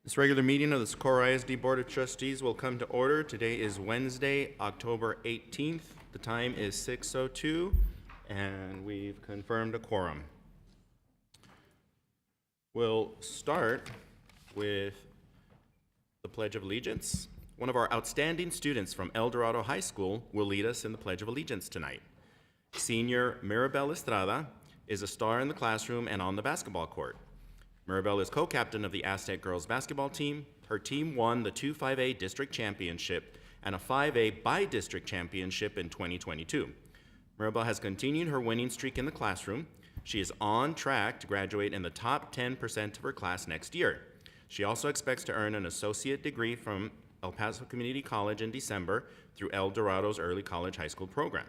This regular meeting of the Socorro ISD Board of Trustees will come to order. Today is Wednesday, October 18th. The time is 6:02, and we've confirmed a quorum. We'll start with the Pledge of Allegiance. One of our outstanding students from El Dorado High School will lead us in the Pledge of Allegiance tonight. Senior Mirabel Estrada is a star in the classroom and on the basketball court. Mirabel is co-captain of the Aztec girls basketball team. Her team won the 2-5A district championship and a 5A by-district championship in 2022. Mirabel has continued her winning streak in the classroom. She is on track to graduate in the top 10% of her class next year. She also expects to earn an associate degree from El Paso Community College in December through El Dorado's early college high school program.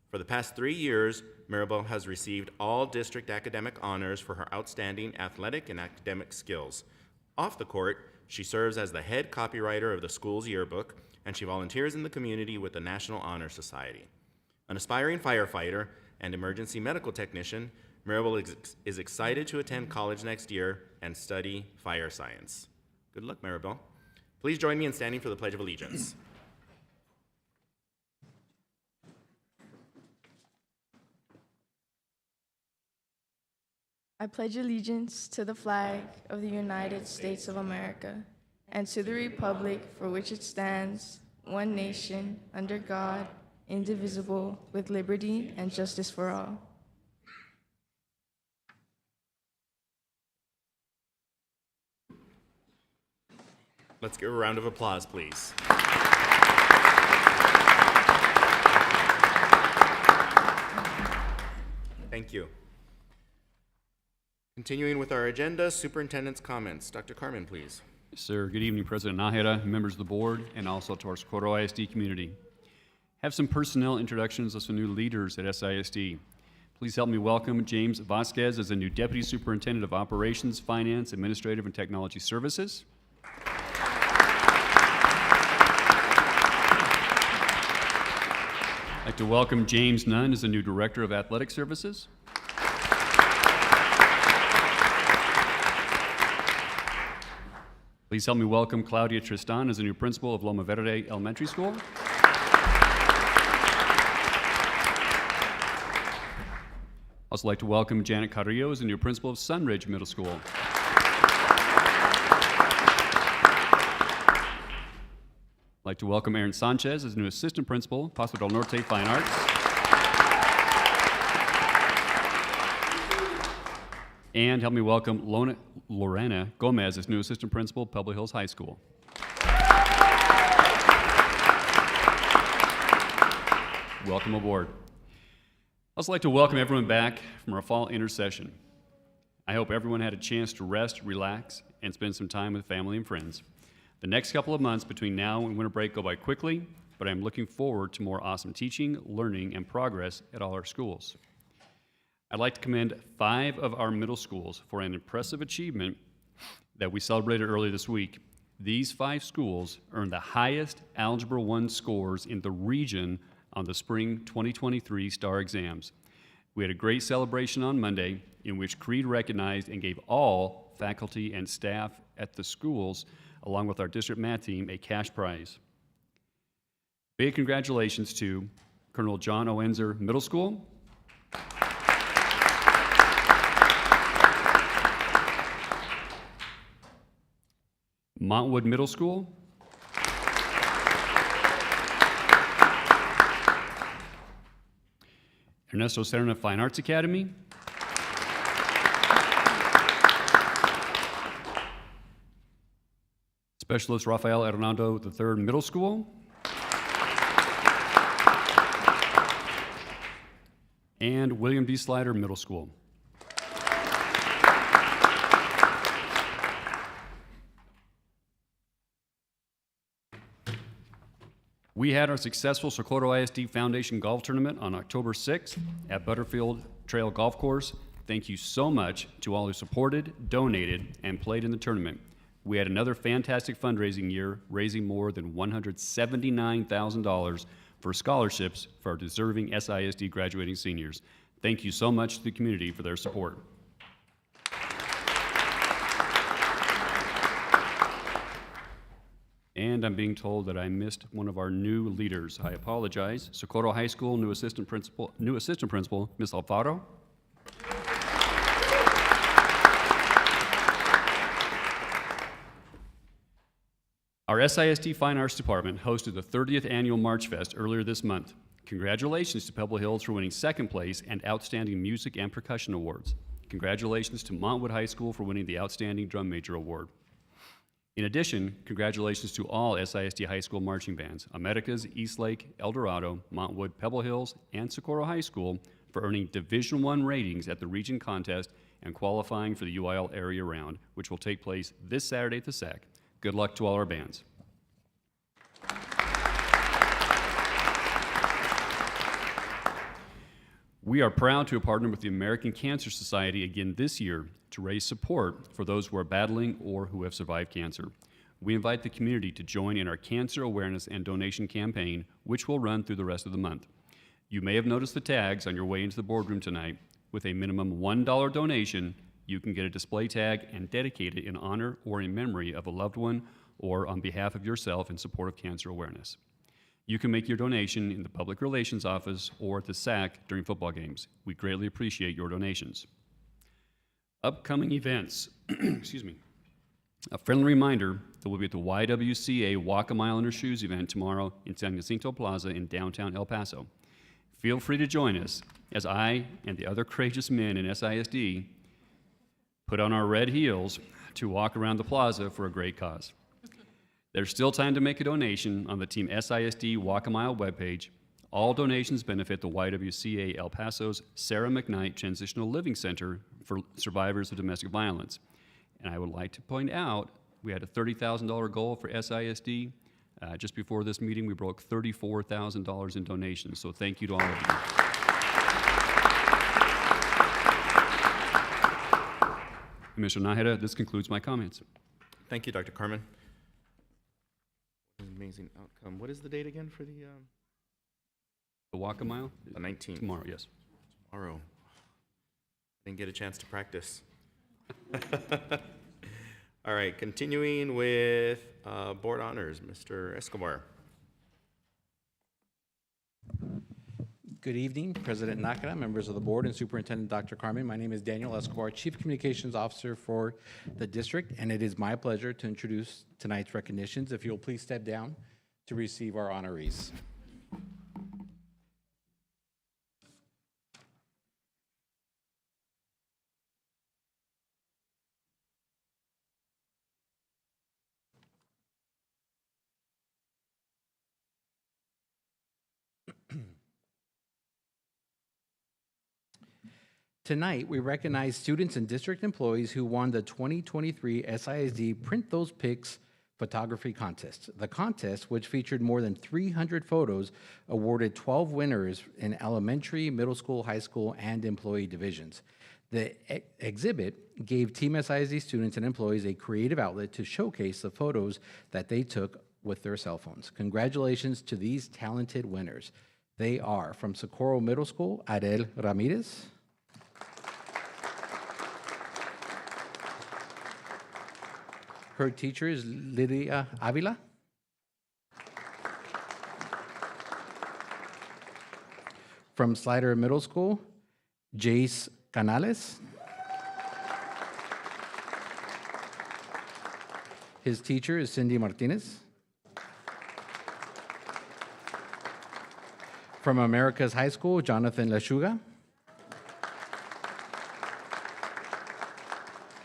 For the past 3 years, Mirabel has received all district academic honors for her outstanding athletic and academic skills. Off the court, she serves as the head copywriter of the school's yearbook, and she volunteers in the community with the National Honor Society. An aspiring firefighter and emergency medical technician, Mirabel is excited to attend college next year and study fire science. Good luck, Mirabel. Please join me in standing for the Pledge of Allegiance. I pledge allegiance to the flag of the United States of America and to the republic for which it stands, one nation, under God, indivisible, with liberty and justice for all. Let's give a round of applause, please. Thank you. Continuing with our agenda, Superintendent's comments. Dr. Carmen, please. Yes, sir. Good evening, President Nájera, members of the board, and also to our Socorro ISD community. Have some personnel introductions of some new leaders at SISD. Please help me welcome James Vasquez as the new Deputy Superintendent of Operations, Finance, Administrative, and Technology Services. I'd like to welcome James Nunn as the new Director of Athletic Services. Please help me welcome Claudia Tristan as the new principal of Loma Verde Elementary School. Also like to welcome Janet Carrillo as the new principal of Sunridge Middle School. I'd like to welcome Aaron Sanchez as the new assistant principal, Paso del Norte Fine Arts. And help me welcome Lorena Gomez as new assistant principal, Pebble Hills High School. Welcome aboard. I'd also like to welcome everyone back from our fall intersession. I hope everyone had a chance to rest, relax, and spend some time with family and friends. The next couple of months between now and winter break go by quickly, but I'm looking forward to more awesome teaching, learning, and progress at all our schools. I'd like to commend 5 of our middle schools for an impressive achievement that we celebrated earlier this week. These 5 schools earned the highest Algebra 1 scores in the region on the spring 2023 STAR exams. We had a great celebration on Monday in which Creed recognized and gave all faculty and staff at the schools, along with our district math team, a cash prize. Big congratulations to Colonel John Owenzer Middle School, Montwood Middle School, Ernesto Serna Fine Arts Academy, Specialist Rafael Hernando III Middle School, and William D. Slider Middle School. We had our successful Socorro ISD Foundation Golf Tournament on October 6th at Butterfield Trail Golf Course. Thank you so much to all who supported, donated, and played in the tournament. We had another fantastic fundraising year, raising more than $179,000 for scholarships for our deserving SISD graduating seniors. Thank you so much to the community for their support. And I'm being told that I missed one of our new leaders. I apologize. Socorro High School, new assistant principal, Ms. Alfaro. Our SISD Fine Arts Department hosted the 30th Annual March Fest earlier this month. Congratulations to Pebble Hills for winning second place and Outstanding Music and Percussion Awards. Congratulations to Montwood High School for winning the Outstanding Drum Major Award. In addition, congratulations to all SISD high school marching bands, Americas, Eastlake, El Dorado, Montwood, Pebble Hills, and Socorro High School for earning Division I ratings at the region contest and qualifying for the UIL area round, which will take place this Saturday at the SAC. Good luck to all our bands. We are proud to have partnered with the American Cancer Society again this year to raise support for those who are battling or who have survived cancer. We invite the community to join in our cancer awareness and donation campaign, which will run through the rest of the month. You may have noticed the tags on your way into the boardroom tonight. With a minimum $1 donation, you can get a display tag and dedicate it in honor or in memory of a loved one or on behalf of yourself in support of cancer awareness. You can make your donation in the Public Relations Office or at the SAC during football games. We greatly appreciate your donations. Upcoming events, excuse me. A friendly reminder that we'll be at the YWCA Walk a Mile in Her Shoes event tomorrow in San Jacinto Plaza in downtown El Paso. Feel free to join us as I and the other courageous men in SISD put on our red heels to walk around the plaza for a great cause. There's still time to make a donation on the Team SISD Walk a Mile webpage. All donations benefit the YWCA El Paso's Sarah McKnight Transitional Living Center for survivors of domestic violence. And I would like to point out, we had a $30,000 goal for SISD. Just before this meeting, we broke $34,000 in donations, so thank you to all of you. Mr. Nájera, this concludes my comments. Thank you, Dr. Carmen. Amazing outcome. What is the date again for the Walk a Mile? 19th? Tomorrow, yes. Tomorrow. Didn't get a chance to practice. All right, continuing with board honors, Mr. Escobar. Good evening, President Nájera, members of the board, and Superintendent Dr. Carmen. My name is Daniel Escobar, Chief Communications Officer for the district, and it is my pleasure to introduce tonight's recognitions. If you'll please step down to receive our honorees. Tonight, we recognize students and district employees who won the 2023 SISD Print Those Pics photography contest. The contest, which featured more than 300 photos, awarded 12 winners in elementary, middle school, high school, and employee divisions. The exhibit gave Team SISD students and employees a creative outlet to showcase the photos that they took with their cell phones. Congratulations to these talented winners. They are from Socorro Middle School, Adel Ramirez. Her teacher is Lydia Avila. From Slider Middle School, Jace Canales. His teacher is Cindy Martinez. From Americas High School, Jonathan Lechuga.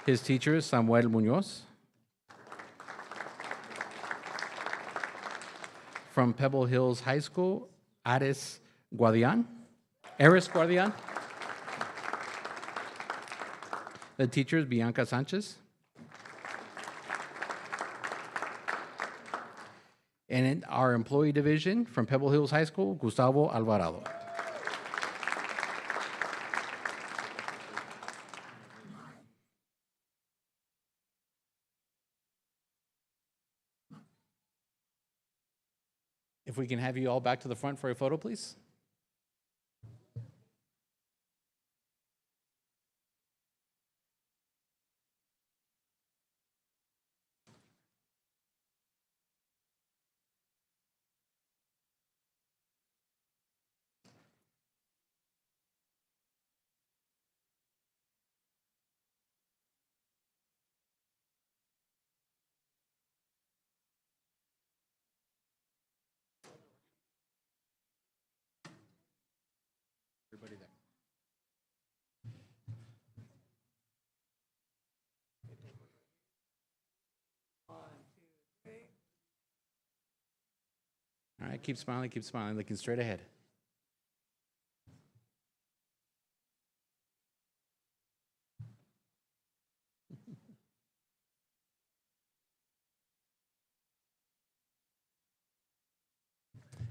His teacher is Samuel Munoz. From Pebble Hills High School, Eris Guardian. The teacher is Bianca Sanchez. And in our employee division, from Pebble Hills High School, Gustavo Alvarado. If we can have you all back to the front for a photo, please. All right, keep smiling, looking straight ahead.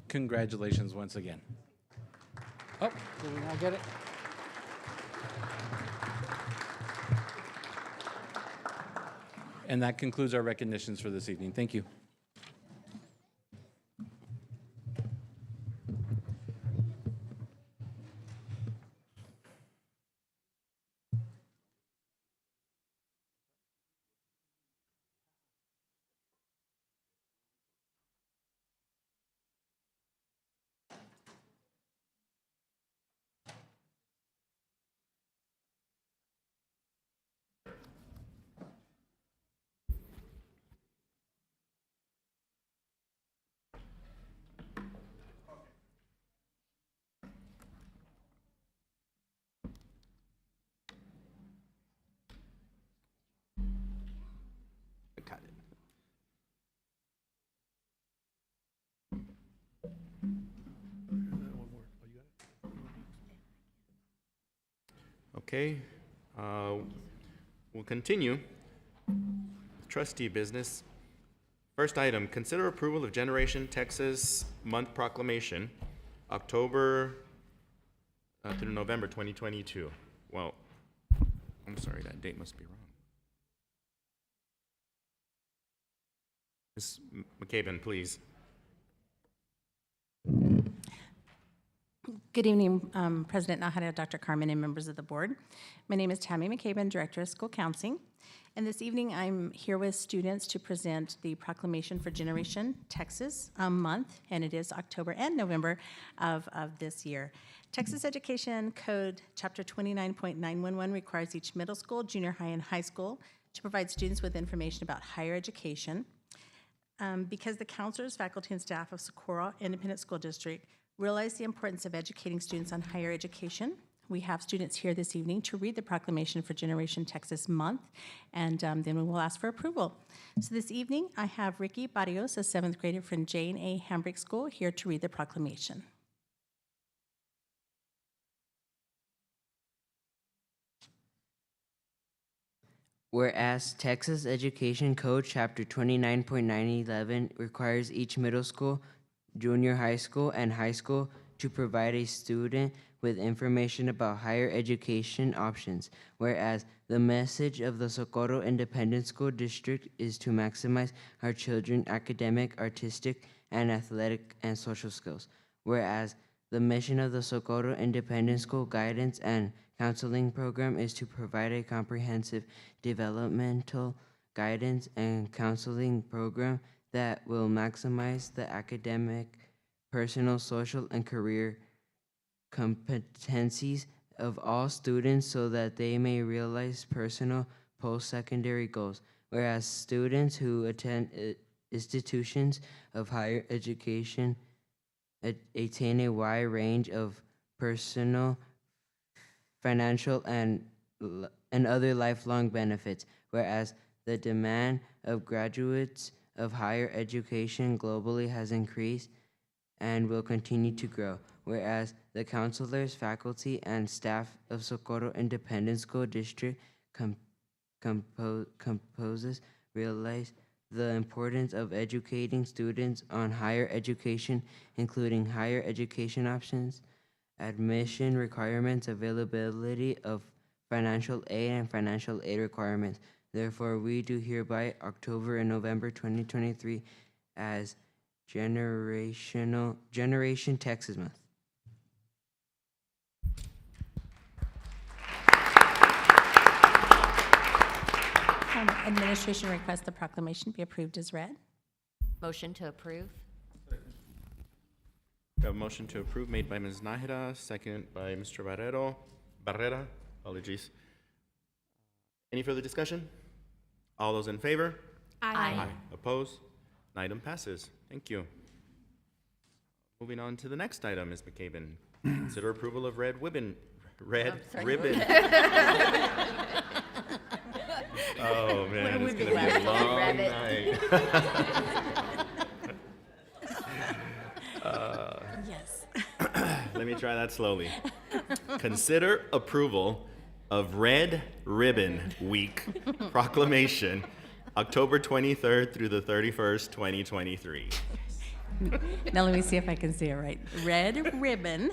Congratulations once again. Oh, did we not get it? And that concludes our recognitions for this evening. Thank you. Got it. Okay, we'll continue. Trustee business. First item, consider approval of Generation Texas Month Proclamation, October through November 2022. Well, I'm sorry, that date must be wrong. Ms. McCabe, please. Good evening, President Nahara, Dr. Carmen, and members of the board. My name is Tammy McCabe, Director of School Counseling. And this evening, I'm here with students to present the proclamation for Generation Texas month, and it is October and November of this year. Texas Education Code Chapter 29.911 requires each middle school, junior high, and high school to provide students with information about higher education. Because the counselors, faculty, and staff of Socorro Independent School District realize the importance of educating students on higher education, we have students here this evening to read the proclamation for Generation Texas Month, and then we will ask for approval. So this evening, I have Ricky Barrios, a 7th grader from Jane A. Hambrick School, here to read the proclamation. Whereas Texas Education Code Chapter 29.911 requires each middle school, junior high school, and high school to provide a student with information about higher education options. Whereas the message of the Socorro Independent School District is to maximize our children's academic, artistic, and athletic and social skills. Whereas the mission of the Socorro Independent School Guidance and Counseling Program is to provide a comprehensive developmental guidance and counseling program that will maximize the academic, personal, social, and career competencies of all students so that they may realize personal post-secondary goals. Whereas students who attend institutions of higher education attain a wide range of personal, financial, and other lifelong benefits, whereas the demand of graduates of higher education globally has increased and will continue to grow, whereas the counselors, faculty, and staff of Socorro Independent School District composes realize the importance of educating students on higher education, including higher education options, admission requirements, availability of financial aid, and financial aid requirements. Therefore, we do hereby October and November 2023 as Generation Texas Month. Administration requests the proclamation be approved as read. Motion to approve? We have a motion to approve made by Ms. Nájera, second by Mr. Barrera, apologies. Any further discussion? All those in favor? Aye. Opposed? Item passes. Thank you. Moving on to the next item, Ms. McCabe. Consider approval of red ribbon. Oh, man, it's going to be a long night. me try that slowly. Consider approval of Red Ribbon Week proclamation, October 23rd through the 31st, 2023. Now let me see if I can say it right. Red Ribbon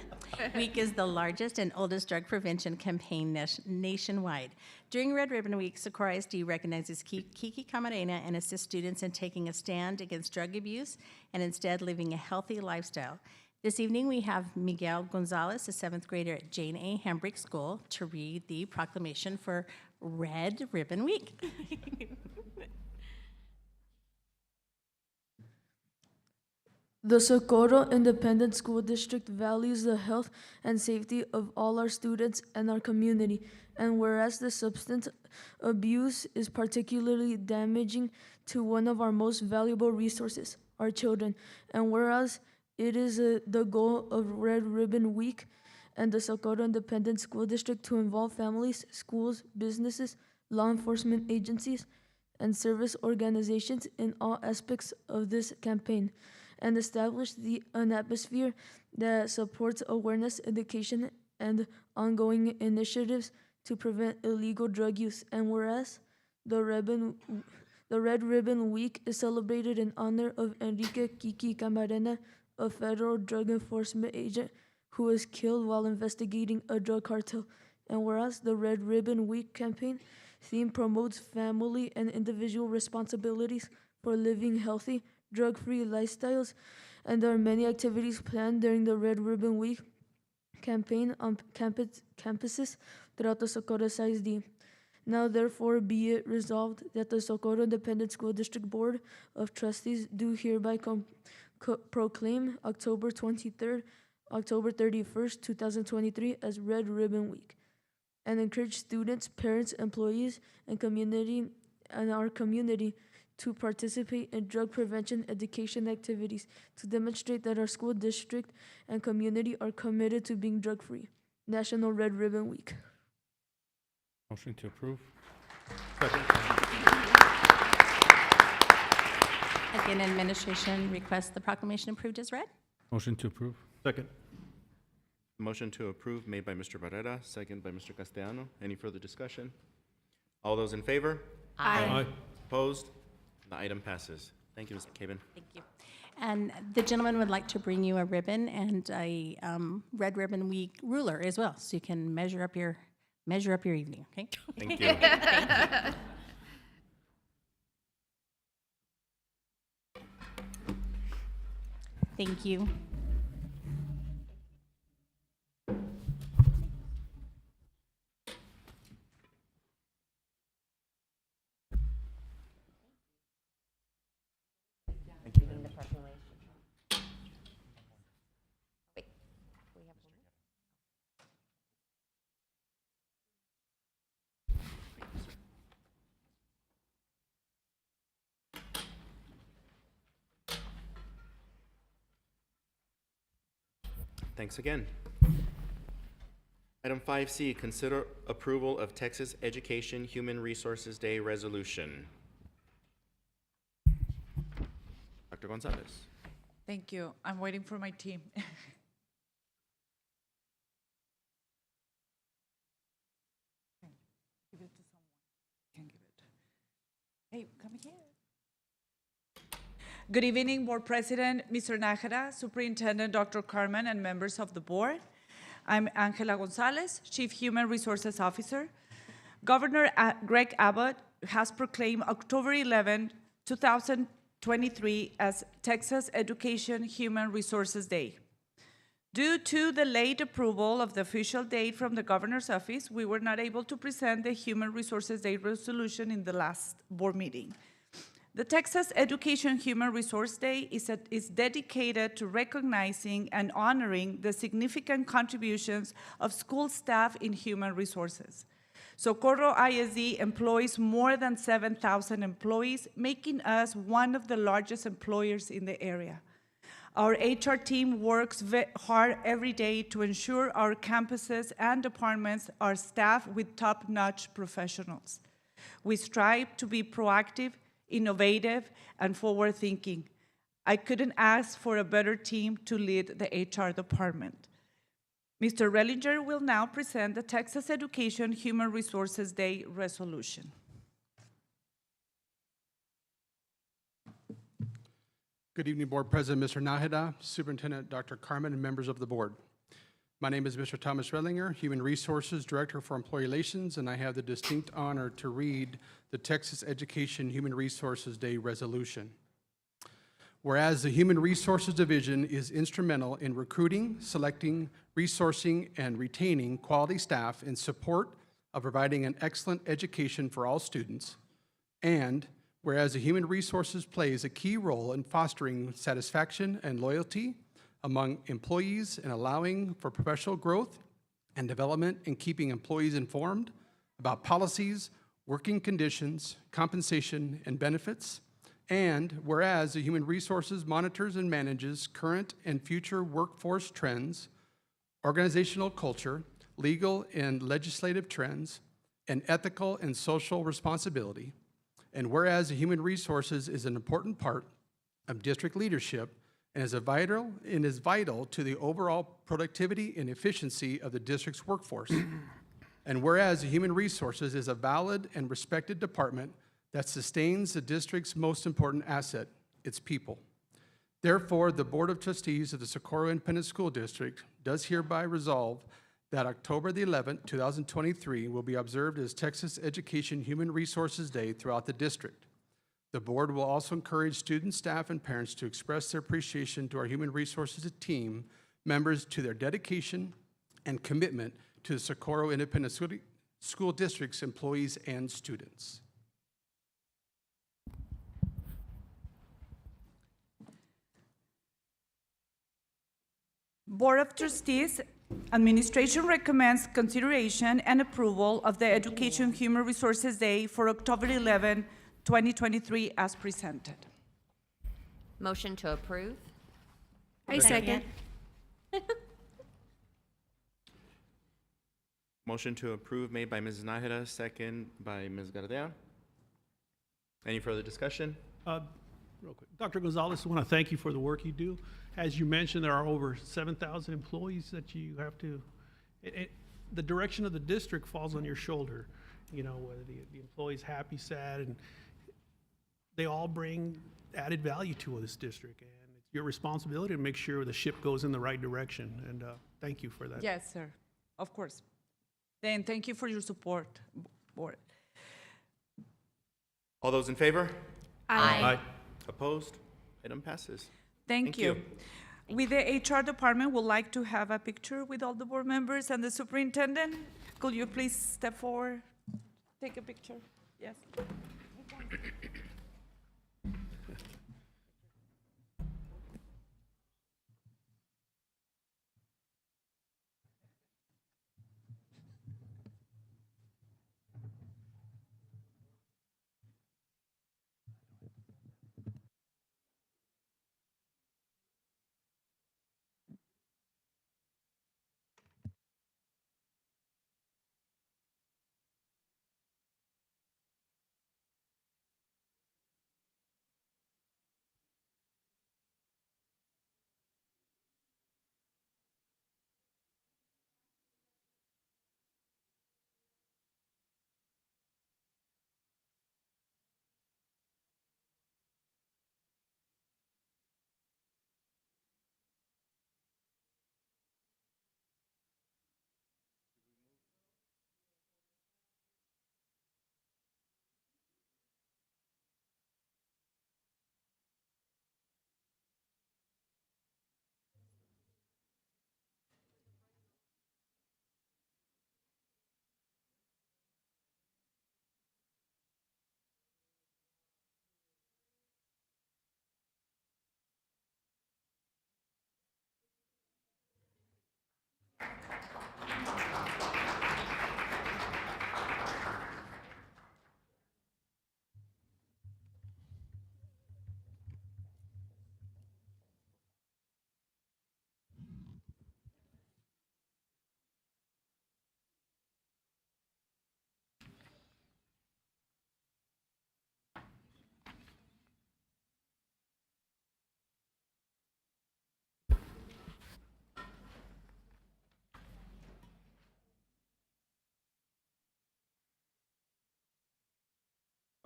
Week is the largest and oldest drug prevention campaign nationwide. During Red Ribbon Week, Socorro ISD recognizes Kiki Camarena and assists students in taking a stand against drug abuse and instead living a healthy lifestyle. This evening, we have Miguel Gonzalez, a 7th grader at Jane A. Hambrick School, to read the proclamation for Red Ribbon Week. The Socorro Independent School District values the health and safety of all our students and our community, and whereas the substance abuse is particularly damaging to one of our most valuable resources, our children, and whereas it is the goal of Red Ribbon Week and the Socorro Independent School District to involve families, schools, businesses, law enforcement agencies, and service organizations in all aspects of this campaign, and establish an atmosphere that supports awareness, education, and ongoing initiatives to prevent illegal drug use. And whereas the Red Ribbon Week is celebrated in honor of Enrique Kiki Camarena, a federal drug enforcement agent who was killed while investigating a drug cartel. And whereas the Red Ribbon Week campaign theme promotes family and individual responsibilities for living healthy, drug-free lifestyles, and there are many activities planned during the Red Ribbon Week campaign on campuses throughout the Socorro ISD. Now, therefore, be it resolved that the Socorro Independent School District Board of Trustees do hereby proclaim October 23rd, October 31st, 2023 as Red Ribbon Week, and encourage students, parents, employees, and our community to participate in drug prevention education activities to demonstrate that our school district and community are committed to being drug-free. National Red Ribbon Week. Motion to approve. Again, administration requests the proclamation approved as read. Motion to approve. Second. Motion to approve made by Mr. Barrera, second by Mr. Castellano. Any further discussion? All those in favor? Aye. Opposed? The item passes. Thank you, Ms. McCabe. Thank you. And the gentleman would like to bring you a ribbon and a Red Ribbon Week ruler as well, so you can measure up your evening, okay? Thank you. Thank you. Reading the proclamation. Wait, we have one more? Thanks again. Item 5C, consider approval of Texas Education Human Resources Day resolution. Dr. Gonzalez. Thank you. I'm waiting for my team. Give it to someone. Can give it. Hey, come here. Good evening, Board President, Mr. Nájera, Superintendent Dr. Carmen, and members of the board. I'm Angela Gonzalez, Chief Human Resources Officer. Governor Greg Abbott has proclaimed October 11, 2023 as Texas Education Human Resources Day. Due to the late approval of the official date from the governor's office, we were not able to present the Human Resources Day resolution in the last board meeting. The Texas Education Human Resource Day is dedicated to recognizing and honoring the significant contributions of school staff in human resources. Socorro ISD employs more than 7,000 employees, making us one of the largest employers in the area. Our HR team works hard every day to ensure our campuses and departments are staffed with top-notch professionals. We strive to be proactive, innovative, and forward-thinking. I couldn't ask for a better team to lead the HR department. Mr. Rellinger will now present the Texas Education Human Resources Day resolution. Good evening, Board President Mr. Nahida, Superintendent Dr. Carmen, and members of the board. My name is Mr. Thomas Rellinger, Human Resources Director for Employee Relations, and I have the distinct honor to read the Texas Education Human Resources Day resolution. Whereas the Human Resources Division is instrumental in recruiting, selecting, resourcing, and retaining quality staff in support of providing an excellent education for all students, and whereas the Human Resources plays a key role in fostering satisfaction and loyalty among employees and allowing for professional growth and development and keeping employees informed about policies, working conditions, compensation, and benefits. And whereas the Human Resources monitors and manages current and future workforce trends, organizational culture, legal and legislative trends, and ethical and social responsibility. And whereas the Human Resources is an important part of district leadership and is vital to the overall productivity and efficiency of the district's workforce. And whereas the Human Resources is a valid and respected department that sustains the district's most important asset, its people. Therefore, the Board of Trustees of the Socorro Independent School District does hereby resolve that October the 11th, 2023 will be observed as Texas Education Human Resources Day throughout the district. The board will also encourage students, staff, and parents to express their appreciation to our Human Resources team members to their dedication and commitment to the Socorro Independent School District's employees and students. Board of Trustees, Administration recommends consideration and approval of the Education Human Resources Day for October 11, 2023 as presented. Motion to approve? I second. Motion to approve made by Mrs. Nájera, second by Ms. Gardea. Any further discussion? Real quick. Dr. Gonzalez, I want to thank you for the work you do. As you mentioned, there are over 7,000 employees that you have to, the direction of the district falls on your shoulder. You know, whether the employee's happy, sad, and they all bring added value to this district. And it's your responsibility to make sure the ship goes in the right direction. And thank you for that. Yes, sir, of course. Then thank you for your support, board. All those in favor? Aye. Opposed? Item passes. Thank you. With the HR department, would like to have a picture with all the board members and the superintendent. Could you please step forward, take a picture? Yes.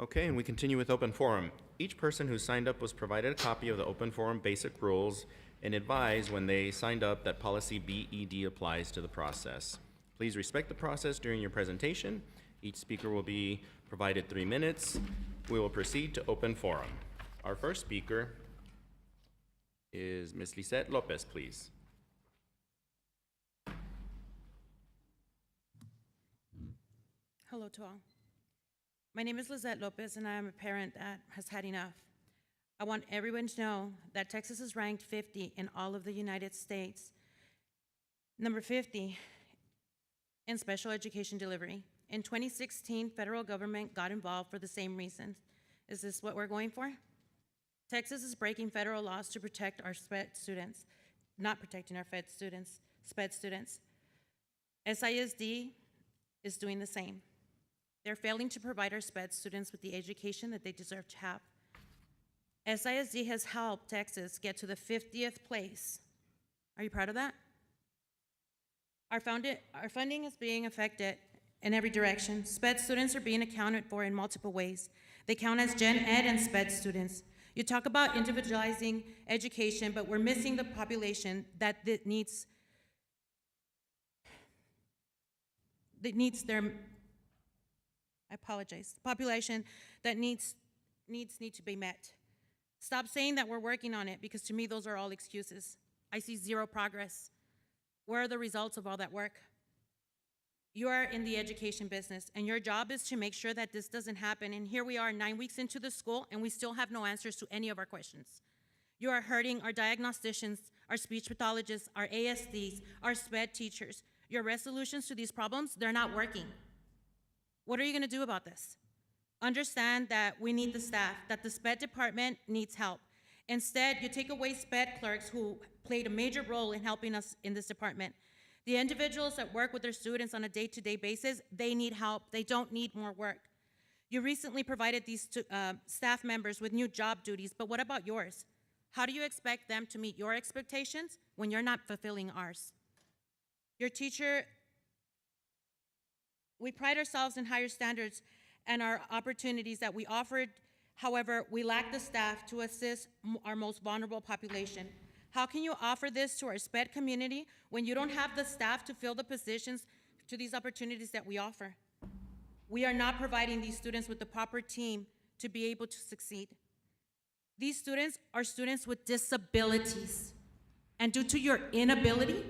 Okay, and we continue with open forum. Each person who signed up was provided a copy of the open forum basic rules and advised when they signed up that policy BED applies to the process. Please respect the process during your presentation. Each speaker will be provided 3 minutes. We will proceed to open forum. Our first speaker is Ms. Lisette Lopez, please. Hello to all. My name is Lizette Lopez, and I am a parent that has had enough. I want everyone to know that Texas is ranked 50 in all of the United States, number 50 in special education delivery. In 2016, federal government got involved for the same reasons. Is this what we're going for? Texas is breaking federal laws to protect our SPED students, not protecting our SPED students. SISD is doing the same. They're failing to provide our SPED students with the education that they deserve to have. SISD has helped Texas get to the 50th place. Are you proud of that? Our funding is being affected in every direction. SPED students are being accounted for in multiple ways. They count as Gen Ed and SPED students. You talk about individualizing education, but we're missing the population that needs their, I apologize, population that needs need to be met. Stop saying that we're working on it, because to me those are all excuses. I see zero progress. Where are the results of all that work? You are in the education business, and your job is to make sure that this doesn't happen. And here we are 9 weeks into the school, and we still have no answers to any of our questions. You are hurting our diagnosticians, our speech pathologists, our ASDs, our SPED teachers. Your resolutions to these problems, they're not working. What are you going to do about this? Understand that we need the staff, that the SPED department needs help. Instead, you take away SPED clerks who played a major role in helping us in this department. The individuals that work with their students on a day-to-day basis, they need help. They don't need more work. You recently provided these staff members with new job duties, but what about yours? How do you expect them to meet your expectations when you're not fulfilling ours? Your teacher, we pride ourselves in higher standards and our opportunities that we offered. However, we lack the staff to assist our most vulnerable population. How can you offer this to our SPED community when you don't have the staff to fill the positions to these opportunities that we offer? We are not providing these students with the proper team to be able to succeed. These students are students with disabilities, and due to your inability,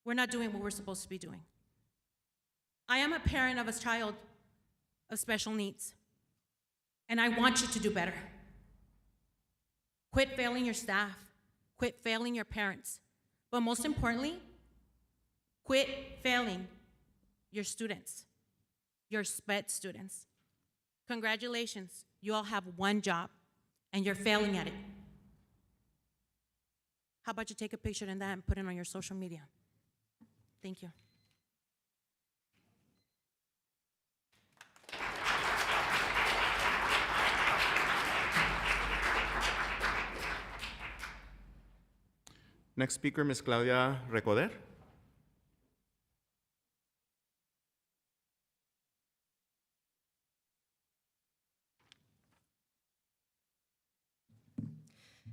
we're not doing what we're supposed to be doing. I am a parent of a child of special needs, and I want you to do better. Quit failing your staff, quit failing your parents, but most importantly, quit failing your students, your SPED students. Congratulations, you all have one job, and you're failing at it. How about you take a picture of that and put it on your social media? Thank you. Next speaker, Ms. Claudia Recoder.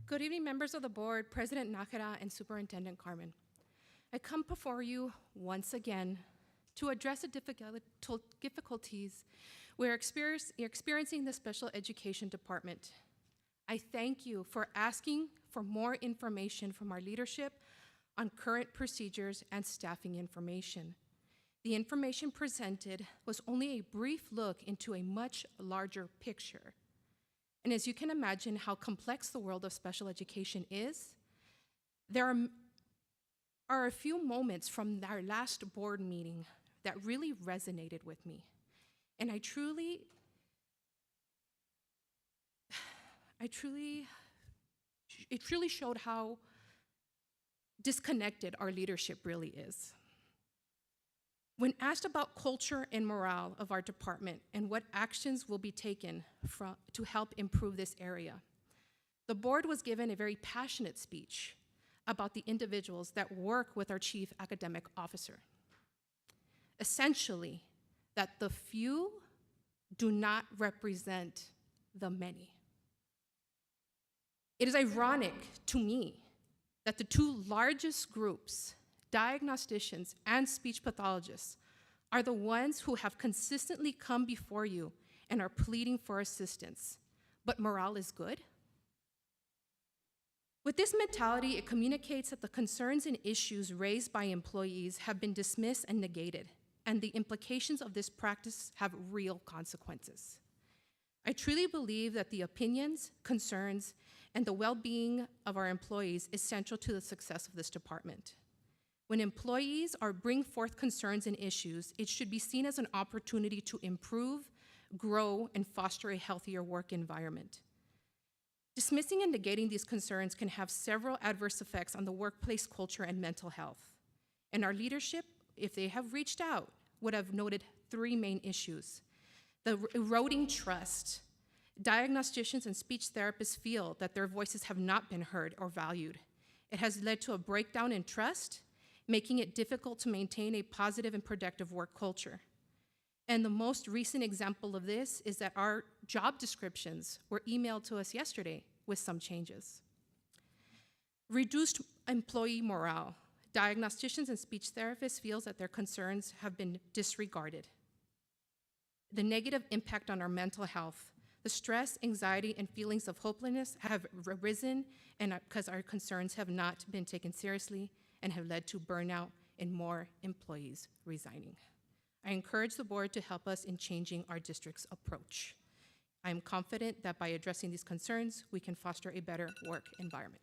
Good evening, members of the board, President Nájera, and Superintendent Carmen. I come before you once again to address the difficulties we're experiencing in the special education department. I thank you for asking for more information from our leadership on current procedures and staffing information. The information presented was only a brief look into a much larger picture. And as you can imagine how complex the world of special education is, there are a few moments from our last board meeting that really resonated with me. And it truly showed how disconnected our leadership really is. When asked about culture and morale of our department and what actions will be taken to help improve this area, the board was given a very passionate speech about the individuals that work with our chief academic officer. Essentially, that the few do not represent the many. It is ironic to me that the two largest groups, diagnosticians and speech pathologists, are the ones who have consistently come before you and are pleading for assistance. But morale is good? With this mentality, it communicates that the concerns and issues raised by employees have been dismissed and negated, and the implications of this practice have real consequences. I truly believe that the opinions, concerns, and the well-being of our employees is central to the success of this department. When employees bring forth concerns and issues, it should be seen as an opportunity to improve, grow, and foster a healthier work environment. Dismissing and negating these concerns can have several adverse effects on the workplace culture and mental health. And our leadership, if they have reached out, would have noted three main issues. The eroding trust. Diagnosticians and speech therapists feel that their voices have not been heard or valued. It has led to a breakdown in trust, making it difficult to maintain a positive and productive work culture. And the most recent example of this is that our job descriptions were emailed to us yesterday with some changes. Reduced employee morale. Diagnosticians and speech therapists feel that their concerns have been disregarded. The negative impact on our mental health. The stress, anxiety, and feelings of hopelessness have arisen because our concerns have not been taken seriously and have led to burnout and more employees resigning. I encourage the board to help us in changing our district's approach. I am confident that by addressing these concerns, we can foster a better work environment.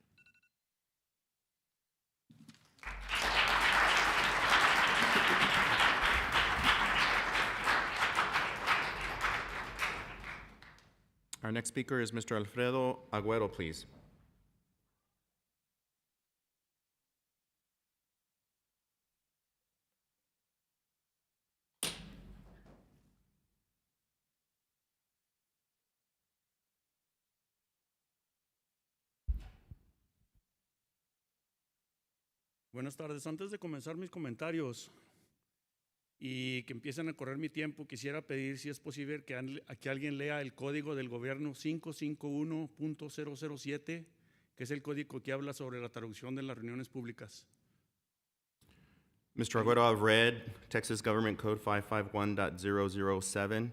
Our next speaker is Mr. Alfredo Agüero, please. Buenas tardes. Antes de comenzar mis comentarios y que empiecen a correr mi tiempo, quisiera pedir si es posible que alguien lea el código del gobierno 551.007, que es el código que habla sobre la traducción de las reuniones públicas. Mr. Agüero, I've read Texas Government Code 551.007.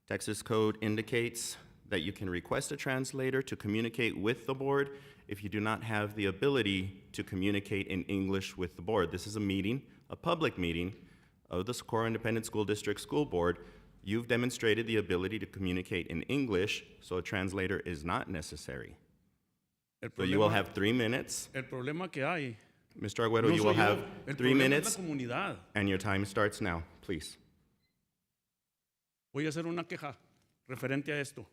Texas Code indicates that you can request a translator to communicate with the board if you do not have the ability to communicate in English with the board. This is a meeting, a public meeting of the Socorro Independent School District School Board. You've demonstrated the ability to communicate in English, so a translator is not necessary. So you will have 3 minutes. El problema que hay, Mr. Agüero, no you will soy yo, have el 3 problema minutes, es la comunidad. and your time starts now, please. Voy a hacer una queja referente a esto,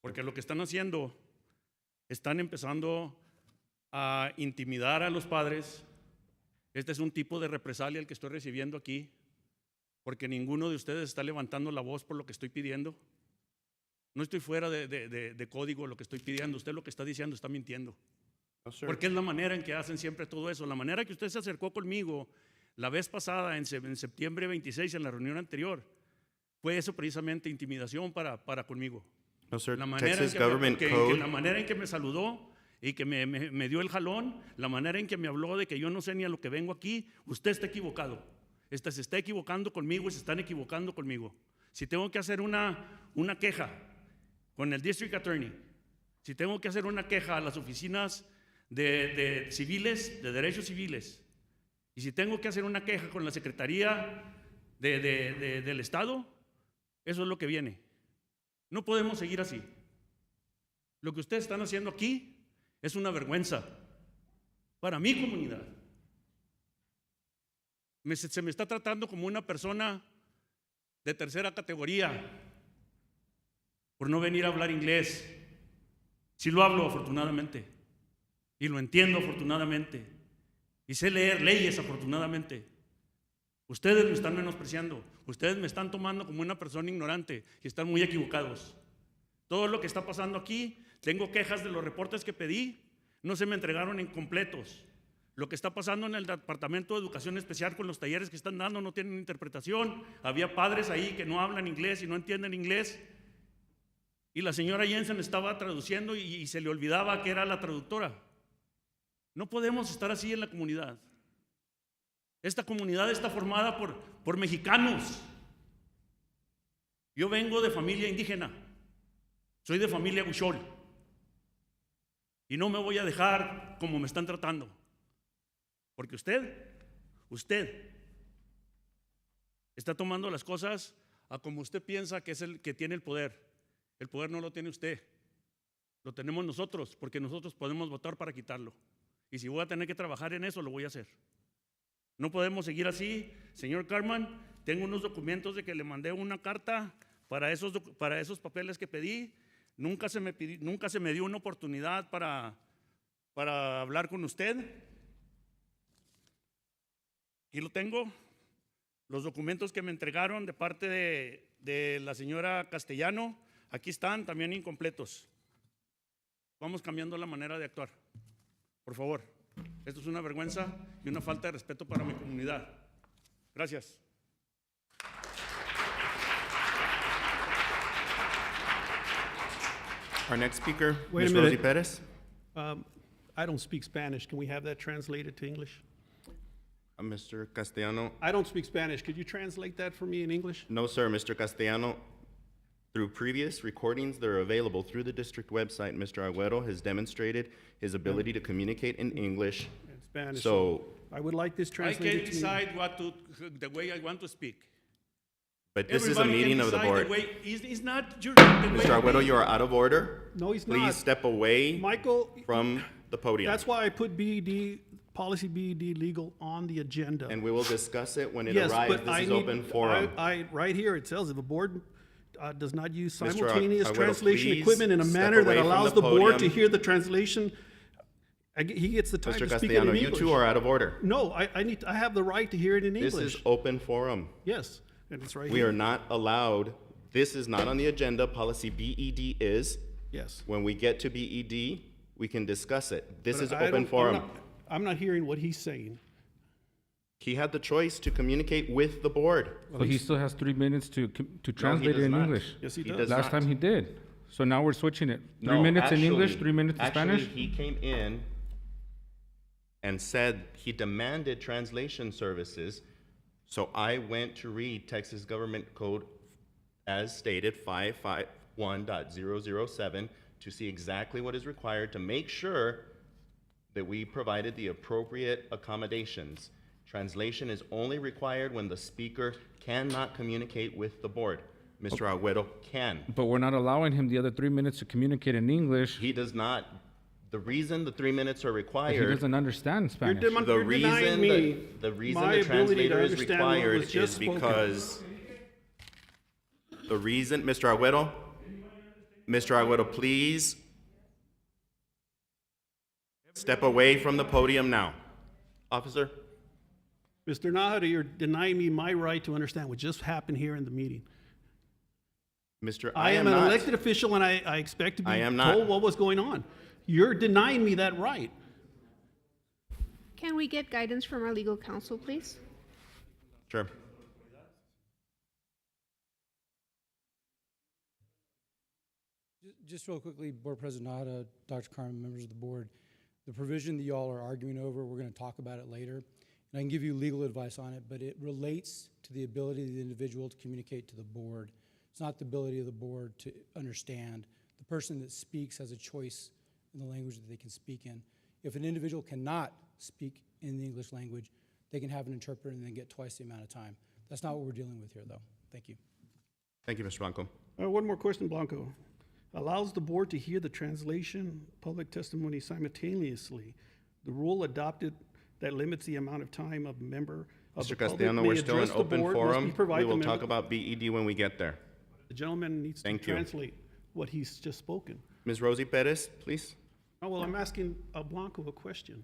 porque lo que están haciendo, están empezando a intimidar a los padres. Este es un tipo de represalia el que estoy recibiendo aquí, porque ninguno de ustedes está levantando la voz por lo que estoy pidiendo. No estoy fuera de código lo que estoy pidiendo. Usted lo que está diciendo está mintiendo. No, sir. Porque es la manera en que hacen siempre todo eso. La manera que usted se acercó conmigo la vez pasada, en septiembre 26, en la reunión anterior, fue eso precisamente, intimidación para conmigo. No, sir. La manera Texas en que Government que Code. la manera en que me saludó y que me dio el jalón, la manera en que me habló de que yo no sé ni a lo que vengo aquí, usted está equivocado. Se está equivocando conmigo y se están equivocando conmigo. Si tengo que hacer una queja con el District Attorney, si tengo que hacer una queja a las oficinas de civiles, de derechos civiles, y si tengo que hacer una queja con la Secretaría del Estado, eso es lo que viene. No podemos seguir así. Lo que ustedes están haciendo aquí es una vergüenza para mi comunidad. Se me está tratando como una persona de tercera categoría por no venir a hablar inglés. Sí lo hablo afortunadamente y lo entiendo afortunadamente y sé leer leyes afortunadamente. Ustedes me están menospreciando, ustedes me están tomando como una persona ignorante y están muy equivocados. Todo lo que está pasando aquí, tengo quejas de los reportes que pedí, no se me entregaron incompletos. Lo que está pasando en el Departamento de Educación Especial con los talleres que están dando no tienen interpretación. Había padres ahí que no hablan inglés y no entienden inglés. Y la señora Jensen estaba traduciendo y se le olvidaba que era la traductora. No podemos estar así en la comunidad. Esta comunidad está formada por mexicanos. Yo vengo de familia indígena. Soy de familia huichol. Y no me voy a dejar como me están tratando. Porque usted está tomando las cosas a como usted piensa que es el que tiene el poder. El poder no lo tiene usted. Lo tenemos nosotros, porque nosotros podemos votar para quitarlo. Y si voy a tener que trabajar en eso, lo voy a hacer. No podemos seguir así. Señor Carman, tengo unos documentos de que le mandé una carta para esos papeles que pedí. Nunca se me dio una oportunidad para hablar con usted. Aquí lo tengo. Los documentos que me entregaron de parte de la señora Castellano, aquí están también incompletos. Vamos cambiando la manera de actuar. Por favor. Esto es una vergüenza y una falta de respeto para mi comunidad. Gracias. Our next speaker, Wait a Ms. Rosie minute. Perez. I don't speak Spanish. Can we have that translated to English? Mr. Castellano. I don't speak Spanish. Could you translate that for me in English? No, sir. Mr. Castellano, through previous recordings that are available through the district website, Mr. Agüero has demonstrated his ability to communicate in English. In Spanish. So, I would like this I translated can to me. decide the way I want to speak. but this is a Everybody meeting can of the decide board. the way, it's not your, the way Mr. Agüero, you are out of order. No, he's Please not. step away Michael, from the podium. that's why I put BED, policy BED legal on the agenda. And we will discuss it when it Yes, arrives. but This I is need, open forum. right here, it says if a board does not use Mr. simultaneous Agüero, translation please equipment in a step manner that away from allows the the board to podium. hear the translation, he gets the time Mr. to speak it in Castellano, English. you two are out of order. No, I have the right to hear it in This English. is open forum. Yes, and it's right We here. are not allowed, this is not on the agenda, policy BED is. Yes. When we get to BED, we can discuss it. This But is I open don't- forum. I'm not hearing what he's saying. He had the choice to communicate with the board. But he still has 3 minutes to translate it does in not. English. Yes, he He does. does Last not. time he did. So now we're switching it. 3 No, minutes in English, actually- 3 minutes in Spanish? Actually, he came in and said he demanded translation services. So I went to read Texas Government Code as stated 551.007 to see exactly what is required to make sure that we provided the appropriate accommodations. Translation is only required when the speaker cannot communicate with the board. Mr. Agüero can. But we're not allowing him the other 3 minutes to communicate in English. He does not. The reason the 3 minutes are If he required, doesn't understand Spanish. the You're denying reason me the reason my the ability to translator is understand what required was just is spoken. because the reason, Mr. Agüero, please step away from the podium now. Officer, Mr. Nahara, you're denying me my right to understand what just happened here in the meeting. Mr. I am an not. elected official and I expect to be I am not. told what was going on. You're denying me that right. Can we get guidance from our legal counsel, please? Sure. Just real quickly, Board President Nahara, Dr. Carmen, members of the board, the provision that y'all are arguing over, we're going to talk about it later. And I can give you legal advice on it, but it relates to the ability of the individual to communicate to the board. It's not the ability of the board to understand. The person that speaks has a choice in the language that they can speak in. If an individual cannot speak in the English language, they can have an interpreter and then get twice the amount of time. That's not what we're dealing with here, though. Thank you. Thank you, Mr. Blanco. One more question, Blanco. Allows the board to hear the translation, public testimony simultaneously. The rule adopted that limits the amount of time a member of the Mr. public Castellano, may we're still in address the open board must be forum. provide We the will member- talk about BED when we get there. The gentleman needs to Thank you. translate what he's just spoken. Ms. Rosie Perez, please. Oh, well, I'm asking Blanco a question.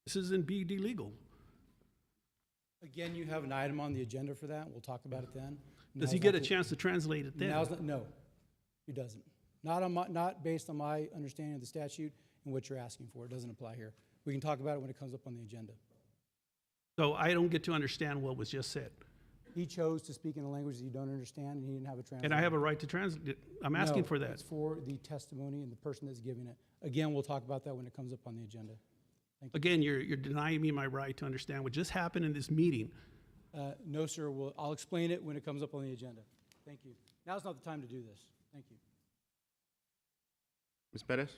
This is in BED legal. Again, you have an item on the agenda for that. We'll talk about it then. Does he Now's get not a the- chance to translate it then? No, he doesn't. Not based on my understanding of the statute and what you're asking for. It doesn't apply here. We can talk about it when it comes up on the agenda. So I don't get to understand what was just said. He chose to speak in a language that you don't understand, and he didn't have a translator. And I have a right to translate. I'm asking for that. It's for the testimony and the person that's giving it. Again, we'll talk about that when it comes up on the agenda. Thank you. Again, you're denying me my right to understand what just happened in this meeting. No, sir. I'll explain it when it comes up on the agenda. Thank you. Now's not the time to do this. Thank you. Ms. Perez?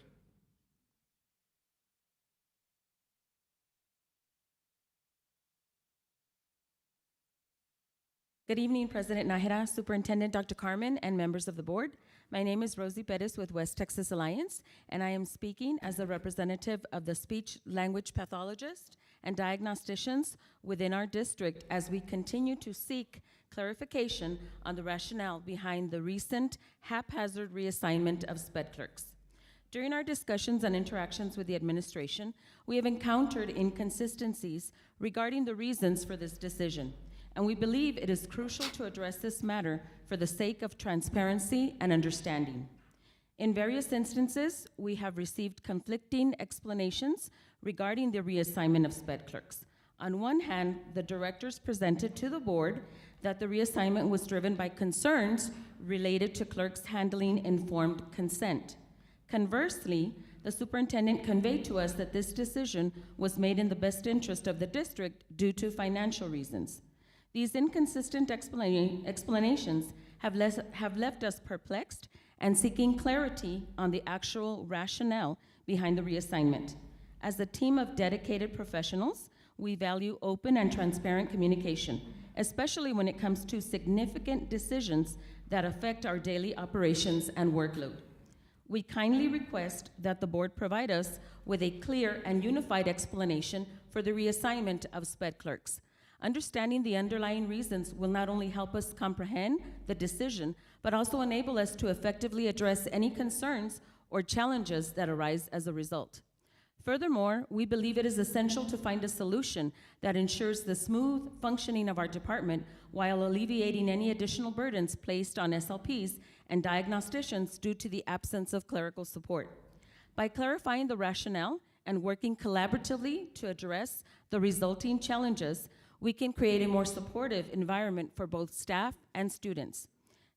Good evening, President Nájera, Superintendent Dr. Carmen, and members of the board. My name is Rosie Perez with West Texas Alliance, and I am speaking as a representative of the speech language pathologists and diagnosticians within our district as we continue to seek clarification on the rationale behind the recent haphazard reassignment of SPED clerks. During our discussions and interactions with the administration, we have encountered inconsistencies regarding the reasons for this decision, and we believe it is crucial to address this matter for the sake of transparency and understanding. In various instances, we have received conflicting explanations regarding the reassignment of SPED clerks. On one hand, the directors presented to the board that the reassignment was driven by concerns related to clerks handling informed consent. Conversely, the superintendent conveyed to us that this decision was made in the best interest of the district due to financial reasons. These inconsistent explanations have left us perplexed and seeking clarity on the actual rationale behind the reassignment. As a team of dedicated professionals, we value open and transparent communication, especially when it comes to significant decisions that affect our daily operations and workload. We kindly request that the board provide us with a clear and unified explanation for the reassignment of SPED clerks. Understanding the underlying reasons will not only help us comprehend the decision, but also enable us to effectively address any concerns or challenges that arise as a result. Furthermore, we believe it is essential to find a solution that ensures the smooth functioning of our department while alleviating any additional burdens placed on SLPs and diagnosticians due to the absence of clerical support. By clarifying the rationale and working collaboratively to address the resulting challenges, we can create a more supportive environment for both staff and students.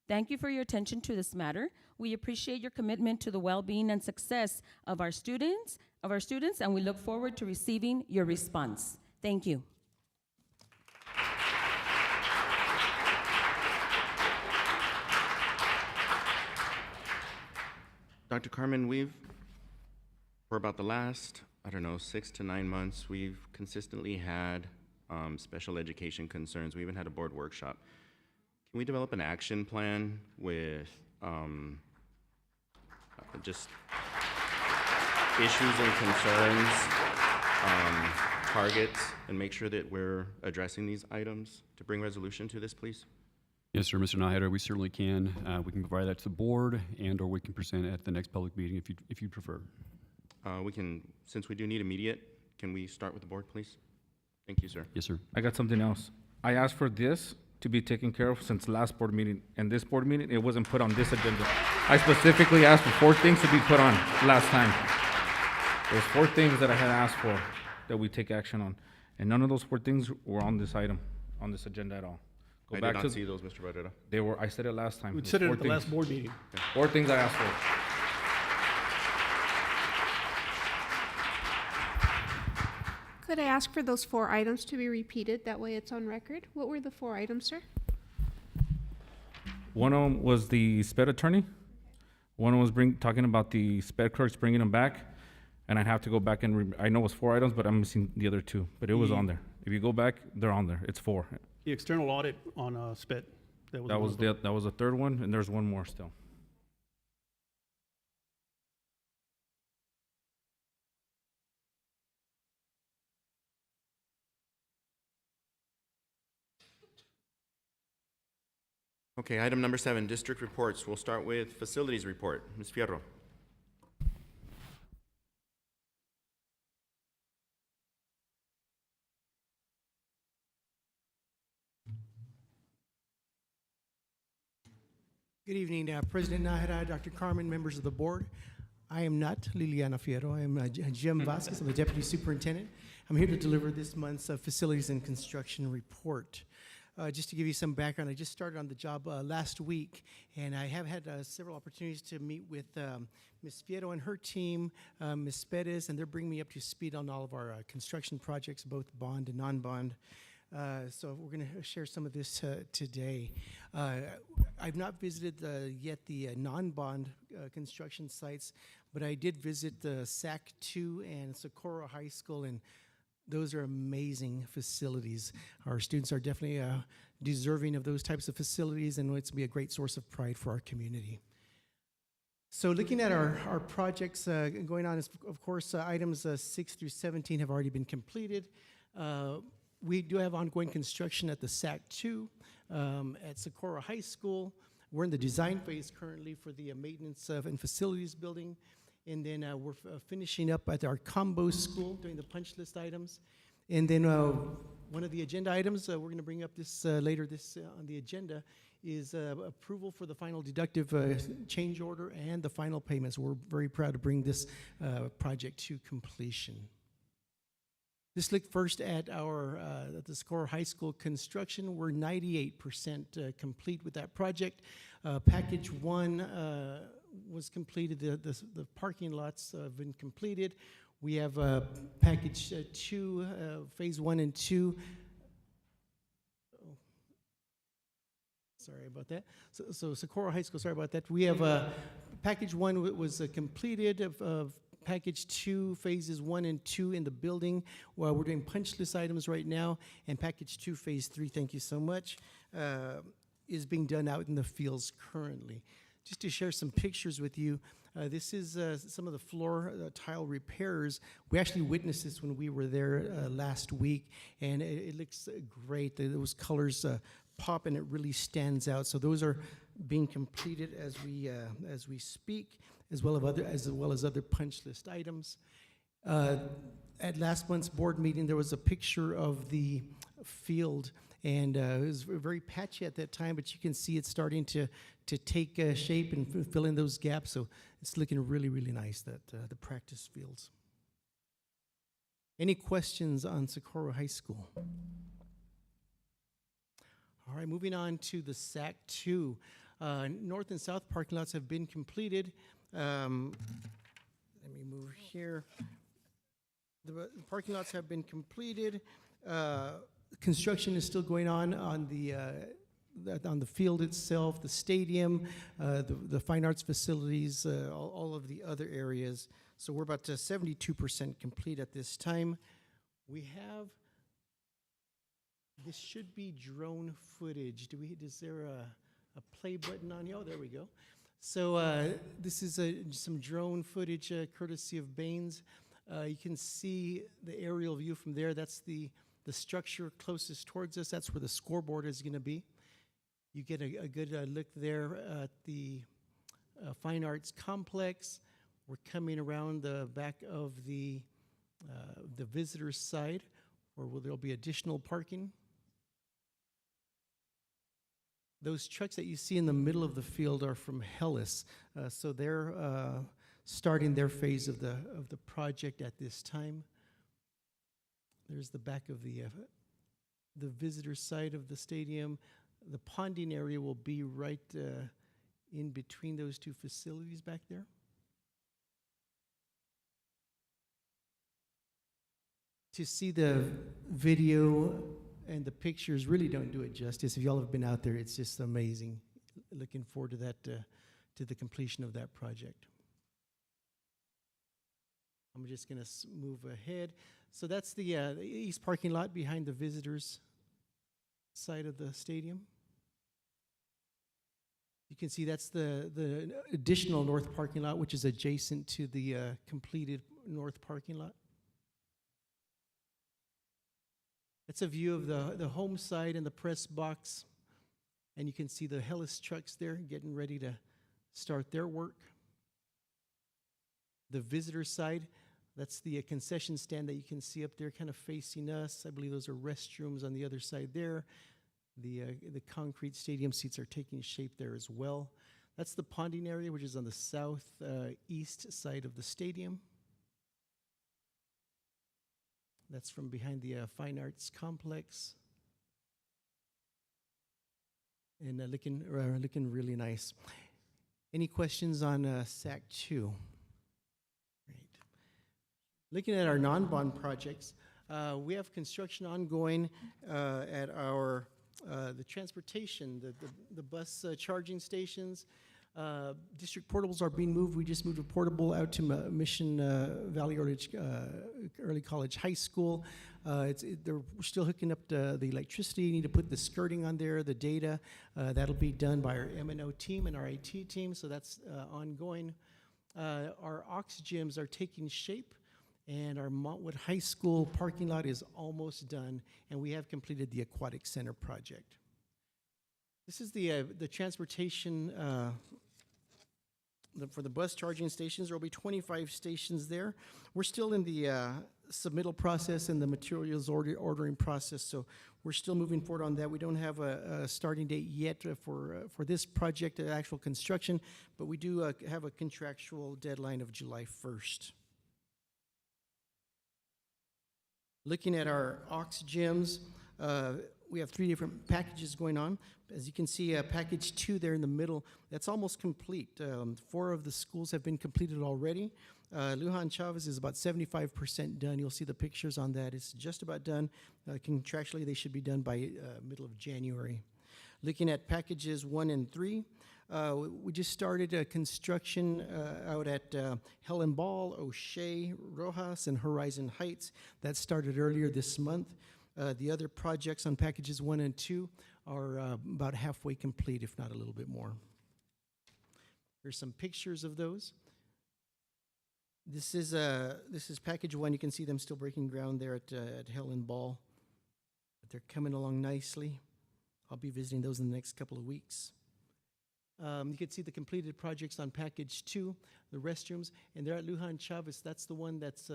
Thank you for your attention to this matter. We appreciate your commitment to the well-being and success of our students, and we look forward to receiving your response. Thank you. Dr. Carmen, for about the last, 6 to 9 months, we've consistently had special education concerns. We even had a board workshop. Can we develop an action plan with just issues and concerns, targets, and make sure that we're addressing these items to bring resolution to this, please? Yes, sir, Mr. Nájera, we certainly can. We can provide that to the board, and/or we can present it at the next public meeting if you'd prefer. We can, since we do need immediate, can we start with the board, please? Thank you, sir. Yes, sir. I got something else. I asked for this to be taken care of since last board meeting, and this board meeting, it wasn't put on this agenda. I specifically asked for 4 things to be put on last time. There's 4 things that I had asked for that we take action on, and none of those 4 things were on this item, on this agenda at all. I did not see those, Mr. Barrera. They were, I said it last time. We It was said it 4 at the things. last board meeting. 4 things I asked for. Could I ask for those 4 items to be repeated? That way it's on record. What were the 4 items, sir? One of them was the SPED attorney. One was talking about the SPED clerks, bringing them back. And I'd have to go back and, I know it was 4 items, but I'm missing the other 2. But it was on there. If you go back, they're on there. It's 4. The external audit on SPED. That was the 3rd one, and there's one more still. Okay, item number 7, district reports. We'll start with facilities report. Ms. Fierro. Good evening, President Nahara, Dr. Carmen, members of the board. I am not Liliana Fierro. I am Jim Vasquez. I'm the Deputy Superintendent. I'm here to deliver this month's Facilities and Construction Report. Just to give you some background, I just started on the job last week, and I have had several opportunities to meet with Ms. Fierro and her team, Ms. Perez, and they're bringing me up to speed on all of our construction projects, both bond and non-bond. So we're going to share some of this today. I've not visited yet the non-bond construction sites, but I did visit the SAC 2 and Socorro High School, and those are amazing facilities. Our students are definitely deserving of those types of facilities, and it's going to be a great source of pride for our community. So looking at our projects going on, is, of course, items 6 through 17 have already been completed. We do have ongoing construction at the SAC 2, at Socorro High School. We're in the design phase currently for the maintenance and facilities building. And then we're finishing up at our combo school doing the punch list items. And then one of the agenda items we're going to bring up this later on the agenda is approval for the final deductive change order and the final payments. We're very proud to bring this project to completion. Let's look first at our the Socorro High School construction. We're 98% complete with that project. Package 1 was completed. The parking lots have been completed. We have package 2, phase 1 and 2. Sorry about that. So Socorro High School, sorry about that. We have package 1 was completed of package 2, phases 1 and 2 in the building. Well, we're doing punch list items right now, and package 2, phase 3, thank you so much, is being done out in the fields currently. Just to share some pictures with you, this is some of the floor tile repairs. We actually witnessed this when we were there last week, and it looks great. Those colors pop, and it really stands out. So those are being completed as we speak, as well as other punch list items. At last month's board meeting, there was a picture of the field, and it was very patchy at that time, but you can see it's starting to take shape and fill in those gaps. So it's looking really, really nice, the practice fields. Any questions on Socorro High School? All right, moving on to the SAC 2. North and south parking lots have been completed. Let me move here. The parking lots have been completed. Construction is still going on the field itself, the stadium, the fine arts facilities, all of the other areas. So we're about 72% complete at this time. We have, this should be drone footage. Is there a play button on here? Oh, there we go. So this is some drone footage courtesy of Baines. You can see the aerial view from there. That's the structure closest towards us. That's where the scoreboard is going to be. You get a good look there at the Fine Arts Complex. We're coming around the back of the visitor's side, where there'll be additional parking. Those trucks that you see in the middle of the field are from Hellas, so they're starting their phase of the project at this time. There's the back of the visitor side of the stadium. The ponding area will be right in between those two facilities back there. To see the video and the pictures really don't do it justice. If y'all have been out there, it's just amazing. Looking forward to that, to the completion of that project. I'm just going to move ahead. So that's the east parking lot behind the visitors' side of the stadium. You can see that's the additional north parking lot, which is adjacent to the completed north parking lot. That's a view of the home side and the press box. And you can see the Hellas trucks there getting ready to start their work. The visitor side, that's the concession stand that you can see up there kind of facing us. I believe those are restrooms on the other side there. The concrete stadium seats are taking shape there as well. That's the ponding area, which is on the southeast side of the stadium. That's from behind the Fine Arts Complex. And looking really nice. Any questions on SAC 2? Great. Looking at our non-bond projects, we have construction ongoing at our the transportation, the bus charging stations. District portables are being moved. We just moved a portable out to Mission Valley Early College High School. They're still hooking up the electricity. You need to put the skirting on there, the data. That'll be done by our M&O team and our IT team, so that's ongoing. Our Ox gyms are taking shape, and our Montwood High School parking lot is almost done, and we have completed the Aquatic Center project. This is the transportation for the bus charging stations. There will be 25 stations there. We're still in the submittal process and the materials ordering process, so we're still moving forward on that. We don't have a starting date yet for this project, actual construction, but we do have a contractual deadline of July 1st. Looking at our Ox gyms, we have 3 different packages going on. As you can see, package 2 there in the middle, that's almost complete. 4 of the schools have been completed already. Lujan Chavez is about 75% done. You'll see the pictures on that. It's just about done. Contractually, they should be done by middle of January. Looking at packages 1 and 3, we just started construction out at Helen Ball, O'Shea, Rojas, and Horizon Heights. That started earlier this month. The other projects on packages 1 and 2 are about halfway complete, if not a little bit more. Here's some pictures of those. This is package 1. You can see them still breaking ground there at Helen Ball. But they're coming along nicely. I'll be visiting those in the next couple of weeks. You can see the completed projects on package 2, the restrooms, and they're at Lujan Chavez. That's the one that's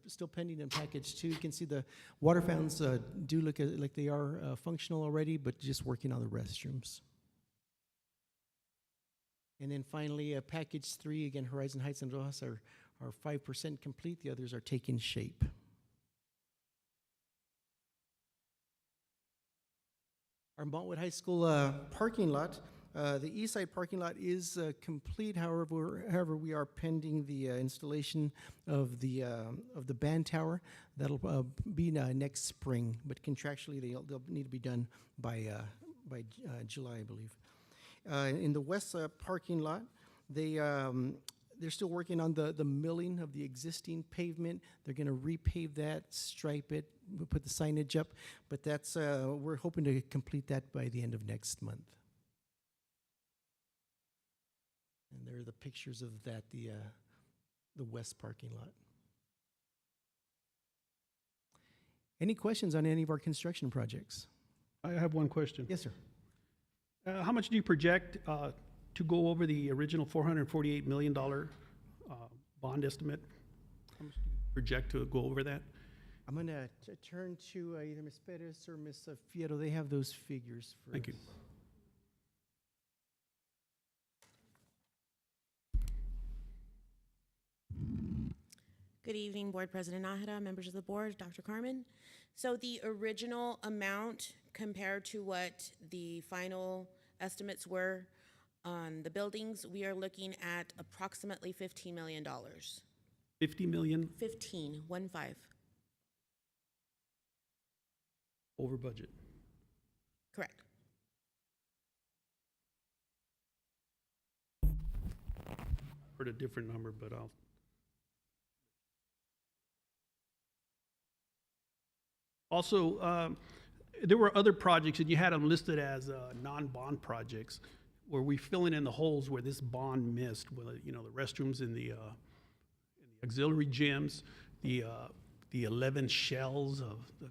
still pending in package 2. You can see the water fountains do look like they are functional already, but just working on the restrooms. And then finally, package 3, again, Horizon Heights and Rojas are 5% complete. The others are taking shape. Our Montwood High School parking lot. The east side parking lot is complete. However, we are pending the installation of the band tower. That'll be next spring, but contractually they'll need to be done by July, I believe. In the west parking lot, they're still working on the milling of the existing pavement. They're going to repave that, stripe it, put the signage up, but that's we're hoping to complete that by the end of next month. And there are the pictures of that, the west parking lot. Any questions on any of our construction projects? I have one question. Yes, sir. How much do you project to go over the original $448 million bond estimate? How much do you project to go over that? I'm going to turn to either Ms. Perez or Ms. Fierro. They have those figures for Thank you. us. Good evening, Board President Nájera, members of the board, Dr. Carmen. So the original amount compared to what the final estimates were on the buildings, we are looking at approximately $15 million. 50 million 15, 1-5. over budget. Correct. Heard a different number, but I'll. Also, there were other projects, and you had them listed as non-bond projects. Were we filling in the holes where this bond missed? Well, you know, the restrooms in the auxiliary gyms, the 11 shells of the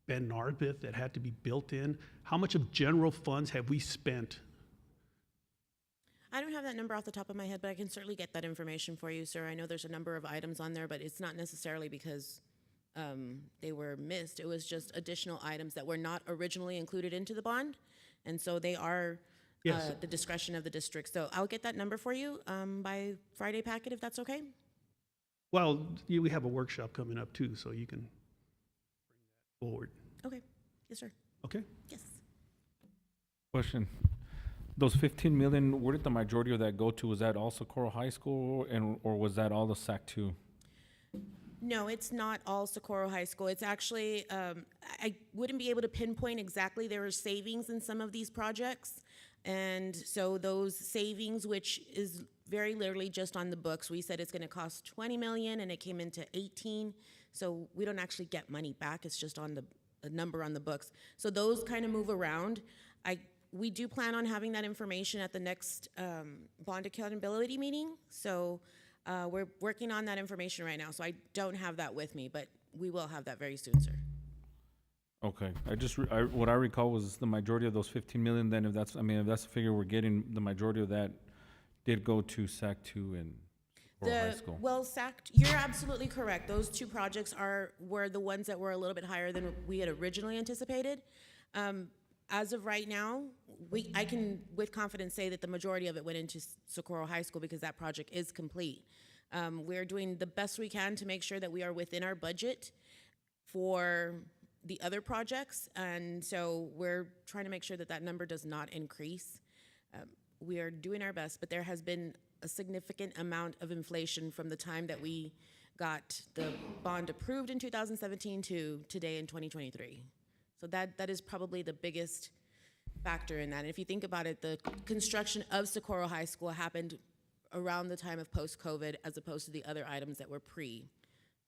Ben Narbith that had to be built in. How much of general funds have we spent? I don't have that number off the top of my head, but I can certainly get that information for you, sir. I know there's a number of items on there, but it's not necessarily because they were missed. It was just additional items that were not originally included into the bond. And so they are Yes. the discretion of the district. So I'll get that number for you by Friday packet, if that's okay. Well, we have a workshop coming up too, so you can bring that forward. Okay. Yes, sir. Okay? Yes. Question. Those 15 million, where did the majority of that go to? Was that all Socorro High School or was that all the SAC 2? No, it's not all Socorro High School. It's actually, I wouldn't be able to pinpoint exactly. There are savings in some of these projects. And so those savings, which is very literally just on the books, we said it's going to cost 20 million and it came into 18. So we don't actually get money back. It's just on the number on the books. So those kind of move around. We do plan on having that information at the next bond accountability meeting. So we're working on that information right now. So I don't have that with me, but we will have that very soon, sir. Okay, what I recall was the majority of those 15 million, then if that's the figure we're getting, the majority of that did go to SAC 2 and Socorro High School. Well, you're absolutely correct. Those two projects were the ones that were a little bit higher than we had originally anticipated. As of right now, I can with confidence say that the majority of it went into Socorro High School because that project is complete. We're doing the best we can to make sure that we are within our budget for the other projects, and so we're trying to make sure that that number does not increase. We are doing our best, but there has been a significant amount of inflation from the time that we got the bond approved in 2017 to today in 2023. So that is probably the biggest factor in that. And if you think about it, the construction of Socorro High School happened around the time of post-COVID as opposed to the other items that were pre.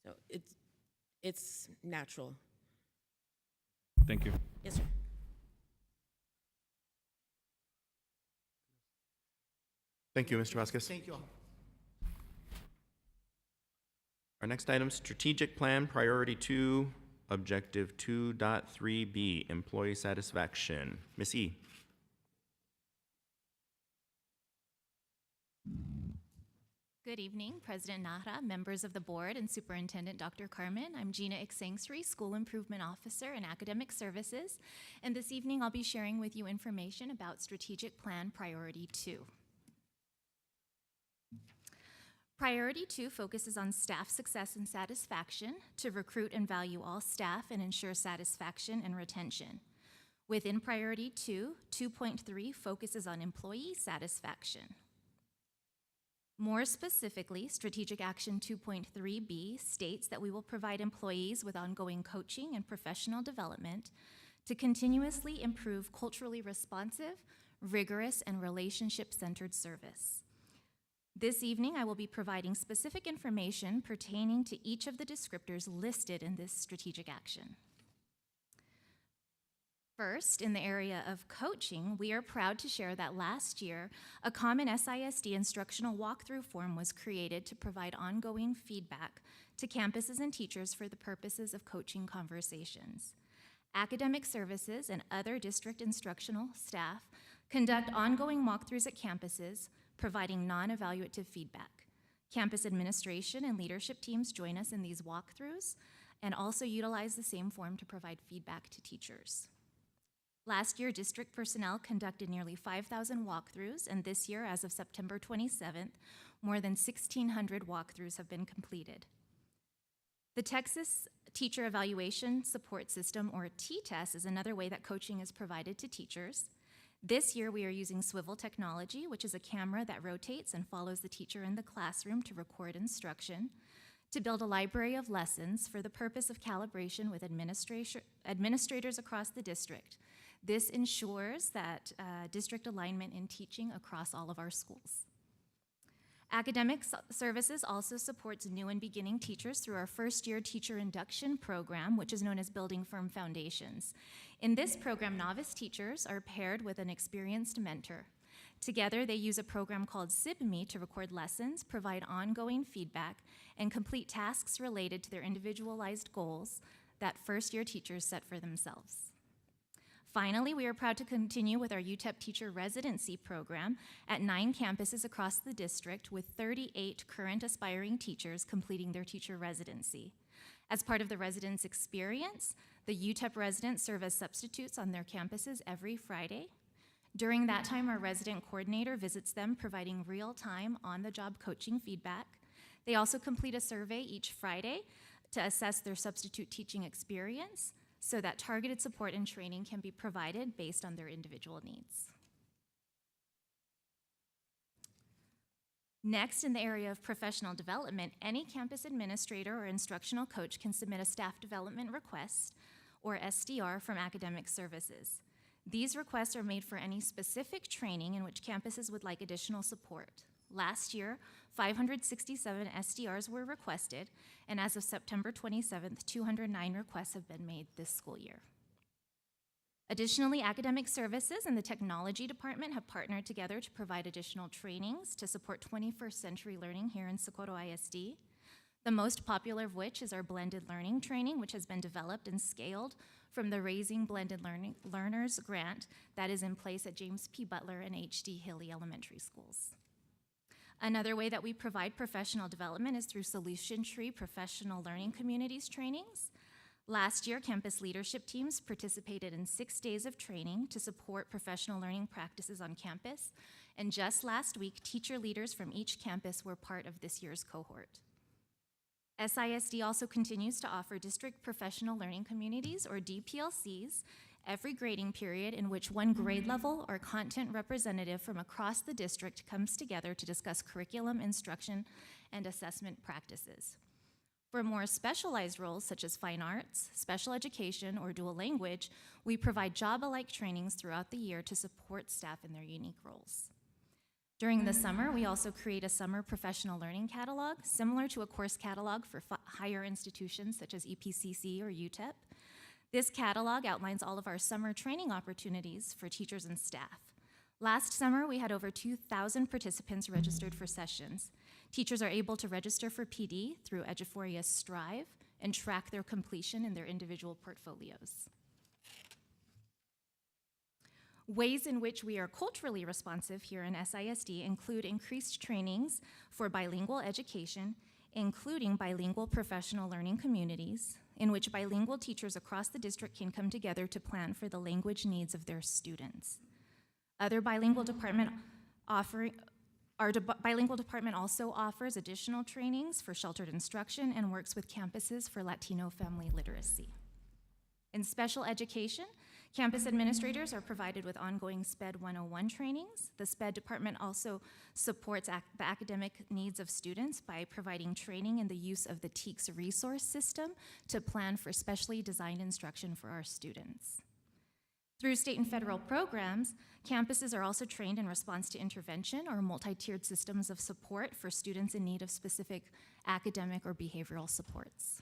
So it's natural. Thank you. Yes, sir. Thank you, Mr. Vasquez. Thank you all. Our next item, Strategic Plan Priority 2, Objective 2.3B, Employee Satisfaction. Ms. E. Good evening, President Nahra, members of the board, and Superintendent Dr. Carmen. I'm Gina Ixangsri, School Improvement Officer in Academic Services, and this evening I'll be sharing with you information about Strategic Plan Priority 2. Priority 2 focuses on staff success and satisfaction to recruit and value all staff and ensure satisfaction and retention. Within Priority 2, 2.3 focuses on employee satisfaction. More specifically, Strategic Action 2.3b states that we will provide employees with ongoing coaching and professional development to continuously improve culturally responsive, rigorous, and relationship-centered service. This evening, I will be providing specific information pertaining to each of the descriptors listed in this strategic action. First, in the area of coaching, we are proud to share that last year, a common SISD instructional walkthrough form was created to provide ongoing feedback to campuses and teachers for the purposes of coaching conversations. Academic Services and other district instructional staff conduct ongoing walkthroughs at campuses, providing non-evaluative feedback. Campus administration and leadership teams join us in these walkthroughs and also utilize the same form to provide feedback to teachers. Last year, district personnel conducted nearly 5,000 walkthroughs, and this year, as of September 27th, more than 1,600 walkthroughs have been completed. The Texas Teacher Evaluation Support System, or TTES, is another way that coaching is provided to teachers. This year, we are using swivel technology, which is a camera that rotates and follows the teacher in the classroom to record instruction, to build a library of lessons for the purpose of calibration with administrators across the district. This ensures that district alignment in teaching across all of our schools. Academic Services also supports new and beginning teachers through our first-year teacher induction program, which is known as Building Firm Foundations. In this program, novice teachers are paired with an experienced mentor. Together, they use a program called SIBME to record lessons, provide ongoing feedback, and complete tasks related to their individualized goals that first-year teachers set for themselves. Finally, we are proud to continue with our UTEP Teacher Residency Program at 9 campuses across the district, with 38 current aspiring teachers completing their teacher residency. As part of the residence experience, the UTEP residents serve as substitutes on their campuses every Friday. During that time, our resident coordinator visits them, providing real-time, on-the-job coaching feedback. They also complete a survey each Friday to assess their substitute teaching experience so that targeted support and training can be provided based on their individual needs. Next, in the area of professional development, any campus administrator or instructional coach can submit a staff development request, or SDR, from academic services. These requests are made for any specific training in which campuses would like additional support. Last year, 567 SDRs were requested, and as of September 27th, 209 requests have been made this school year. Additionally, academic services and the technology department have partnered together to provide additional trainings to support 21st century learning here in Socorro ISD. The most popular of which is our blended learning training, which has been developed and scaled from the Raising Blended Learners grant that is in place at James P. Butler and H.D. Hilly Elementary Schools. Another way that we provide professional development is through Solution Tree Professional Learning Communities trainings. Last year, campus leadership teams participated in 6 days of training to support professional learning practices on campus, and just last week, teacher leaders from each campus were part of this year's cohort. SISD also continues to offer district professional learning communities, or DPLCs, every grading period in which one grade level or content representative from across the district comes together to discuss curriculum, instruction, and assessment practices. For more specialized roles such as fine arts, special education, or dual language, we provide job-alike trainings throughout the year to support staff in their unique roles. During the summer, we also create a summer professional learning catalog, similar to a course catalog for higher institutions such as EPCC or UTEP. This catalog outlines all of our summer training opportunities for teachers and staff. Last summer, we had over 2,000 participants registered for sessions. Teachers are able to register for PD through Eduforia's Strive and track their completion in their individual portfolios. Ways in which we are culturally responsive here in SISD include increased trainings for bilingual education, including bilingual professional learning communities, in which bilingual teachers across the district can come together to plan for the language needs of their students. Our bilingual department also offers additional trainings for sheltered instruction and works with campuses for Latino family literacy. In special education, campus administrators are provided with ongoing SPED 101 trainings. The SPED department also supports the academic needs of students by providing training in the use of the TEACS resource system to plan for specially designed instruction for our students. Through state and federal programs, campuses are also trained in response to intervention or multi-tiered systems of support for students in need of specific academic or behavioral supports.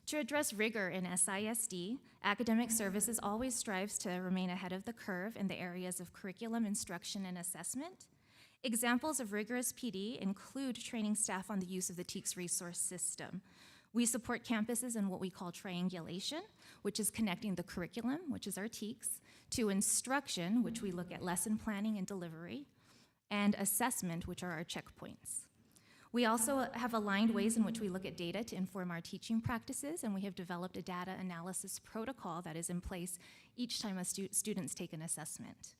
To address rigor in SISD, academic services always strives to remain ahead of the curve in the areas of curriculum, instruction, and assessment. Examples of rigorous PD include training staff on the use of the TEACS resource system. We support campuses in what we call triangulation, which is connecting the curriculum, which is our TEACS, to instruction, which we look at lesson planning and delivery, and assessment, which are our checkpoints. We also have aligned ways in which we look at data to inform our teaching practices, and we have developed a data analysis protocol that is in place each time students take an assessment.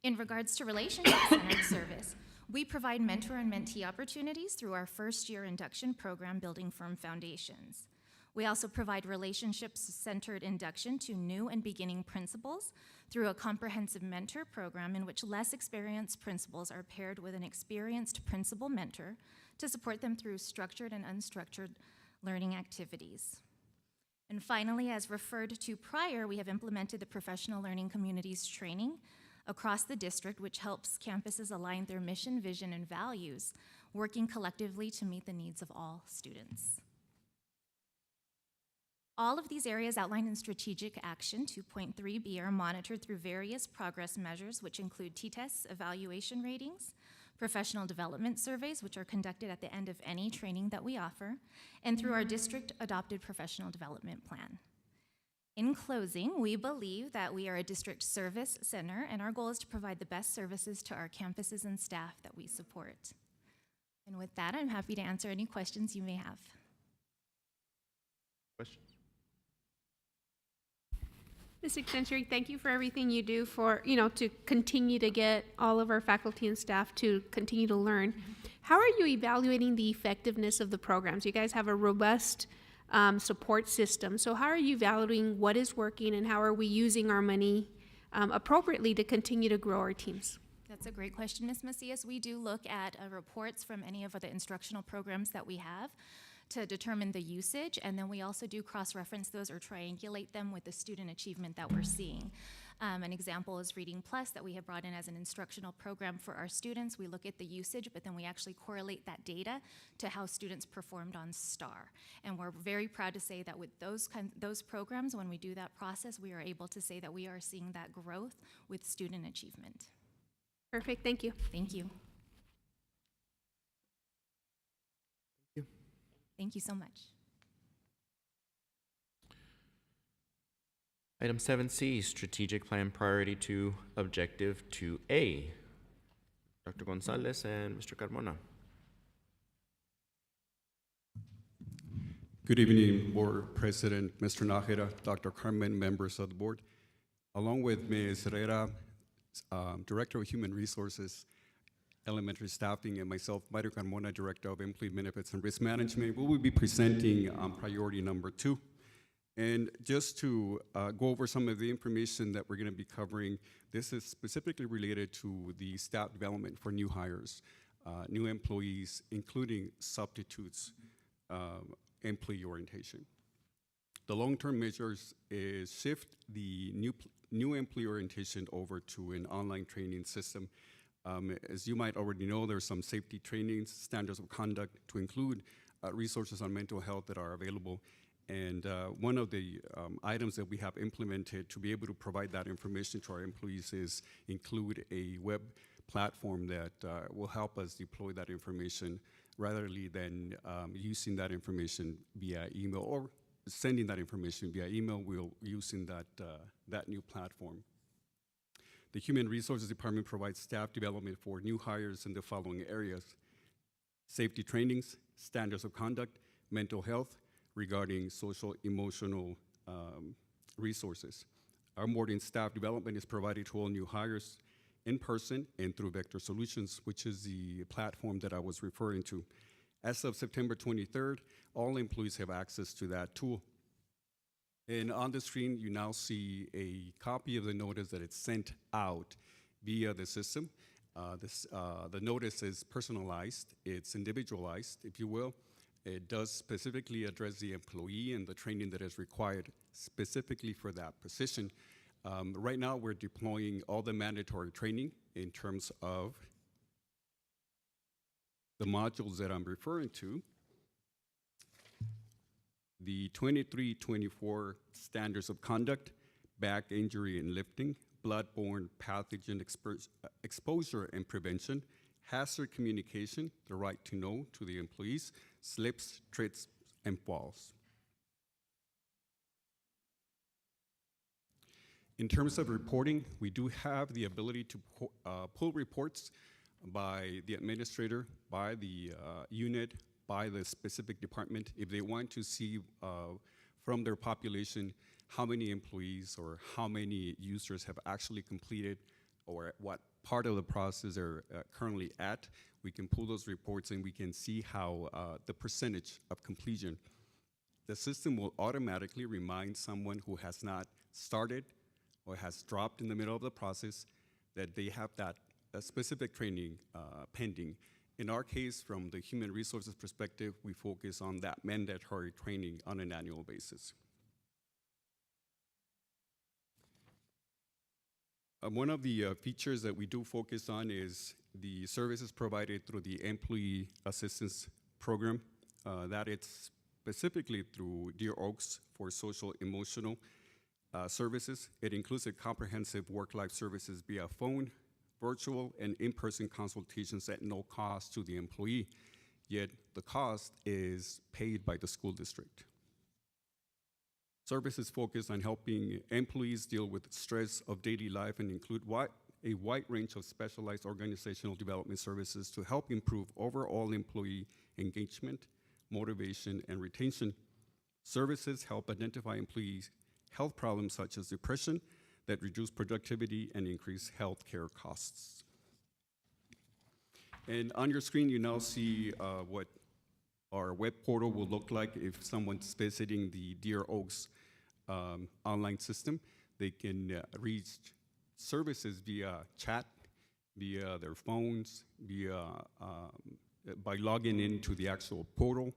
In regards to relationship-centered service, we provide mentor and mentee opportunities through our first-year induction program, Building Firm Foundations. We also provide relationships-centered induction to new and beginning principals through a comprehensive mentor program in which less experienced principals are paired with an experienced principal mentor to support them through structured and unstructured learning activities. And finally, as referred to prior, we have implemented the professional learning communities training across the district, which helps campuses align their mission, vision, and values, working collectively to meet the needs of all students. All of these areas outlined in Strategic Action 2.3b are monitored through various progress measures, which include T-tests, evaluation ratings, professional development surveys, which are conducted at the end of any training that we offer, and through our district-adopted professional development plan. In closing, we believe that we are a district service center, and our goal is to provide the best services to our campuses and staff that we support. And with that, I'm happy to answer any questions you may have. Questions? Ms. Extensior, thank you for everything you do for, to continue to get all of our faculty and staff to continue to learn. How are you evaluating the effectiveness of the programs? You guys have a robust support system. So how are you evaluating what is working and how are we using our money appropriately to continue to grow our teams? That's a great question, Ms. Macias. We do look at reports from any of the instructional programs that we have to determine the usage, and then we also do cross-reference those or triangulate them with the student achievement that we're seeing. An example is Reading Plus that we have brought in as an instructional program for our students. We look at the usage, but then we actually correlate that data to how students performed on STAR. And we're very proud to say that with those programs, when we do that process, we are able to say that we are seeing that growth with student achievement. Perfect, thank you. Thank you. Thank you so much. Item 7C, Strategic Plan Priority 2, Objective 2A. Dr. Gonzalez and Mr. Carmona. Good evening, Board President, Mr. Nájera, Dr. Carmen, members of the board. Along with Ms. Herrera, Director of Human Resources, Elementary Staffing, and myself, Mario Carmona, Director of Employee Benefits and Risk Management, we will be presenting priority number 2. And just to go over some of the information that we're going to be covering, this is specifically related to the staff development for new hires, new employees, including substitutes, employee orientation. The long-term measures is shift the new employee orientation over to an online training system. As you might already know, there's some safety trainings, standards of conduct to include resources on mental health that are available. And one of the items that we have implemented to be able to provide that information to our employees is include a web platform that will help us deploy that information rather than using that information via email or sending that information via email. We're using that new platform. The Human Resources Department provides staff development for new hires in the following areas: safety trainings, standards of conduct, mental health, regarding social emotional resources. Onboarding staff development is provided to all new hires in person and through Vector Solutions, which is the platform that I was referring to. As of September 23rd, all employees have access to that tool. And on the screen, you now see a copy of the notice that it's sent out via the system. The notice is personalized, it's individualized, if you will. It does specifically address the employee and the training that is required specifically for that position. Right now, we're deploying all the mandatory training in terms of the modules that I'm referring to. The 23-24 standards of conduct, back injury and lifting, bloodborne pathogen exposure and prevention, hazard communication, the right to know to the employees, slips, trips, and falls. In terms of reporting, we do have the ability to pull reports by the administrator, by the unit, by the specific department, if they want to see from their population how many employees or how many users have actually completed or what part of the process they're currently at. We can pull those reports and we can see how the percentage of completion. The system will automatically remind someone who has not started or has dropped in the middle of the process that they have that specific training pending. In our case, from the human resources perspective, we focus on that mandatory training on an annual basis. One of the features that we do focus on is the services provided through the Employee Assistance Program. That it's specifically through Dear Oaks for social emotional services. It includes a comprehensive work-life services via phone, virtual, and in-person consultations at no cost to the employee, yet the cost is paid by the school district. Services focus on helping employees deal with stress of daily life and include a wide range of specialized organizational development services to help improve overall employee engagement, motivation, and retention. Services help identify employees health problems such as depression that reduce productivity and increase healthcare costs. And on your screen, you now see what our web portal will look like if someone's visiting the Deer Oaks online system. They can reach services via chat, via their phones, via by logging into the actual portal,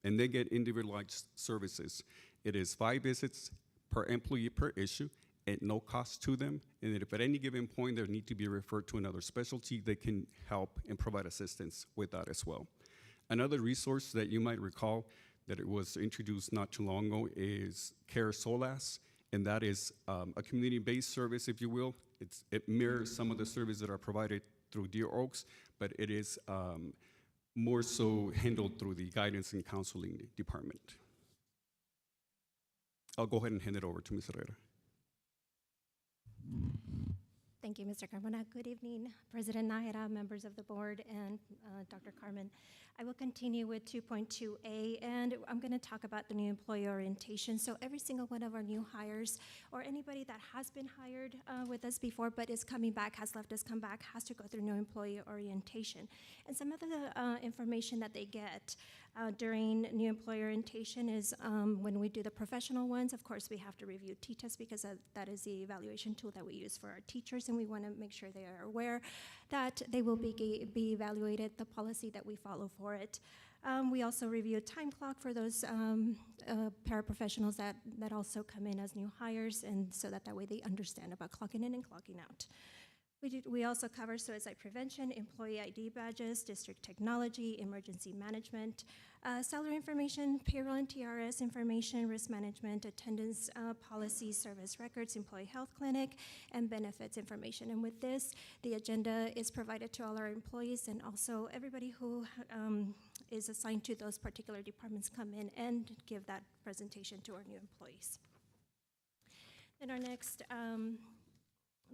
and they get individualized services. It is 5 visits per employee per issue at no cost to them, and if at any given point they need to be referred to another specialty, they can help and provide assistance with that as well. Another resource that you might recall that it was introduced not too long ago is Care Solas, and that is a community-based service, if you will. It mirrors some of the services that are provided through Deer Oaks, but it is more so handled through the guidance and counseling department. I'll go ahead and hand it over to Ms. Herrera. Thank you, Mr. Carmona. Good evening, President Nahera, members of the board, and Dr. Carmen. I will continue with 2.2A, and I'm going to talk about the new employee orientation. So every single one of our new hires, or anybody that has been hired with us before but is coming back, has left us come back, has to go through new employee orientation. And some of the information that they get during new employee orientation is when we do the professional ones, of course, we have to review T-TEST because that is the evaluation tool that we use for our teachers, and we want to make sure they are aware that they will be evaluated, the policy that we follow for it. We also review a time clock for those paraprofessionals that also come in as new hires, and so that way they understand about clocking in and clocking out. We also cover suicide prevention, employee ID badges, district technology, emergency management, salary information, payroll and TRS information, risk management, attendance policies, service records, employee health clinic, and benefits information. And with this, the agenda is provided to all our employees, and also everybody who is assigned to those particular departments come in and give that presentation to our new employees. Then our next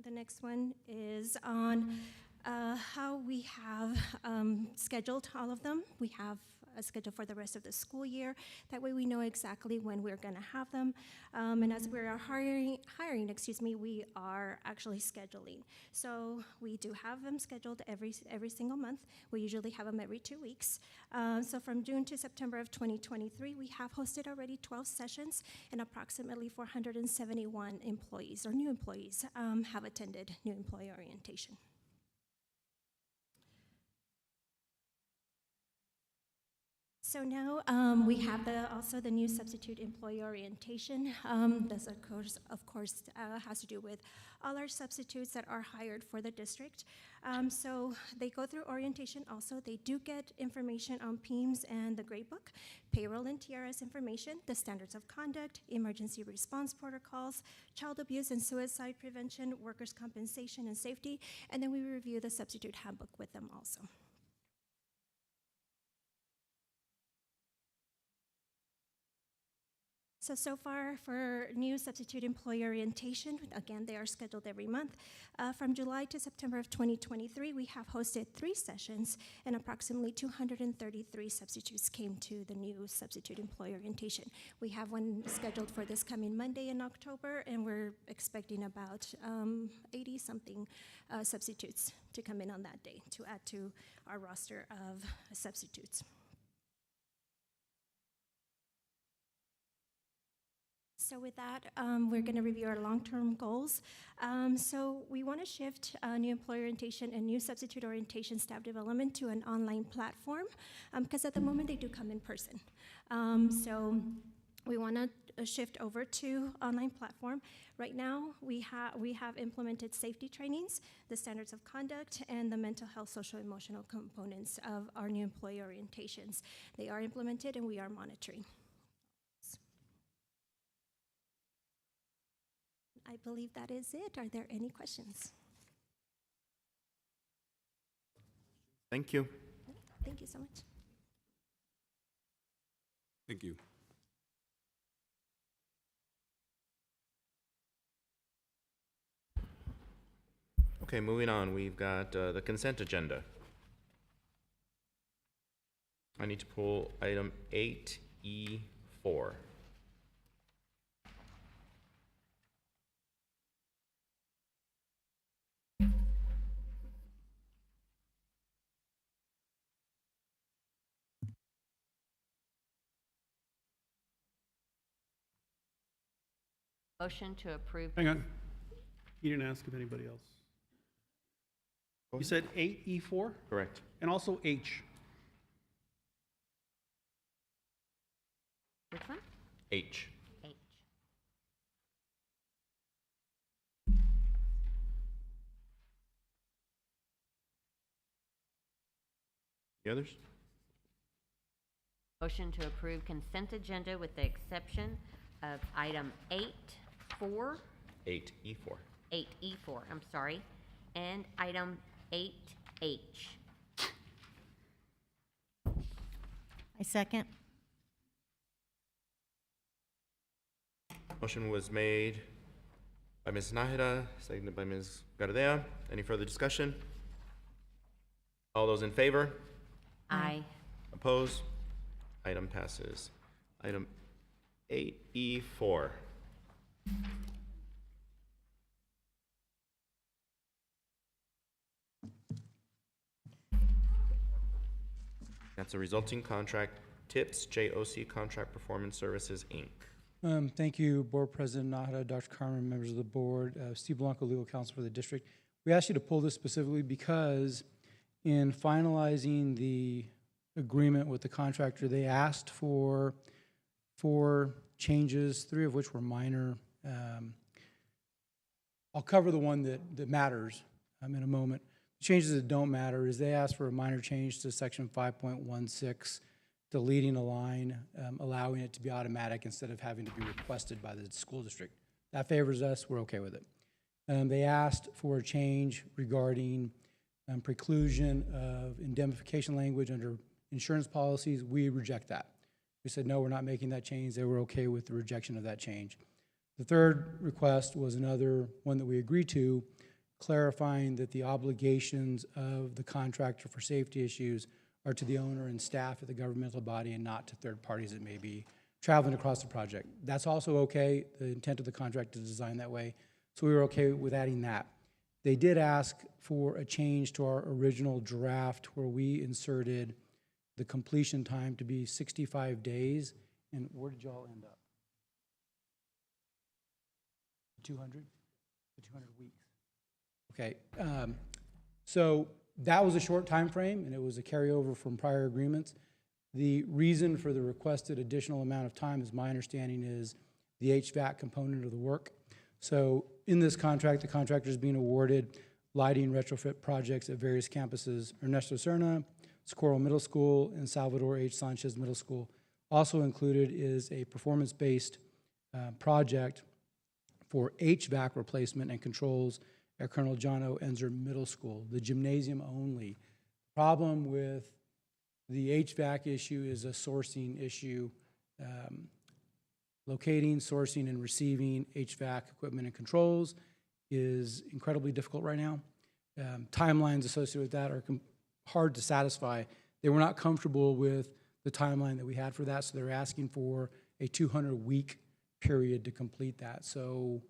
the next one is on how we have scheduled all of them. We have a schedule for the rest of the school year. That way we know exactly when we're going to have them. And as we are hiring, we are actually scheduling. So we do have them scheduled every single month. We usually have them every 2 weeks. So from June to September of 2023, we have hosted already 12 sessions, and approximately 471 employees or new employees have attended new employee orientation. So now we have also the new substitute employee orientation. This of course has to do with all our substitutes that are hired for the district. So they go through orientation also. They do get information on PEMS and the grade book, payroll and TRS information, the standards of conduct, emergency response protocols, child abuse and suicide prevention, workers' compensation and safety, and then we review the substitute handbook with them also. So far for new substitute employee orientation, again, they are scheduled every month. From July to September of 2023, we have hosted 3 sessions, and approximately 233 substitutes came to the new substitute employee orientation. We have one scheduled for this coming Monday in October, and we're expecting about 80-something substitutes to come in on that day to add to our roster of substitutes. So with that, we're going to review our long-term goals. So we want to shift new employee orientation and new substitute orientation staff development to an online platform, because at the moment they do come in person. So we want to shift over to online platform. Right now, we have implemented safety trainings, the standards of conduct, and the mental health, social, emotional components of our new employee orientations. They are implemented, and we are monitoring. I believe that is it. Are there any questions? Thank you. Thank you so much. Thank you. Okay, moving on. We've got the consent agenda. I need to pull item 8E4. Motion to approve. Hang on. You didn't ask if anybody else. You said 8E4 Correct. and also H. Which one? H. H. The others? Motion to approve consent agenda with the exception of item 8.4, 8E4. 8E4, I'm sorry, and item 8H. I second. Motion was made by Ms. Nájera, seconded by Ms. Gardea. Any further discussion? All those in favor? Aye. Opposed? Item passes. Item 8E4. That's a resulting contract, TIPS JOC Contract Performance Services, Inc. Thank you, Board President Nájera, Dr. Carmen, members of the board, Steve Blanco, legal counsel for the district. We asked you to pull this specifically because in finalizing the agreement with the contractor, they asked for 4 changes, 3 of which were minor. I'll cover the one that matters in a moment. The changes that don't matter is they asked for a minor change to section 5.16, deleting a line, allowing it to be automatic instead of having to be requested by the school district. That favors us, we're okay with it. They asked for a change regarding preclusion of indemnification language under insurance policies. We reject that. We said, no, we're not making that change. They were okay with the rejection of that change. The third request was another one that we agreed to, clarifying that the obligations of the contractor for safety issues are to the owner and staff of the governmental body and not to third parties that may be traveling across the project. That's also okay. The intent of the contract is designed that way. So we were okay with adding that. They did ask for a change to our original draft where we inserted the completion time to be 65 days. And where did y'all end up? 200? 200 weeks. Okay. So that was a short time frame, and it was a carryover from prior agreements. The reason for the requested additional amount of time, is my understanding, is the HVAC component of the work. So in this contract, the contractor is being awarded lighting retrofit projects at various campuses: Ernesto Serna, Socorro Middle School, and Salvador H. Sanchez Middle School. Also included is a performance-based project for HVAC replacement and controls at Colonel John O. Enzer Middle School, the gymnasium only. Problem with the HVAC issue is a sourcing issue. Locating, sourcing, and receiving HVAC equipment and controls is incredibly difficult right now. Timelines associated with that are hard to satisfy. They were not comfortable with the timeline that we had for that, so they're asking for a 200-week period to complete that. So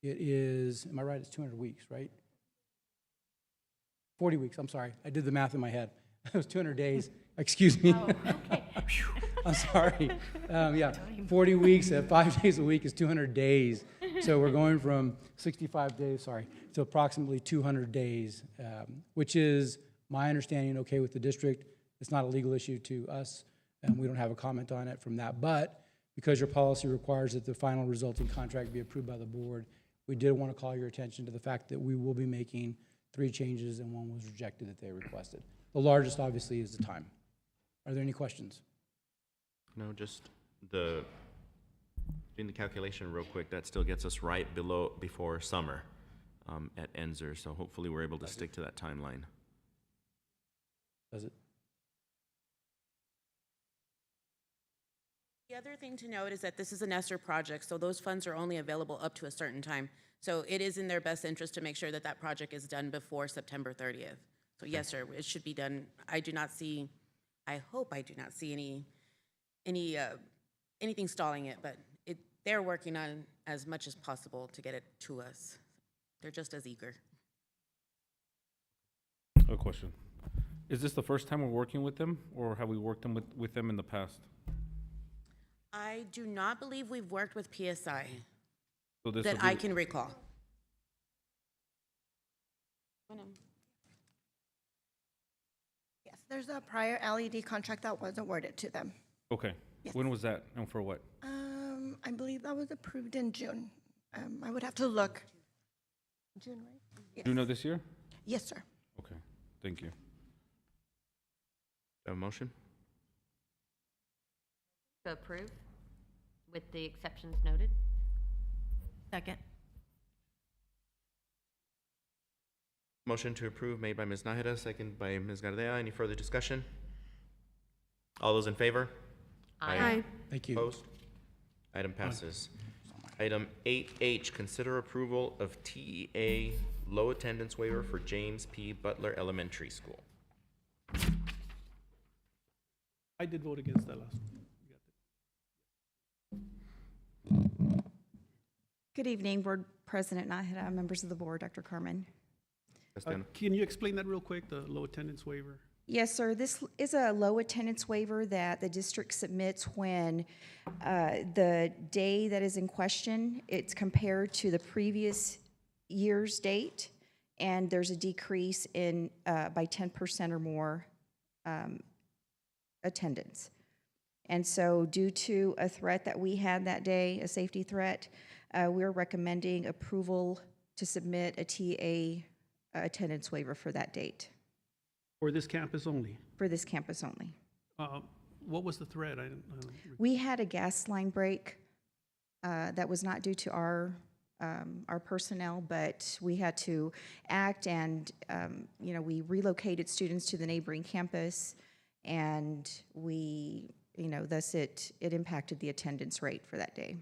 it is, am I right? It's 200 weeks, right? 40 weeks, I'm sorry. I did the math in my head. It was 200 days. Excuse me. Oh, okay. I'm sorry. Yeah, 40 weeks at 5 days a week is 200 days. So we're going from 65 days, to approximately 200 days, which is, my understanding, okay with the district. It's not a legal issue to us, and we don't have a comment on it from that. But because your policy requires that the final resulting contract be approved by the board, we did want to call your attention to the fact that we will be making 3 changes, and 1 was rejected that they requested. The largest, obviously, is the time. Are there any questions? No, just doing the calculation real quick, that still gets us right before summer at Enzer, so hopefully we're able to stick to that timeline. Does it? The other thing to note is that this is an ESSER project, so those funds are only available up to a certain time. So it is in their best interest to make sure that that project is done before September 30th. So yes, sir, it should be done. I hope I do not see anything stalling it, but they're working on as much as possible to get it to us. They're just as eager. A question. Is this the first time we're working with them, or have we worked with them in the past? I do not believe we've worked with PSI. So this that will be- I can recall. Yes, there's a prior LED contract that was awarded to them. Okay. When was that and for what? I believe that was approved in June. I would have to look. June, right? Yes. June of this year? Yes, sir. Okay, thank you. A motion? To approve with the exceptions noted. Second. Motion to approve made by Ms. Nájera, second by Ms. Gardea. Any further discussion? All those in favor? Aye. Thank you. Opposed? Item passes. Item 8H, consider approval of TEA low attendance waiver for James P. Butler Elementary School. I did vote against that last one. Good evening, Board President Nájera, members of the board, Dr. Carmen. Can you explain that real quick, the low attendance waiver? Yes, sir. This is a low attendance waiver that the district submits when the day that is in question, it's compared to the previous year's date, and there's a decrease in by 10% or more attendance. And so due to a threat that we had that day, a safety threat, we're recommending approval to submit a TA attendance waiver for that date. For this campus only? For this campus only. What was the threat? I don't We had a gas line break that was not due to our personnel, but we had to act, and we relocated students to the neighboring campus, and thus it impacted the attendance rate for that day.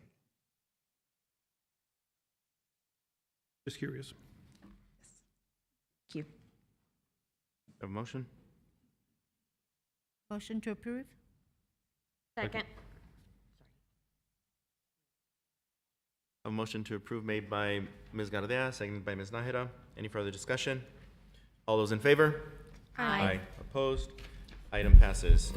Just curious. Thank you. A motion? Motion to approve? Second. A motion to approve made by Ms. Gardea, seconded by Ms. Nájera. Any further discussion? All those in favor? Aye. Opposed? Item passes.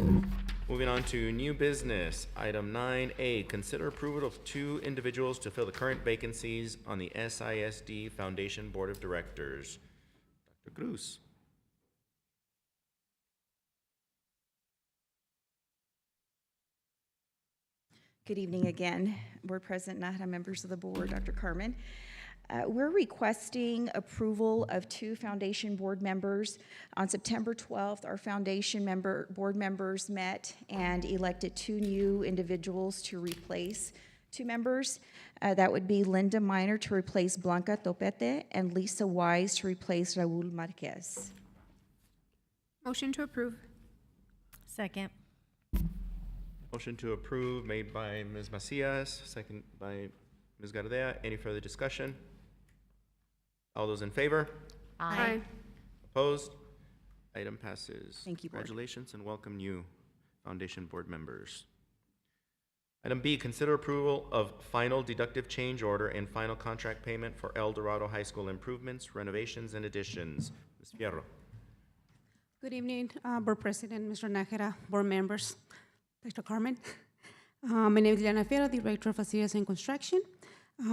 Moving on to new business. Item 9A, consider approval of 2 individuals to fill the current vacancies on the SISD Foundation Board of Directors. Dr. Cruz. Good evening again, Board President Nájera, members of the board, Dr. Carmen. We're requesting approval of 2 foundation board members. On September 12th, our foundation board members met and elected 2 new individuals to replace 2 members. That would be Linda Minor to replace Blanca Topete and Lisa Wise to replace Raul Marquez. Motion to approve. Second. Motion to approve made by Ms. Macias, second by Ms. Gardea. Any further discussion? All those in favor? Aye. Opposed? Item passes. Thank you, Board. Congratulations and welcome new foundation board members. Item B, consider approval of final deductive change order and final contract payment for El Dorado High School improvements, renovations, and additions. Ms. Fierro. Good evening, Board President, Mr. Nájera, board members, Dr. Carmen. My name is Liana Fierro, Director of Facilities and Construction.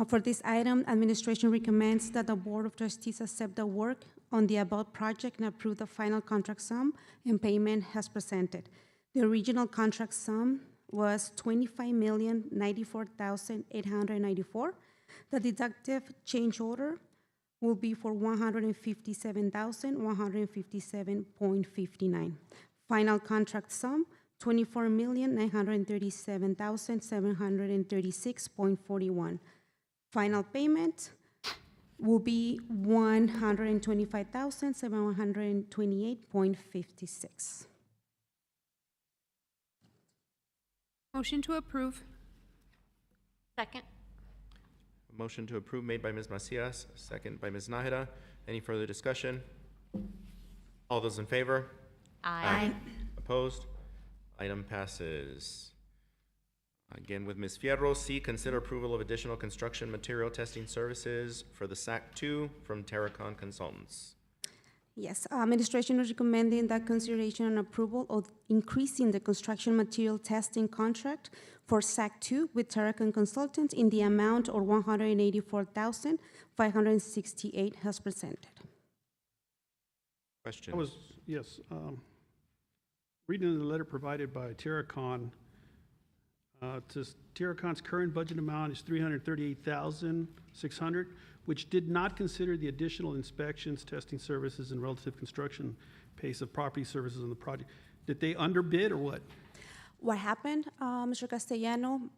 For this item, administration recommends that the Board of Trustees accept the work on the above project and approve the final contract sum and payment as presented. The original contract sum was $25,094,894. The deductive change order will be for $157,157.59. Final contract sum, $24,937,736.41. Final payment will be $125,728.56. Motion to approve. Second. A motion to approve made by Ms. Macias, second by Ms. Nájera. Any further discussion? All those in favor? Aye. Opposed? Item passes. Again with Ms. Fierro. C, consider approval of additional construction material testing services for the SAC 2 from Terracon Consultants. Yes, administration is recommending that consideration and approval of increasing the construction material testing contract for SAC 2 with Terracan Consultants in the amount of $184,568 as presented. Questions? Yes. Reading the letter provided by Terracon, Terracon's current budget amount is $338,600, which did not consider the additional inspections, testing services, and relative construction pace of property services on the project. Did they underbid or what? What happened, Mr. Castellano,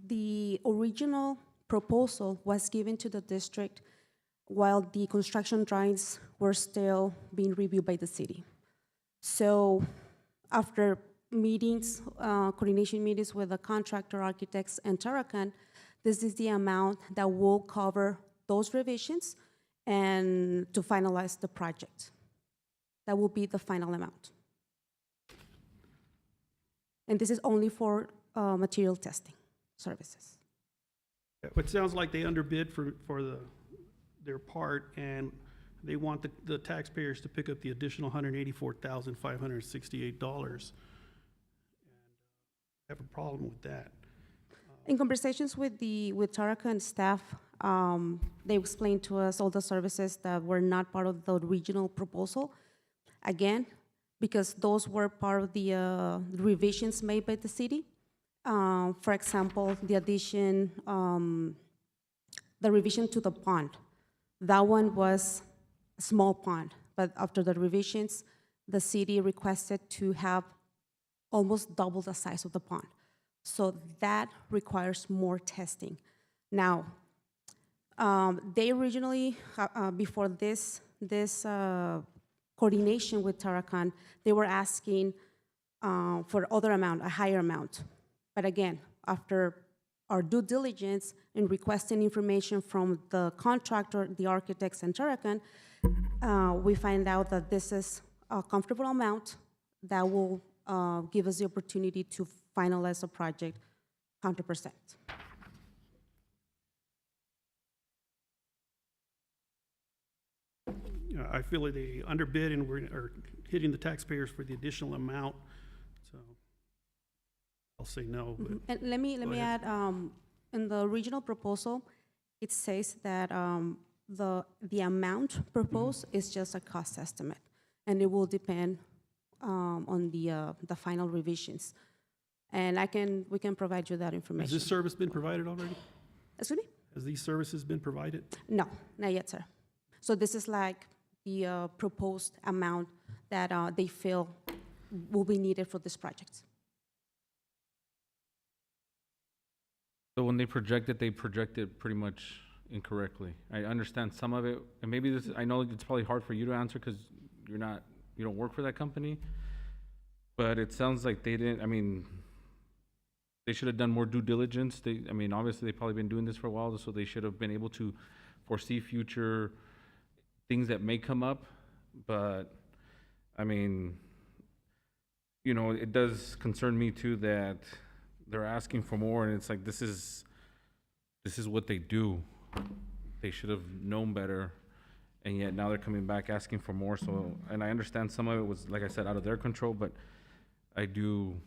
the original proposal was given to the district while the construction drawings were still being reviewed by the city. So after meetings, coordination meetings with the contractor, architects, and Terracan, this is the amount that will cover those revisions and to finalize the project. That will be the final amount. And this is only for material testing services. It sounds like they underbid for their part, and they want the taxpayers to pick up the additional $184,568. I have a problem with that. In conversations with Terracan staff, they explained to us all the services that were not part of the original proposal. Again, because those were part of the revisions made by the city. For example, the addition, the revision to the pond. That one was a small pond, but after the revisions, the city requested to have almost double the size of the pond. So that requires more testing. Now, they originally, before this coordination with Terracan, they were asking for other amount, a higher amount. But again, after our due diligence in requesting information from the contractor, the architects, and Terracan, we find out that this is a comfortable amount that will give us the opportunity to finalize the project 100%. I feel like they underbid and are hitting the taxpayers for the additional amount, so I'll say no. But And let me add, in the original proposal, it says that the amount proposed is just a cost estimate, and it will depend on the final revisions. And we can provide you that information. Has this service been provided already? Excuse me? Has these services been provided? No, not yet, sir. So this is like the proposed amount that they feel will be needed for this project. So when they projected pretty much incorrectly. I understand some of it, and maybe this, I know it's probably hard for you to answer because you don't work for that company, but it sounds like they didn't, they should have done more due diligence. Obviously they've probably been doing this for a while, so they should have been able to foresee future things that may come up, but it does concern me too that they're asking for more, and it's like, this is what they do. They should have known better, and yet now they're coming back asking for more. So, and I understand some of it was, like I said, out of their control, but I do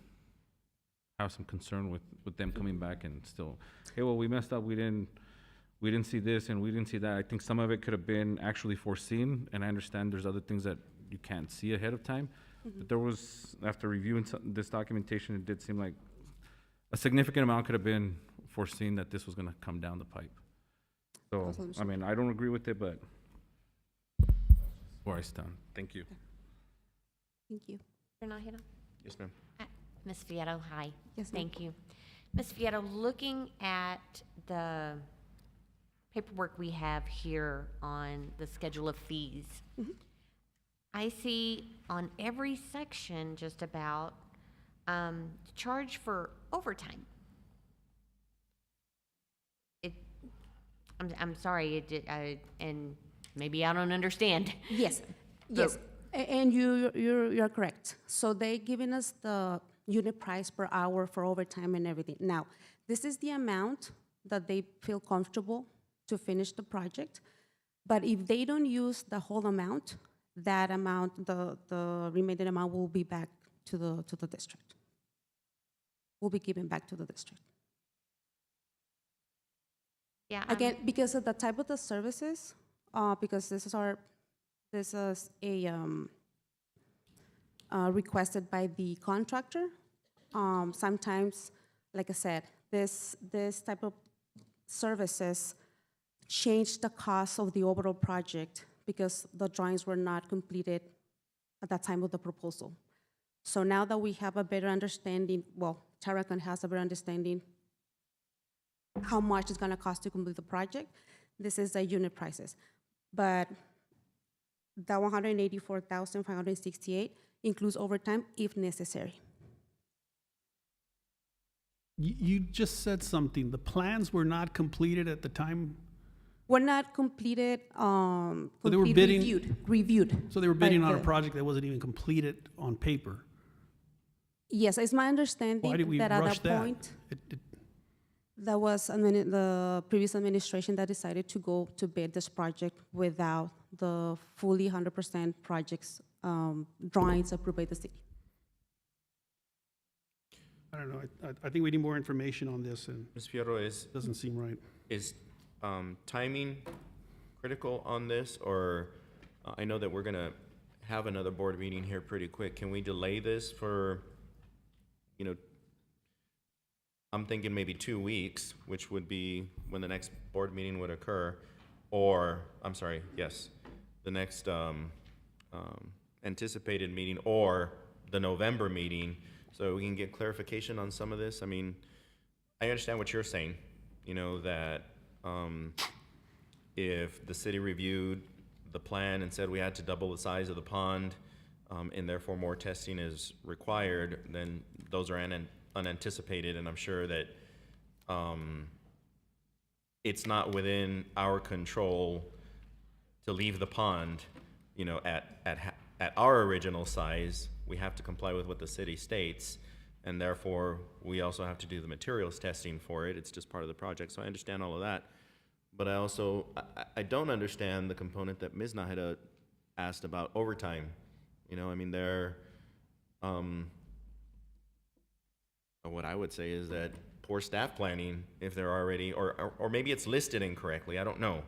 have some concern with them coming back and still, hey, well, we messed up, we didn't see this and we didn't see that. I think some of it could have been actually foreseen, and I understand there's other things that you can't see ahead of time. But there was, after reviewing this documentation, it did seem like a significant amount could have been foreseen that this was going to come down the pipe. So, I don't agree with it, but where I stand. Thank you. Thank you. Mr. Nájera? Yes, ma'am. Ms. Fierro, hi. Yes, ma'am. Thank you. Ms. Fierro, looking at the paperwork we have here on the schedule of fees, I see on every section just about charge for overtime. I'm sorry, and maybe I don't understand. Yes, yes, and you're correct. So they're giving us the unit price per hour for overtime and everything. Now, this is the amount that they feel comfortable to finish the project, but if they don't use the whole amount, that amount, the remaining amount will be back to the district. Will be given back to the district. Yeah. Again, because of the type of the services, because this is a requested by the contractor. Sometimes, like I said, this type of services change the cost of the overall project because the drawings were not completed at that time of the proposal. So now that we have a better understanding, well, Tarakan has a better understanding how much it's gonna cost to complete the project, this is the unit prices. But the 184,568 includes overtime if necessary. You just said something. The plans were not completed at the time. Were not completed, So they were bidding, reviewed. So they were bidding by on a the- project that wasn't even completed on paper. Yes, it's my understanding Why did we that at rush that that? point, that was the previous administration that decided to go to bid this project without the fully 100% projects drawings approved by the city. I don't know. I think we need more information on this, and Ms. Fierro, doesn't seem right. Is timing critical on this, or I know that we're gonna have another board meeting here pretty quick. Can we delay this for, I'm thinking maybe 2 weeks, which would be when the next board meeting would occur, or, I'm sorry, yes, the next anticipated meeting, or the November meeting, so we can get clarification on some of this. I mean, I understand what you're saying, that if the city reviewed the plan and said we had to double the size of the pond, and therefore more testing is required, then those are unanticipated, and I'm sure that it's not within our control to leave the pond, at our original size. We have to comply with what the city states, and therefore we also have to do the materials testing for it. It's just part of the project, so I understand all of that. But I also, I don't understand the component that Ms. Nahida asked about overtime. What I would say is that poor staff planning, if they're already, or maybe it's listed incorrectly, I don't know.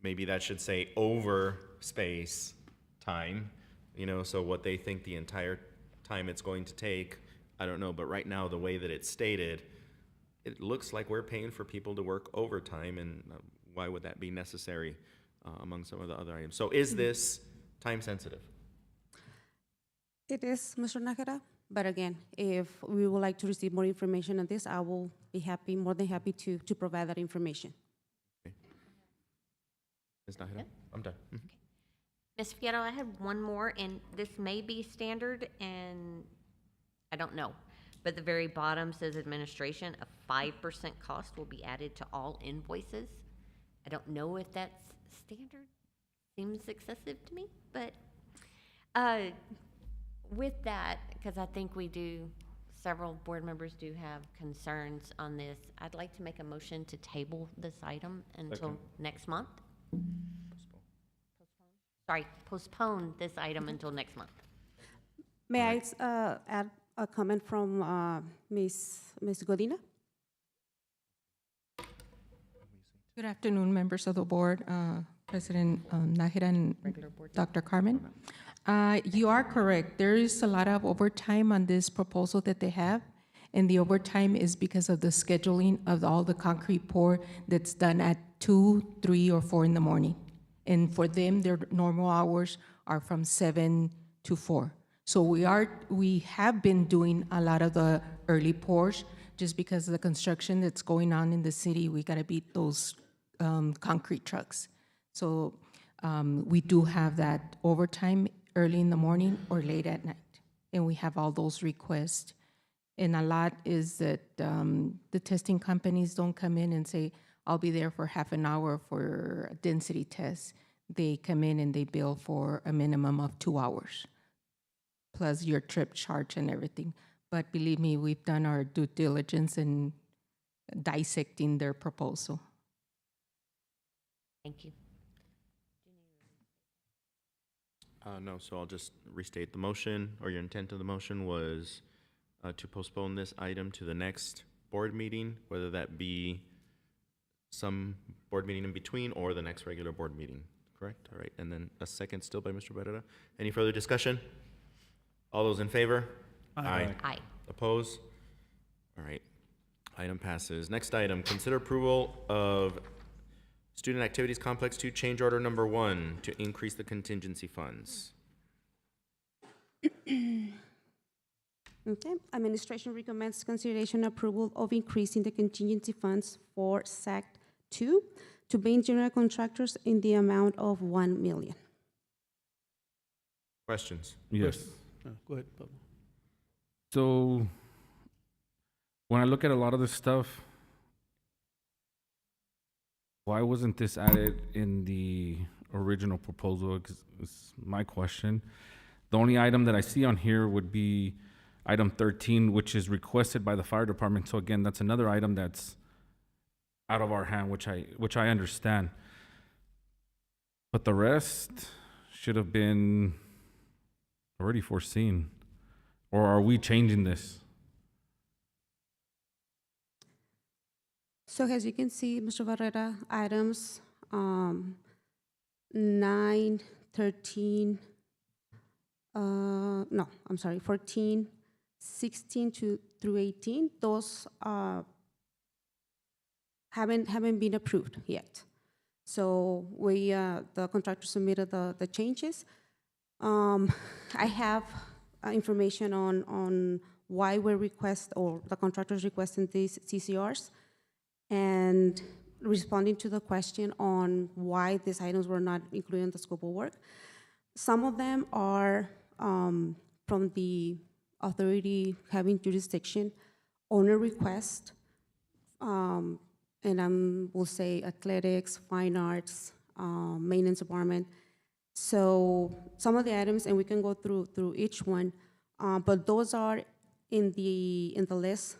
Maybe that should say over space time, so what they think the entire time it's going to take, I don't know. But right now, the way that it's stated, it looks like we're paying for people to work overtime, and why would that be necessary among some of the other items? So is this time sensitive? It is, Mr. Nakara, but again, if we would like to receive more information on this, I will be more than happy to provide that information. Okay. Ms. Nahida? I'm done. Mhm. Ms. Fierro, I have one more, and this may be standard, and I don't know. But the very bottom says administration, a 5% cost will be added to all invoices. I don't know if that's standard. Seems excessive to me, but with that, because I think several board members do have concerns on this, I'd like to make a motion to table this item until next month. Postpone this item until next month. May I add a comment from Ms. Godina? Good afternoon, members of the board, President Nahida and Dr. Carmen. You are correct. There is a lot of overtime on this proposal that they have, and the overtime is because of the scheduling of all the concrete pour that's done at 2, 3, or 4 in the morning. And for them, their normal hours are from 7 to 4. So we have been doing a lot of the early pours just because of the construction that's going on in the city. We got to beat those concrete trucks. So we do have that overtime early in the morning or late at night. And we have all those requests. And a lot is that the testing companies don't come in and say, I'll be there for half an hour for a density test. They come in and they bill for a minimum of 2 hours, plus your trip charge and everything. But believe me, we've done our due diligence in dissecting their proposal. Thank you. No, so I'll just restate the motion, or your intent of the motion was to postpone this item to the next board meeting, whether that be some board meeting in between or the next regular board meeting, correct? All right, and then a second still by Mr. Barrera. Any further discussion? All those in favor? Aye. Aye. Oppose? All right, item passes. Next item, consider approval of Student Activities Complex 2 Change Order Number 1 to increase the contingency funds. Okay, administration recommends consideration approval of increasing the contingency funds for SAC 2 to main general contractors in the amount of $1 million. Questions? Yes. Go ahead, Pablo. So when I look at a lot of this stuff, why wasn't this added in the original proposal? Is my question. The only item that I see on here would be item 13, which is requested by the fire department. So again, that's another item that's out of our hand, which I understand. But the rest should have been already foreseen. Or are we changing this? So as you can see, Mr. Barrera, items 9, 13, 14, 16 through 18, those haven't been approved yet. So we, the contractor submitted the changes. I have information on why we request, or the contractors requesting these CCRs, and responding to the question on why these items were not included in the scope of work. Some of them are from the authority having jurisdiction, owner request, and we'll say athletics, fine arts, maintenance department. So some of the items, and we can go through each one, but those are in the list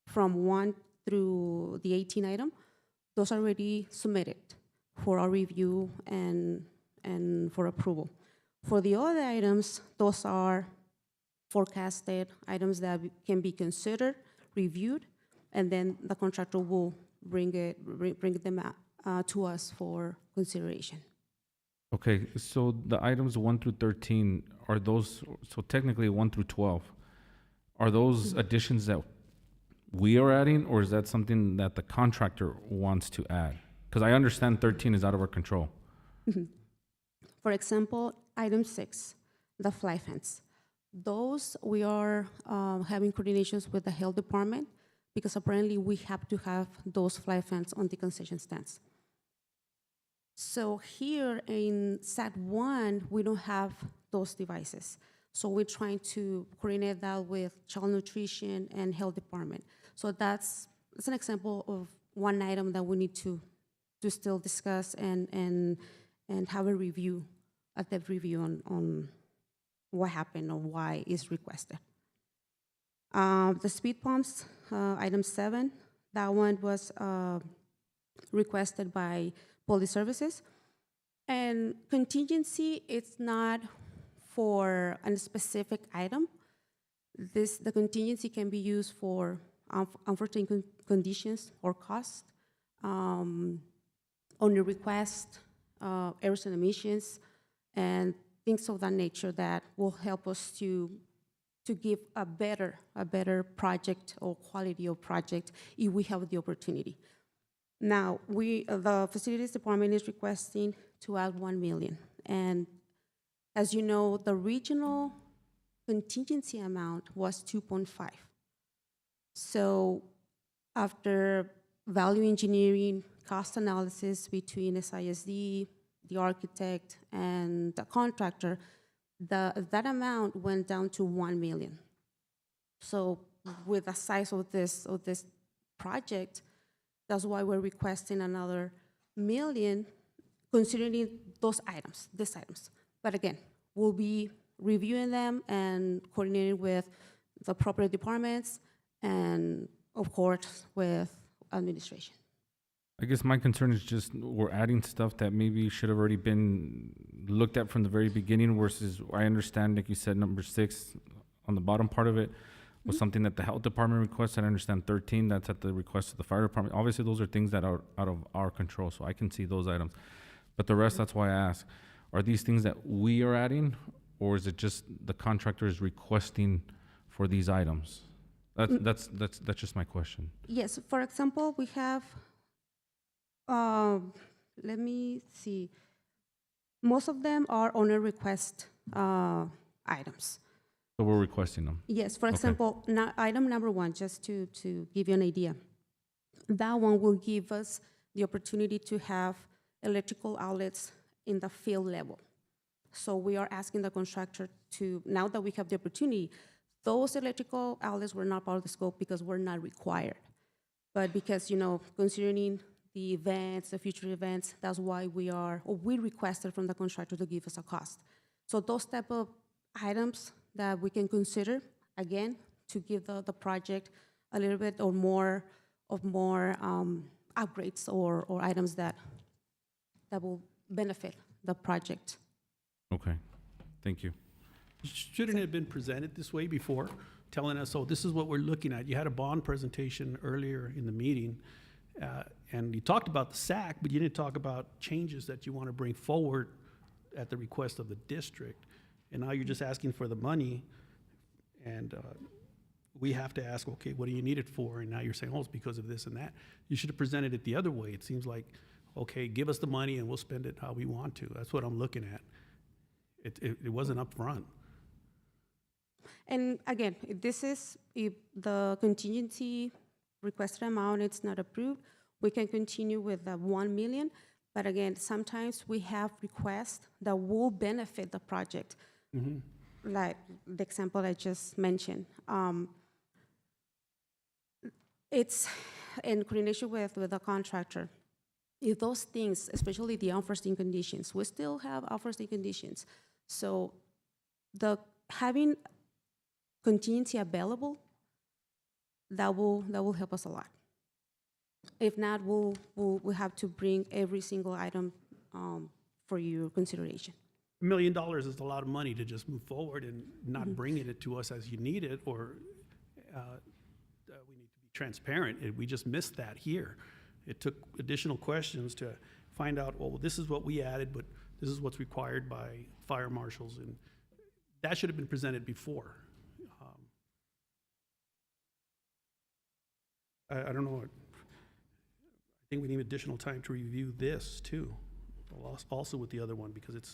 from 1 through the 18 item. Those are already submitted for our review and for approval. For the other items, those are forecasted items that can be considered, reviewed, and then the contractor will bring them out to us for consideration. Okay, so the items 1 through 13, are those, so technically 1 through 12, are those additions that we are adding, or is that something that the contractor wants to add? Because I understand 13 is out of our control. Mm-hmm. For example, item 6, the fly fence. Those we are having coordinations with the health department, because apparently we have to have those fly fence on the concession stands. So here in SAT 1, we don't have those devices. So we're trying to coordinate that with child nutrition and health department. So that's an example of one item that we need to still discuss and have a review, a depth review on what happened or why it's requested. The speed pumps, item 7, that one was requested by Police Services. And contingency, it's not for a specific item. The contingency can be used for unforeseen conditions or cost, on your request, errors and omissions, and things of that nature that will help us to give a better project or quality of project if we have the opportunity. Now, the facilities department is requesting to add $1 million. And as you know, the regional contingency amount was 2.5. So after value engineering, cost analysis between SISD, the architect, and the contractor, that amount went down to $1 million. So with the size of this project, that's why we're requesting another $1 million, considering these items. But again, we'll be reviewing them and coordinating with the appropriate departments and, of course, with administration. I guess my concern is just we're adding stuff that maybe should have already been looked at from the very beginning versus, I understand, like you said, number 6 on the bottom part of it was something that the health department requested. I understand 13, that's at the request of the fire department. Obviously, those are things that are out of our control, so I can see those items. But the rest, that's why I ask, are these things that we are adding, or is it just the contractor is requesting for these items? That's just my question. Yes, for example, we have, let me see. Most of them are owner request items. So we're requesting them? Yes, for Okay. example, item number 1, just to give you an idea. That one will give us the opportunity to have electrical outlets in the field level. So we are asking the contractor to, now that we have the opportunity, those electrical outlets were not part of the scope because we're not required. But because, considering the events, the future events, that's why we requested from the contractor to give us a cost. So those type of items that we can consider, again, to give the project a little bit or more upgrades or items that will benefit the project. Okay, thank you. Shouldn't it have been presented this way before, telling us, oh, this is what we're looking at? You had a bond presentation earlier in the meeting, and you talked about the SAC, but you didn't talk about changes that you want to bring forward at the request of the district. And now you're just asking for the money, and we have to ask, okay, what do you need it for? And now you're saying, oh, it's because of this and that. You should have presented it the other way. It seems like, okay, give us the money and we'll spend it how we want to. That's what I'm looking at. It wasn't up front. And again, if the contingency requested amount is not approved, we can continue with the 1 million. But again, sometimes we have requests that will benefit the project. Like the example I just mentioned. It's in coordination with the contractor. If those things, especially the unforeseen conditions, we still have unforeseen conditions. So having contingency available, that will help us a lot. If not, we'll have to bring every single item for your consideration. $1 million is a lot of money to just move forward and not bringing it to us as you need it, or we need to be transparent. We just missed that here. It took additional questions to find out, well, this is what we added, but this is what's required by fire marshals, and that should have been presented before. I don't know. I think we need additional time to review this too, also with the other one, because it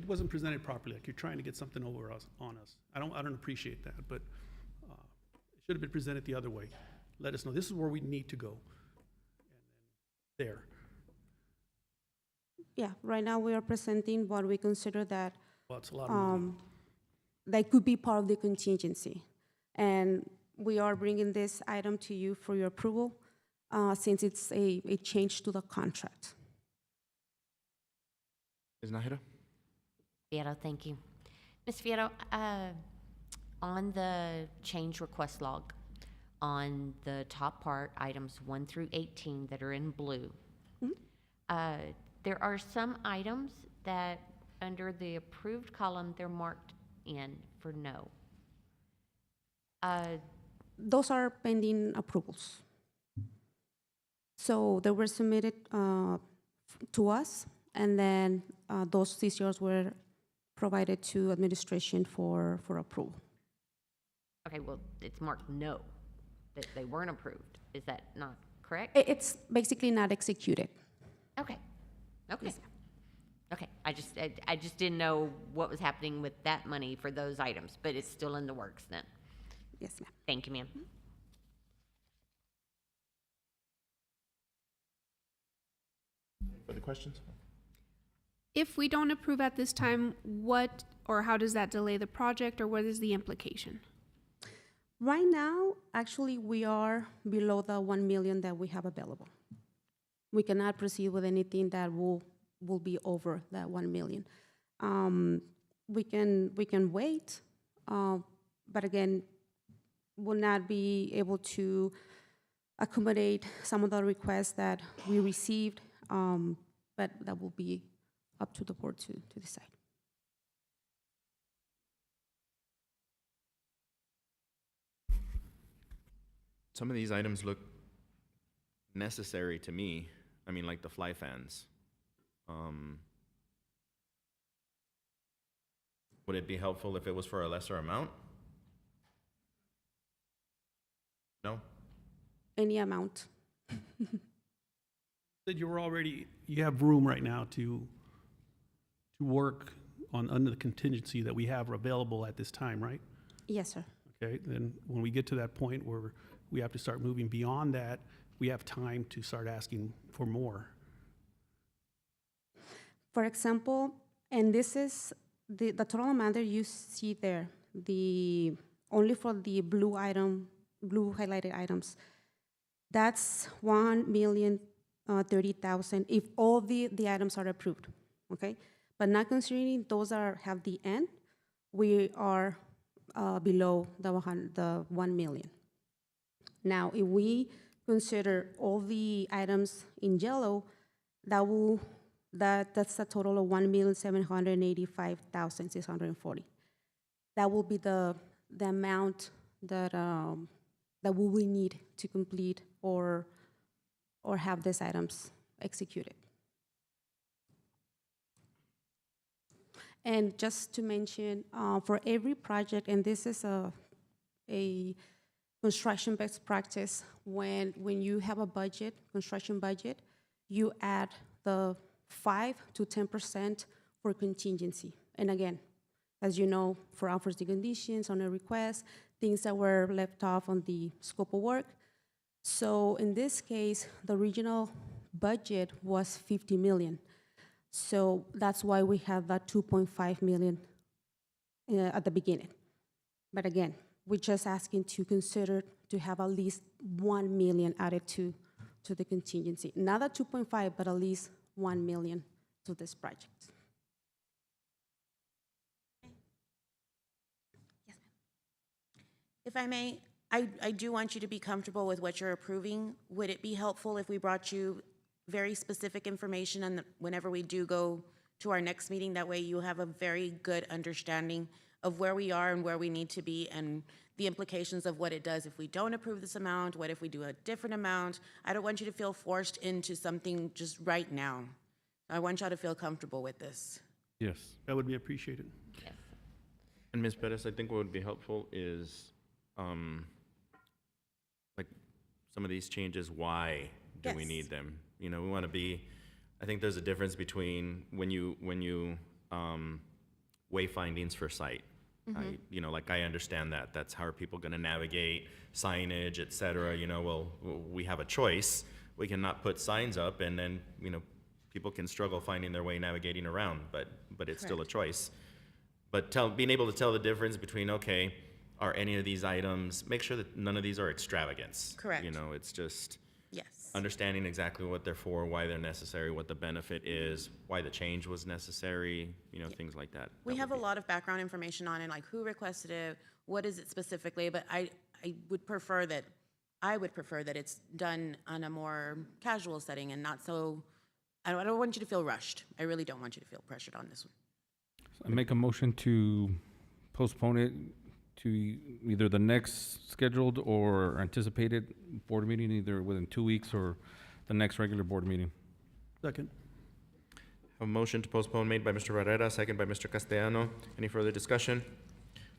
wasn't presented properly. Like you're trying to get something over on us. I don't appreciate that, but it should have been presented the other way. Let us know this is where we need to go. And then there. Yeah, right now we are presenting what we consider that Well, it's a lot of money. that could be part of the contingency. And we are bringing this item to you for your approval since it's a change to the contract. Ms. Nájera? Fierro, thank you. Ms. Fierro, on the change request log, on the top part, items 1 through 18 that are in blue, there are some items that under the approved column, they're marked in for no. Those are pending approvals. So they were submitted to us, and then those CCRs were provided to administration for approval. Okay, well, it's marked no, that they weren't approved. Is that not correct? It's basically not executed. Okay, okay. Yes. Okay, I just didn't know what was happening with that money for those items, but it's still in the works then. Yes, ma'am. Thank you, ma'am. Further questions? If we don't approve at this time, what or how does that delay the project, or what is the implication? Right now, actually, we are below the 1 million that we have available. We cannot proceed with anything that will be over that 1 million. We can wait, but again, will not be able to accommodate some of the requests that we received, but that will be up to the board to decide. Some of these items look necessary to me. I mean, like the fly fans. Would it be helpful if it was for a lesser amount? No? Any amount. Said you have room right now to work on, under the contingency that we have available at this time, right? Yes, sir. Okay, then when we get to that point where we have to start moving beyond that, we have time to start asking for more. For example, and this is the total amount that you see there, only for the blue highlighted items, that's 1,030,000 if all the items are approved, okay? But not considering those have the end, we are below the 1 million. Now, if we consider all the items in yellow, that's a total of 1,785,640. That will be the amount that we will need to complete or have these items executed. And just to mention, for every project, and this is a construction best practice, when you have a budget, construction budget, you add the 5 to 10% for contingency. And again, as you know, for unforeseen conditions, on a request, things that were left off on the scope of work. So in this case, the original budget was 50 million. So that's why we have that 2.5 million at the beginning. But again, we're just asking to consider to have at least 1 million added to the contingency. Not at 2.5, but at least 1 million to this project. Yes, ma'am. If I may, I do want you to be comfortable with what you're approving. Would it be helpful if we brought you very specific information and whenever we do go to our next meeting? That way you have a very good understanding of where we are and where we need to be and the implications of what it does if we don't approve this amount, what if we do a different amount. I don't want you to feel forced into something just right now. I want y'all to feel comfortable with this. Yes. That would be appreciated. Yes. And Ms. Perez, I think what would be helpful is, like, some of these changes, why do we Yes. need them? You know, we want to be, I think there's a difference between when you weigh findings for site. You know, like I understand that. That's how are people going to navigate signage, et cetera. You know, well, we have a choice. We cannot put signs up and then, you know, people can struggle finding their way navigating around, but it's still a choice. But being able to tell the difference between, okay, are any of these items, make sure that none of these are extravagance. Correct. You know, it's just Yes. understanding exactly what they're for, why they're necessary, what the benefit is, why the change was necessary, you know, things like that. We have a lot of background information on it, like who requested it, what is it specifically, but I would prefer that it's done on a more casual setting and not so, I don't want you to feel rushed. I really don't want you to feel pressured on this one. I make a motion to postpone it to either the next scheduled or anticipated board meeting, either within 2 weeks or the next regular board meeting. Second. A motion to postpone made by Mr. Barrera, second by Mr. Castellano. Any further discussion?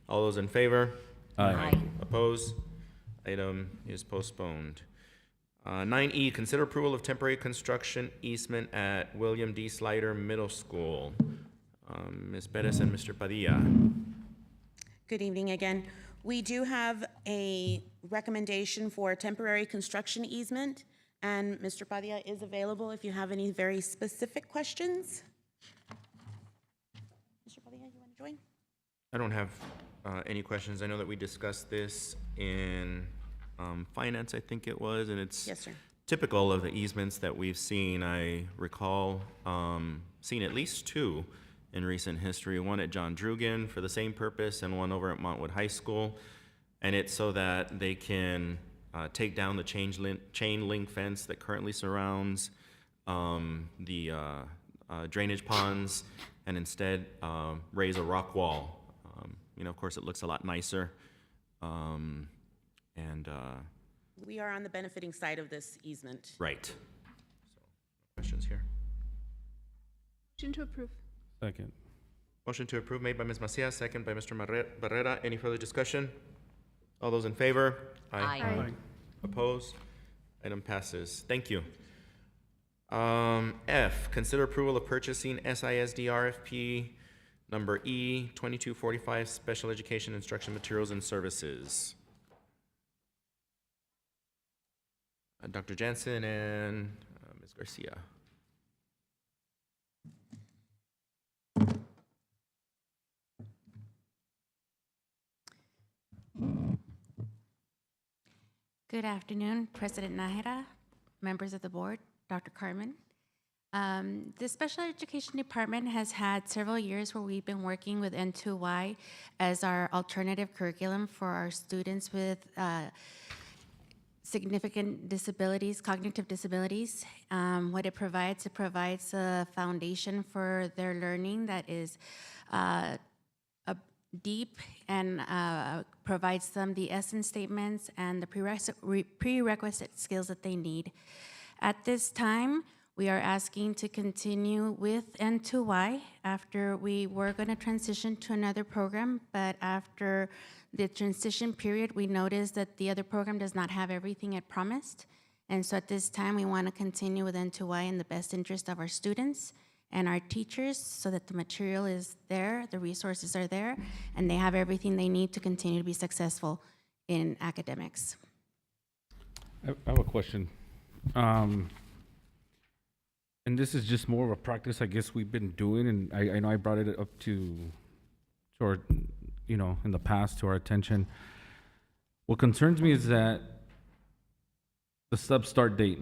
All those in favor? Aye. Opposed? Item is postponed. 9E, consider approval of temporary construction easement at William D. Slider Middle School. Ms. Perez and Mr. Padilla. Good evening again. We do have a recommendation for a temporary construction easement, and Mr. Padilla is available if you have any very specific questions. Mr. Padilla, you want to join? I don't have any questions. I know that we discussed this in finance, I think it was, and it's Yes, sir. typical of the easements that we've seen. I recall seeing at least two in recent history, one at John Drugan for the same purpose and one over at Montwood High School. and it's so that they can take down the chain link fence that currently surrounds the drainage ponds, and instead raise a rock wall. Of course, it looks a lot nicer. We are on the benefiting side of this easement. Right. So, questions here? Motion to approve. Second. Motion to approve made by Ms. Macias, second by Mr. Barrera. Any further discussion? All those in favor? Aye. Aye. Opposed? Item passes. Thank you. F, consider approval of purchasing SISD RFP number E 2245, Special Education Instruction Materials and Services. Dr. Jansen and Ms. Garcia. Good afternoon, President Nájera, members of the board, Dr. Carmen. The Special Education Department has had several years where we've been working with N2Y as our alternative curriculum for our students with significant disabilities, cognitive disabilities. What it provides a foundation for their learning that is deep and provides them the essence statements and the prerequisite skills that they need. At this time, we are asking to continue with N2Y after we were going to transition to another program, but after the transition period, we noticed that the other program does not have everything it promised. And so at this time, we want to continue with N2Y in the best interest of our students and our teachers so that the material is there, the resources are there, and they have everything they need to continue to be successful in academics. I have a question. And this is just more of a practice I guess we've been doing, and I know I brought it up to our, in the past to our attention. What concerns me is that the sub start date.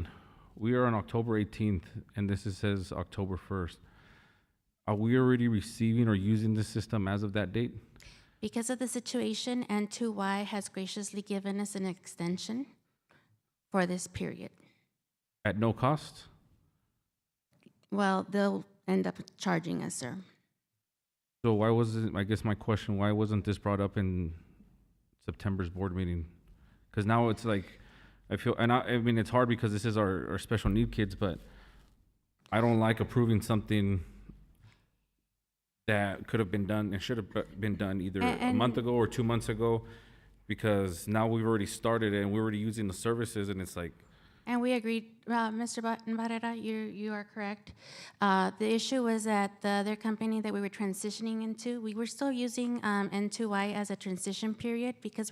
We are on October 18th, and this says October 1st. Are we already receiving or using this system as of that date? Because of the situation, N2Y has graciously given us an extension for this period. At no cost? Well, they'll end up charging us, sir. So why wasn't, I guess my question, why wasn't this brought up in September's board meeting? Because now it's like, I feel, and I mean, it's hard because this is our special need kids, but I don't like approving something that could have been done and should have been done either a month ago or 2 months ago, because now we've already started it and we're already using the services, and it's like. And we agreed, Mr. Barrera, you are correct. The issue was that the other company that we were transitioning into, we were still using N2Y as a transition period because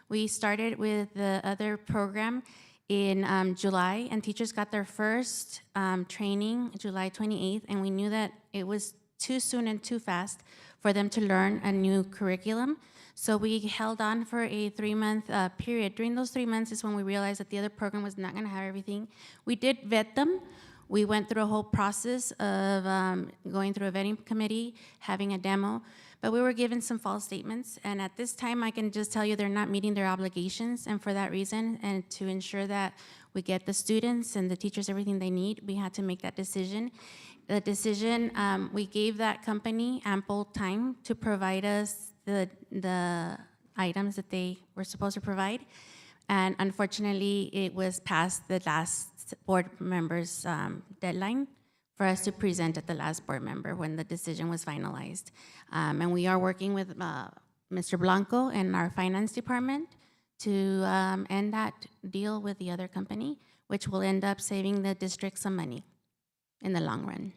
we started with the other program in July, and teachers got their first training July 28th, and we knew that it was too soon and too fast for them to learn a new curriculum. So we held on for a 3-month period. During those 3 months is when we realized that the other program was not gonna have everything. We did vet them. We went through a whole process of going through a vetting committee, having a demo, but we were given some false statements. And at this time, I can just tell you they're not meeting their obligations. And for that reason, and to ensure that we get the students and the teachers everything they need, we had to make that decision. The decision, we gave that company ample time to provide us the items that they were supposed to provide. And unfortunately, it was past the last board member's deadline for us to present at the last board member when the decision was finalized. And we are working with Mr. Blanco and our finance department to end that deal with the other company, which will end up saving the district some money in the long run.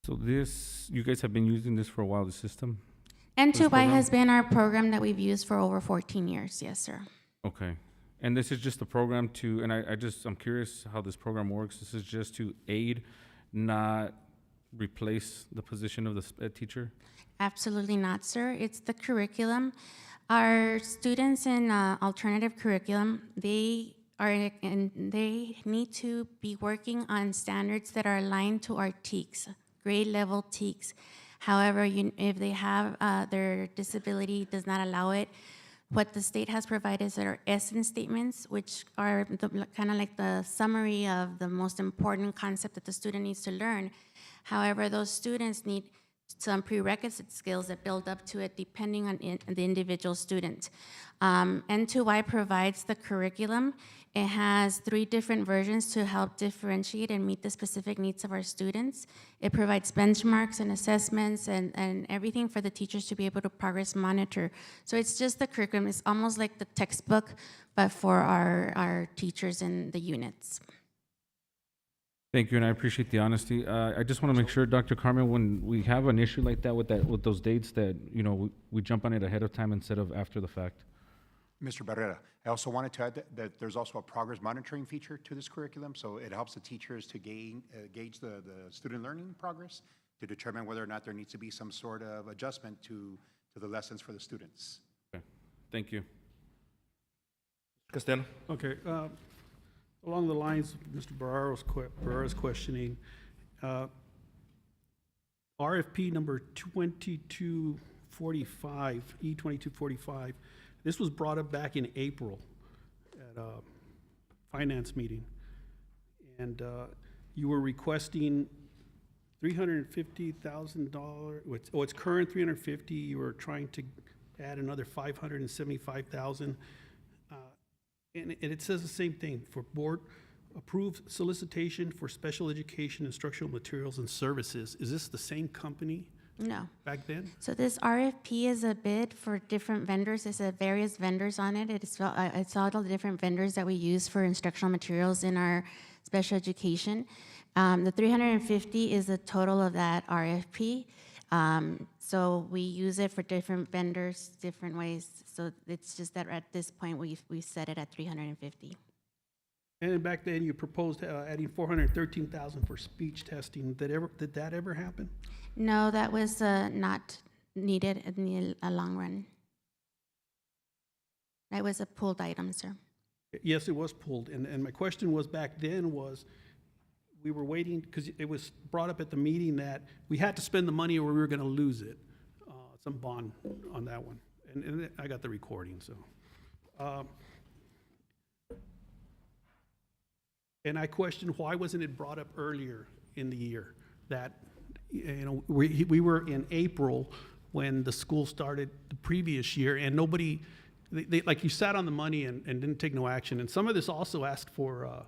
So you guys have been using this for a while, the system? N2Y has been our program that we've used for over 14 years, yes, sir. Okay. And this is just a program to, and I'm curious how this program works. This is just to aid, not replace the position of the SPED teacher? Absolutely not, sir. It's the curriculum. Our students in alternative curriculum, they need to be working on standards that are aligned to our TEKS, grade level TEKS. However, if they have their disability does not allow it, What the state has provided is our essence statements, which are kind of like the summary of the most important concept that the student needs to learn. However, those students need some prerequisite skills that build up to it depending on the individual student. N2Y provides the curriculum. It has 3 different versions to help differentiate and meet the specific needs of our students. It provides benchmarks and assessments and everything for the teachers to be able to progress monitor. So it's just the curriculum. It's almost like the textbook, but for our teachers in the units. Thank you, and I appreciate the honesty. I just want to make sure, Dr. Carmen, when we have an issue like that with those dates, that, you know, we jump on it ahead of time instead of after the fact. Mr. Barrera, I also wanted to add that there's also a progress monitoring feature to this curriculum, so it helps the teachers to gauge the student learning progress to determine whether or not there needs to be some sort of adjustment to the lessons for the students. Okay, thank you. Castellano. Okay, along the lines of Mr. Barrera's questioning, RFP number 2245, E2245, this was brought up back in April at a finance meeting. And you were requesting $350,000, it's current $350,000, you were trying to add another $575,000. And it says the same thing, for board approved solicitation for special education instructional materials and services. Is this the same company? No. Back then? So this RFP is a bid for different vendors. There's various vendors on it. It's all the different vendors that we use for instructional materials in our special education. The 350 is the total of that RFP. So we use it for different vendors, different ways. So it's just that at this point, we set it at 350. And back then, you proposed adding $413,000 for speech testing. Did that ever happen? No, that was not needed in the long run. That was a pulled item, sir. Yes, it was pulled. And my question was back then was, we were waiting, because it was brought up at the meeting that we had to spend the money or we were going to lose it, some bond on that one. And I got the recording, so. And I questioned, why wasn't it brought up earlier in the year? That, you know, we were in April when the school started the previous year, and nobody, like, you sat on the money and didn't take no action. And some of this also asked for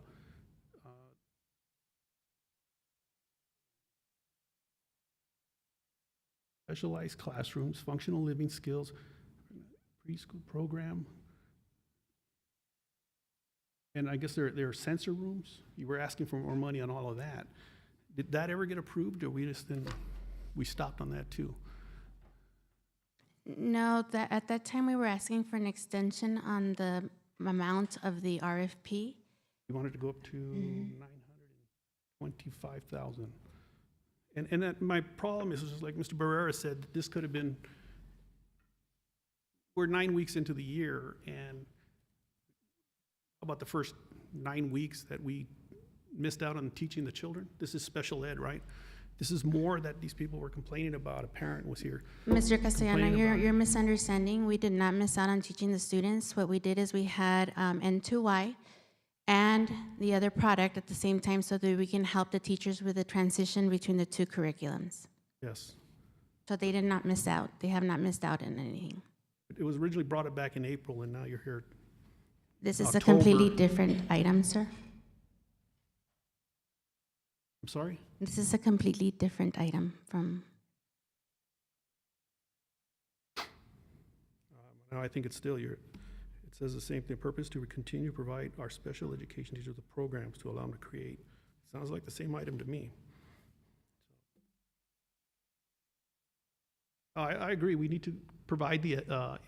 specialized classrooms, functional living skills, preschool program. And I guess there are sensor rooms. You were asking for more money on all of that. Did that ever get approved, or we stopped on that too? No, at that time we were asking for an extension on the amount of the RFP. You wanted to go up to 925,000. And that my problem is just like Mr. Barrera said, this could have been, we're 9 weeks into the year, and how about the first 9 weeks that we missed out on teaching the children? This is special ed, right? This is more that these people were complaining about. A parent was here. Mr. Castellano, you're misunderstanding. We did not miss out on teaching the students. What we did is we had N2Y and the other product at the same time so that we can help the teachers with the transition between the 2 curriculums. Yes. So they did not miss out. They have not missed out on anything. It was originally brought up back in April, and now you're here. This is October. a completely different item, sir. I'm sorry? This is a completely different item from. No, I think it's still it says the same thing. Purpose to continue to provide our special education teachers with programs to allow them to create. Sounds like the same item to me. I agree. We need to provide the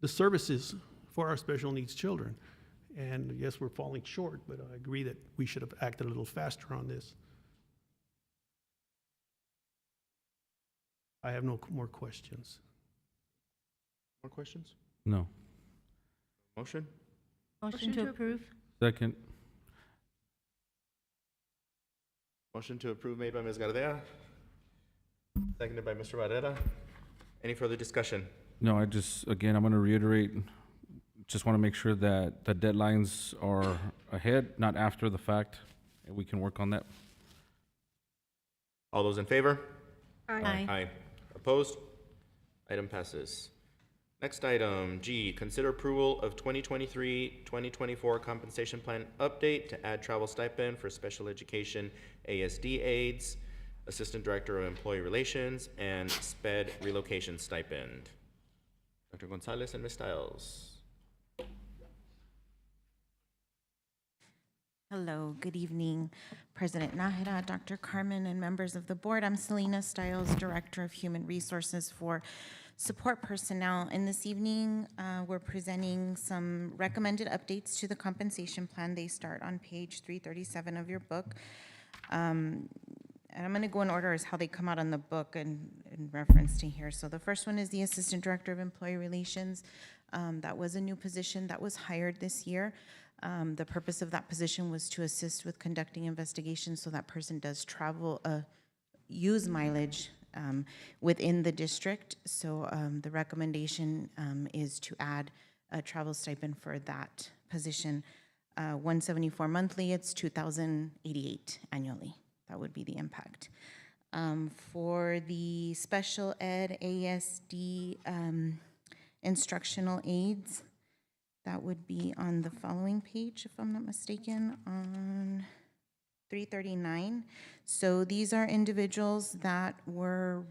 services for our special needs children. And yes, we're falling short, but I agree that we should have acted a little faster on this. I have no more questions. More questions? No. Motion? Motion to approve? Second. Motion to approve made by Ms. Gardea, seconded by Mr. Barrera. Any further discussion? No, again, I'm going to reiterate, just want to make sure that the deadlines are ahead, not after the fact, and we can work on that. All those in favor? Aye. Aye. Opposed? Item passes. Next item, G, consider approval of 2023-2024 compensation plan update to add travel stipend for special education ASD aides, Assistant Director of Employee Relations, and SPED relocation stipend. Dr. Gonzalez and Ms. Stiles. Hello, good evening, President Nájera, Dr. Carmen, and members of the board. I'm Selena Stiles, Director of Human Resources for Support Personnel. And this evening, we're presenting some recommended updates to the compensation plan. They start on page 337 of your book. And I'm going to go in order as how they come out on the book and in reference to here. So the first one is the Assistant Director of Employee Relations. That was a new position that was hired this year. The purpose of that position was to assist with conducting investigations, so that person does travel, use mileage within the district. So the recommendation is to add a travel stipend for that position. $174 monthly, it's $2,088 annually. That would be the impact. For the special ed ASD instructional aides, that would be on the following page, if I'm not mistaken, on 339. So these are individuals that were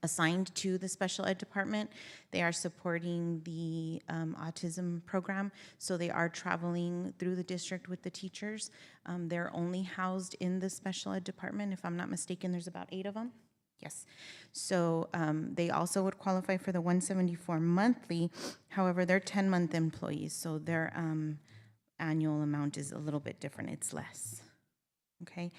assigned to the special ed department. They are supporting the autism program, so they are traveling through the district with the teachers. They're only housed in the special ed department. If I'm not mistaken, there's about 8 of them. Yes. So they also would qualify for the 174 monthly. However, they're 10-month employees, so their annual amount is a little bit different. It's less. Okay.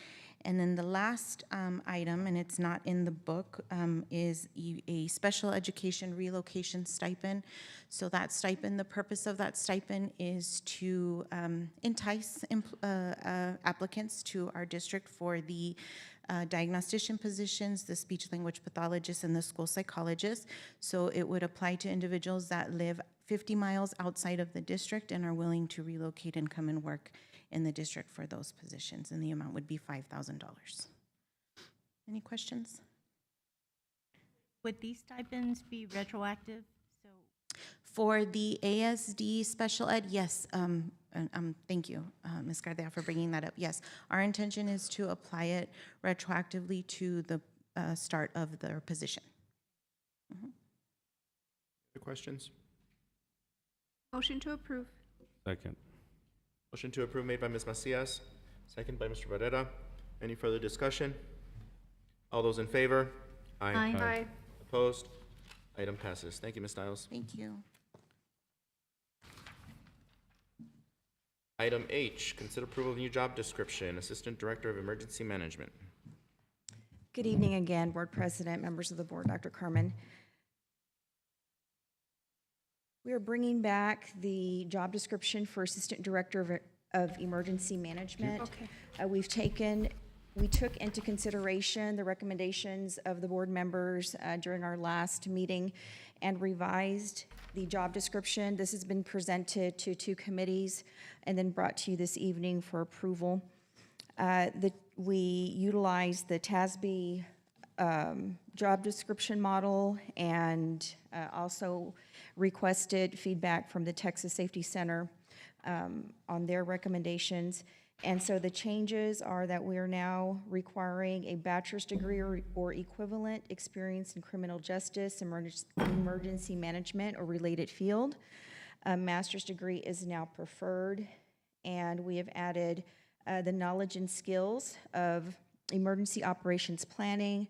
And then the last item, and it's not in the book, is a special education relocation stipend. So that stipend, the purpose of that stipend is to entice applicants to our district for the diagnostician positions, the speech language pathologist, and the school psychologist. So it would apply to individuals that live 50 miles outside of the district and are willing to relocate and come and work in the district for those positions, and the amount would be $5,000. Any questions? Would these stipends be retroactive? For the ASD special ed, yes. Thank you, Ms. Gardea, for bringing that up. Yes, our intention is to apply it retroactively to the start of their position. Other questions? Motion to approve. Second. Motion to approve made by Ms. Macias, second by Mr. Barrera. Any further discussion? All those in favor? Aye. Aye. Opposed? Item passes. Thank you, Ms. Stiles. Thank you. Item H, consider approval of new job description, Assistant Director of Emergency Management. Good evening again, Board President, members of the board, Dr. Carmen. We are bringing back the job description for Assistant Director of Emergency Management. Okay. We took into consideration the recommendations of the board members during our last meeting and revised the job description. This has been presented to 2 committees and then brought to you this evening for approval. We utilized the TASB job description model and also requested feedback from the Texas Safety Center on their recommendations. And so the changes are that we are now requiring a bachelor's degree or equivalent experience in criminal justice, emergency management, or related field. A master's degree is now preferred, and we have added the knowledge and skills of emergency operations planning,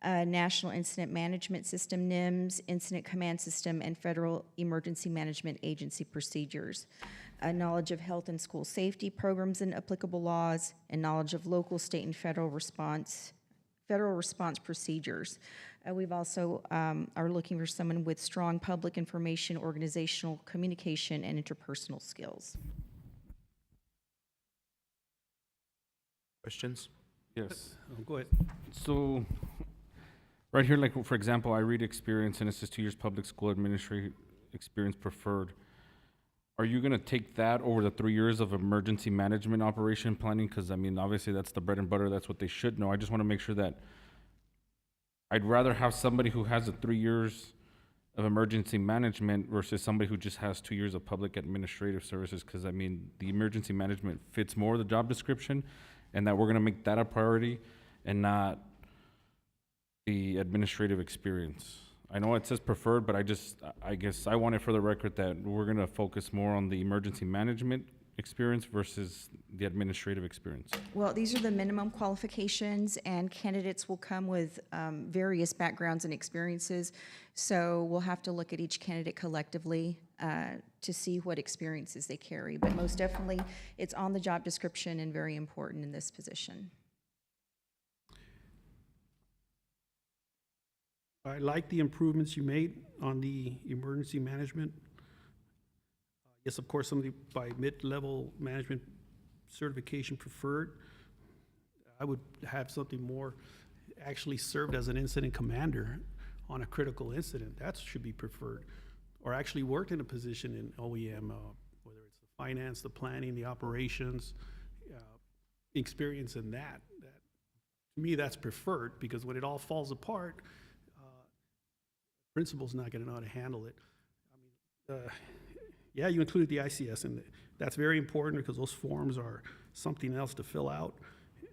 National Incident Management System, NIMS, Incident Command System, and Federal Emergency Management Agency procedures. Knowledge of health and school safety programs and applicable laws, and knowledge of local, state, and federal response procedures. We've also are looking for someone with strong public information, organizational communication, and interpersonal skills. Questions? Yes. Go ahead. So Right here, like, for example, I read experience, and it says 2 years public school administrative experience preferred. Are you gonna take that over the 3 years of emergency management operation planning? Because, I mean, obviously, that's the bread and butter, that's what they should know. I just want to make sure that I'd rather have somebody who has the 3 years of emergency management versus somebody who just has 2 years of public administrative services, because, I mean, the emergency management fits more the job description, and that we're gonna make that a priority and not the administrative experience. I know it says preferred, but I guess I want it for the record that we're gonna focus more on the emergency management experience versus the administrative experience. Well, these are the minimum qualifications, and candidates will come with various backgrounds and experiences. So we'll have to look at each candidate collectively to see what experiences they carry. But most definitely, it's on the job description and very important in this position. I like the improvements you made on the emergency management. Yes, of course, somebody by mid-level management certification preferred. I would have something more actually served as an incident commander on a critical incident. That should be preferred. Or actually worked in a position in OEM, whether it's the finance, the planning, the operations, experience in that. To me, that's preferred, because when it all falls apart, principal's not going to know how to handle it. I mean, yeah, you included the ICS, and that's very important because those forms are something else to fill out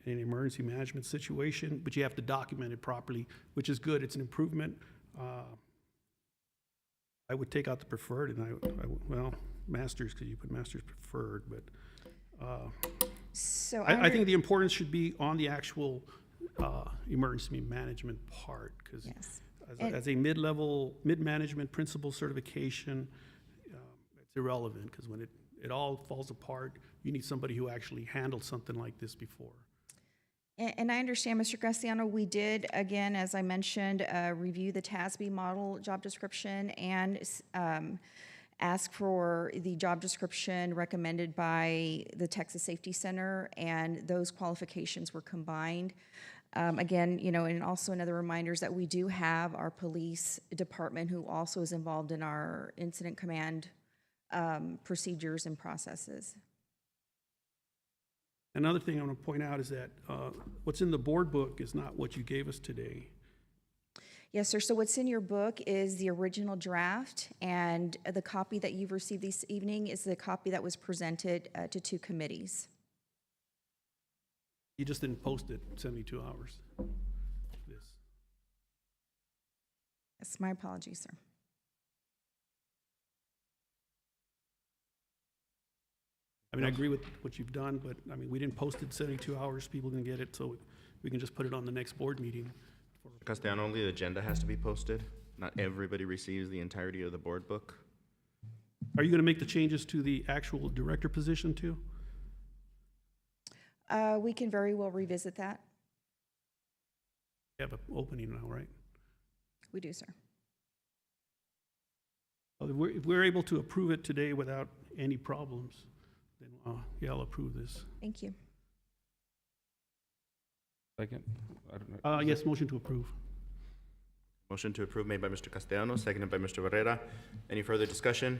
in an emergency management situation, but you have to document it properly, which is good. It's an improvement. I would take out the preferred, and well, masters, because you put masters preferred, but So I think the importance should be on the actual emergency management part, because as a mid-level, mid-management principal certification, it's irrelevant, because when it all falls apart, you need somebody who actually handled something like this before. And I understand, Mr. Graciano, we did, again, as I mentioned, review the TASB model job description and ask for the job description recommended by the Texas Safety Center, and those qualifications were combined. Again, and also another reminder is that we do have our police department who also is involved in our incident command procedures and processes. Another thing I want to point out is that what's in the board book is not what you gave us today. Yes, sir. So what's in your book is the original draft, and the copy that you've received this evening is the copy that was presented to 2 committees. You just didn't post it 72 hours. Yes, my apologies, sir. I mean, I agree with what you've done, but I mean, we didn't post it 72 hours. People can get it, so we can just put it on the next board meeting. Castellano, only the agenda has to be posted. Not everybody receives the entirety of the board book. Are you going to make the changes to the actual director position too? We can very well revisit that. You have an opening now, right? We do, sir. Well, if we're able to approve it today without any problems, then yeah, I'll approve this. Thank you. Second? I don't know. Yes, motion to approve. Motion to approve made by Mr. Castellano, seconded by Mr. Barrera. Any further discussion?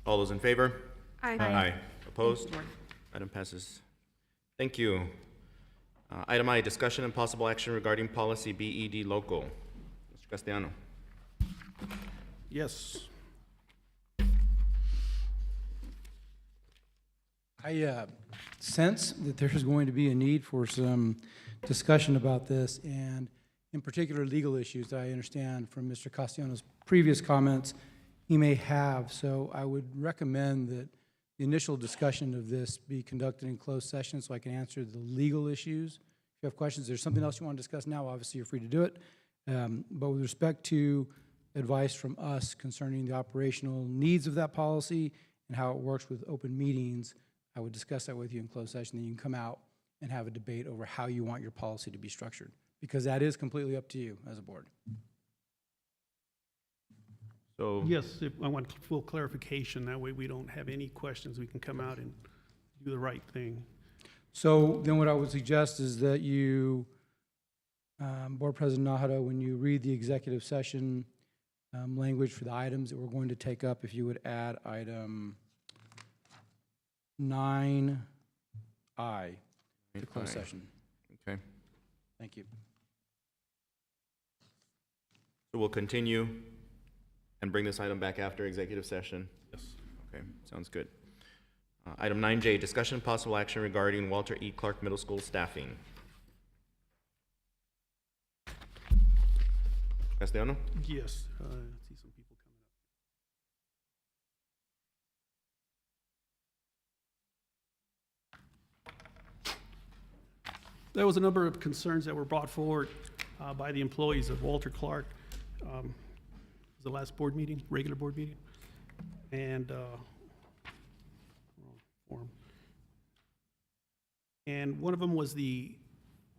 All those in favor? Aye. Aye. Opposed? Item passes. Thank you. Item I, discussion and possible action regarding policy BED local. Mr. Castellano. Yes. I sense that there's going to be a need for some discussion about this, and in particular legal issues that I understand from Mr. Castellano's previous comments he may have. So I would recommend that the initial discussion of this be conducted in closed session so I can answer the legal issues. If you have questions, there's something else you want to discuss now, obviously you're free to do it. But with respect to advice from us concerning the operational needs of that policy and how it works with open meetings, I would discuss that with you in closed session. Then you can come out and have a debate over how you want your policy to be structured, because that is completely up to you as a board. So yes, I want full clarification. That way we don't have any questions. We can come out and do the right thing. So then what I would suggest is that you Board President Nahara, when you read the executive session language for the items that we're going to take up, if you would add item 9I to closed session. Okay. Thank you. So we'll continue and bring this item back after executive session? Yes. Okay, sounds good. Item 9J, discussion and possible action regarding Walter E. Clark Middle School staffing. Castellano? Yes, I see some people coming up. There was a number of concerns that were brought forward by the employees of Walter Clark. It was the last board meeting, regular board meeting, and one of them was the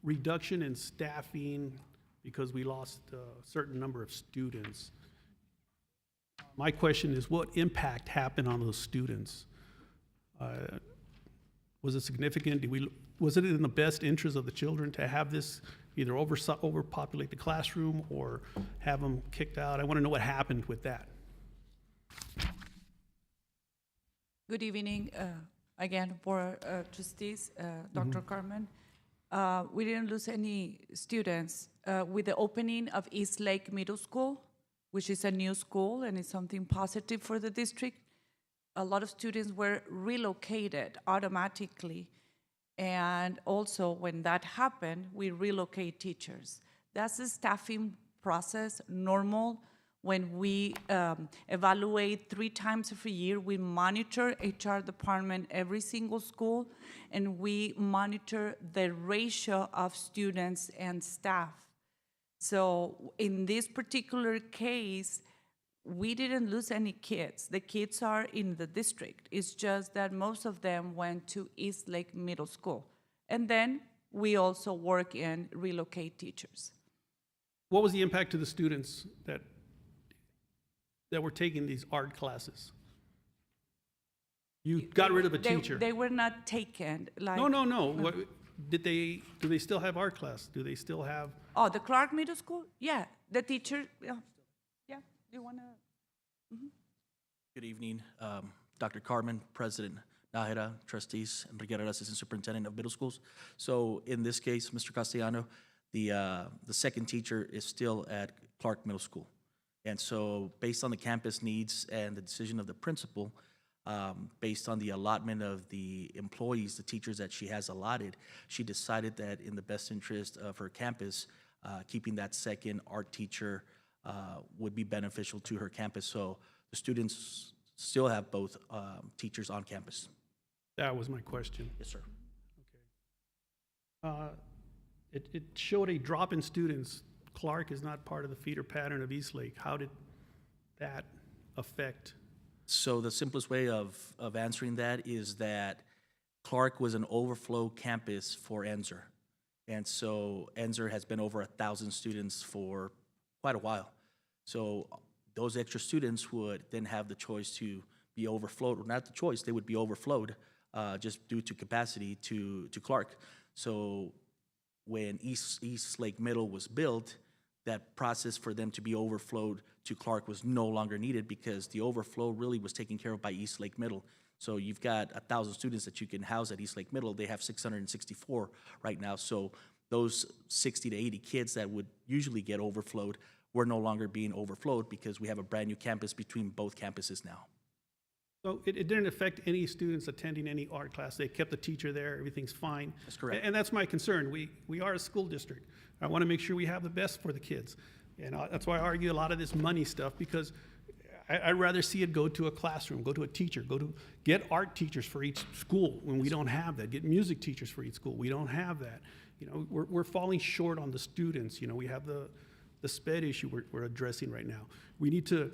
reduction in staffing because we lost a certain number of students. My question is, what impact happened on those students? Was it significant? Was it in the best interest of the children to have this either overpopulate the classroom or have them kicked out? I want to know what happened with that. Good evening, again, for trustees, Dr. Carmen. We didn't lose any students. With the opening of East Lake Middle School, which is a new school and it's something positive for the district, a lot of students were relocated automatically. And also when that happened, we relocate teachers. That's the staffing process, normal. When we evaluate 3 times every year, we monitor HR department every single school, and we monitor the ratio of students and staff. So in this particular case, we didn't lose any kids. The kids are in the district. It's just that most of them went to East Lake Middle School. And then we also work in relocate teachers. What was the impact to the students that were taking these art classes? You got rid of a teacher. They were not taken. Like, No. What, do they still have art class? Do they still have? Oh, the Clark Middle School? Yeah, the teacher, yeah. Do you want to? Good evening, Dr. Carmen, President Nahara, Trustees, Enriqueta, Assistant Superintendent of Middle Schools. So in this case, Mr. Castellano, the second teacher is still at Clark Middle School. And so based on the campus needs and the decision of the principal, based on the allotment of the employees, the teachers that she has allotted, she decided that in the best interest of her campus, keeping that second art teacher would be beneficial to her campus. So the students still have both teachers on campus. That was my question. Yes, sir. Okay. It showed a drop in students. Clark is not part of the feeder pattern of East Lake. How did that affect? So the simplest way of answering that is that Clark was an overflow campus for Enzer. And so Enzer has been over 1,000 students for quite a while. So those extra students would then have the choice to be overflowed, or not the choice, they would be overflowed just due to capacity to Clark. So when East Lake Middle was built, that process for them to be overflowed to Clark was no longer needed because the overflow really was taken care of by East Lake Middle. So you've got 1,000 students that you can house at East Lake Middle. They have 664 right now. So those 60 to 80 kids that would usually get overflowed were no longer being overflowed because we have a brand new campus between both campuses now. So it didn't affect any students attending any art class. They kept the teacher there, everything's fine. That's correct. And that's my concern. We are a school district. I want to make sure we have the best for the kids. And that's why I argue a lot of this money stuff, because I'd rather see it go to a classroom, go to a teacher, get art teachers for each school when we don't have that, get music teachers for each school. We don't have that. You know, we're falling short on the students. You know, we have the SPED issue we're addressing right now. We need to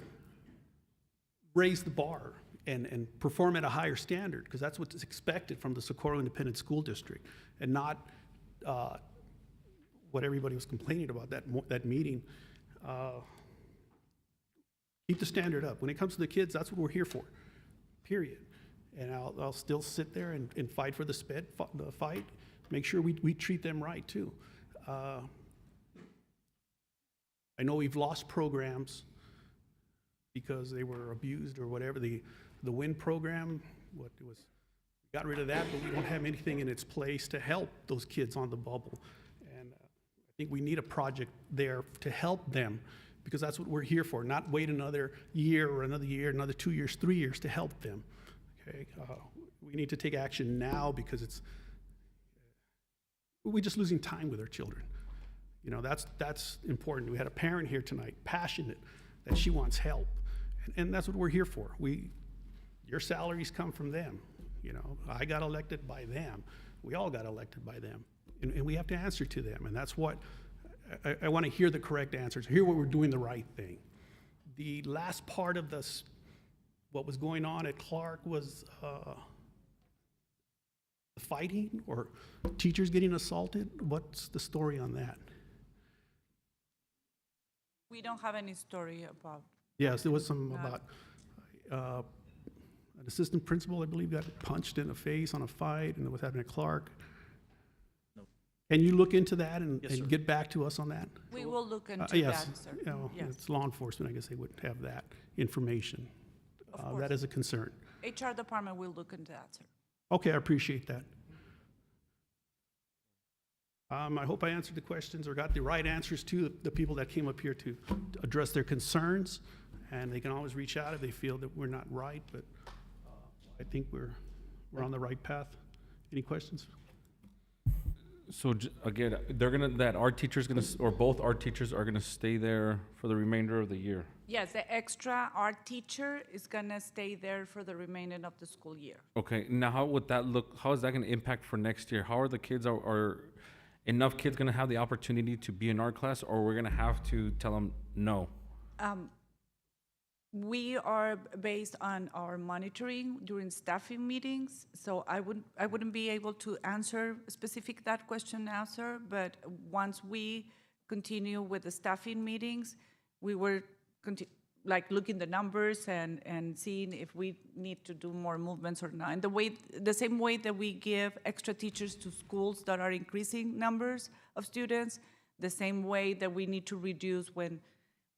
raise the bar and perform at a higher standard, because that's what's expected from the Socorro Independent School District, and not what everybody was complaining about that meeting. Keep the standard up. When it comes to the kids, that's what we're here for, period. And I'll still sit there and fight for the SPED fight, make sure we treat them right too. I know we've lost programs because they were abused or whatever. The WIN program, what it was, we got rid of that, but we don't have anything in its place to help those kids on the bubble. And I think we need a project there to help them, because that's what we're here for, not wait another year or another year, another 2 years, 3 years to help them. Okay, we need to take action now, because we're just losing time with our children. You know, that's important. We had a parent here tonight, passionate, that she wants help. And that's what we're here for. Your salaries come from them. You know, I got elected by them. We all got elected by them. And we have to answer to them. And that's what, I want to hear the correct answers, hear what we're doing the right thing. The last part of this, what was going on at Clark was fighting or teachers getting assaulted. What's the story on that? We don't have any story about. Yes, there was some about an assistant principal, I believe, got punched in the face on a fight, and it was happening at Clark. No. Can you look into that and, Yes, sir. get back to us on that? We will look into Yes, that, sir. you know, Yes. it's law enforcement, I guess they would have that information. Of course. That is a concern. HR department will look into that, sir. Okay, I appreciate that. I hope I answered the questions or got the right answers to the people that came up here to address their concerns. And they can always reach out if they feel that we're not right, but I think we're on the right path. Any questions? So again, our teacher's gonna, or both our teachers are gonna stay there for the remainder of the year. Yes, the extra art teacher is gonna stay there for the remainder of the school year. Okay, now how would that look, how is that gonna impact for next year? How are the kids, are enough kids gonna have the opportunity to be in our class, or we're gonna have to tell them no? We are based on our monitoring during staffing meetings, so I wouldn't be able to answer specific that question now, sir, but once we continue with the staffing meetings, we were looking the numbers and seeing if we need to do more movements or not. And the same way that we give extra teachers to schools that are increasing numbers of students, the same way that we need to reduce when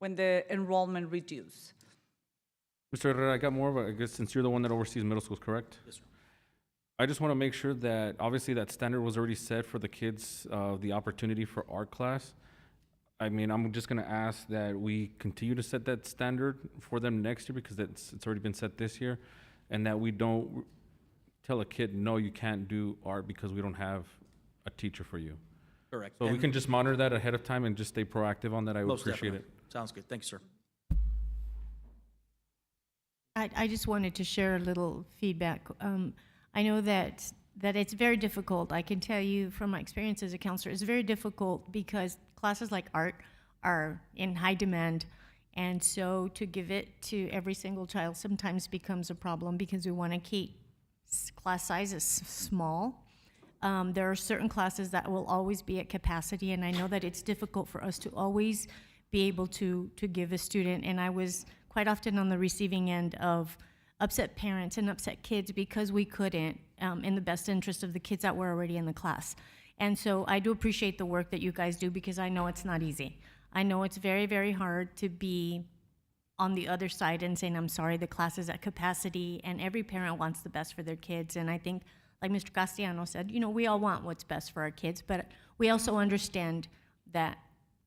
the enrollment reduce. Mr. Herrera, I got more of a, I guess since you're the one that oversees middle schools, correct? Yes, sir. I just want to make sure that, obviously, that standard was already set for the kids, the opportunity for art class. I mean, I'm just going to ask that we continue to set that standard for them next year, because it's already been set this year, and that we don't tell a kid, no, you can't do art because we don't have a teacher for you. Correct. So we And can just monitor that ahead of time and just stay proactive on that. I would most appreciate definitely. it. Sounds good. Thank you, sir. I just wanted to share a little feedback. I know that it's very difficult. I can tell you from my experience as a counselor, it's very difficult because classes like art are in high demand. And so to give it to every single child sometimes becomes a problem because we want to keep class sizes small. There are certain classes that will always be at capacity, and I know that it's difficult for us to always be able to give a student, and I was quite often on the receiving end of upset parents and upset kids because we couldn't, in the best interest of the kids that were already in the class. And so I do appreciate the work that you guys do, because I know it's not easy. I know it's very, very hard to be on the other side and saying, I'm sorry, the class is at capacity, and every parent wants the best for their kids. And I think, like Mr. Castellano said, we all want what's best for our kids, but we also understand that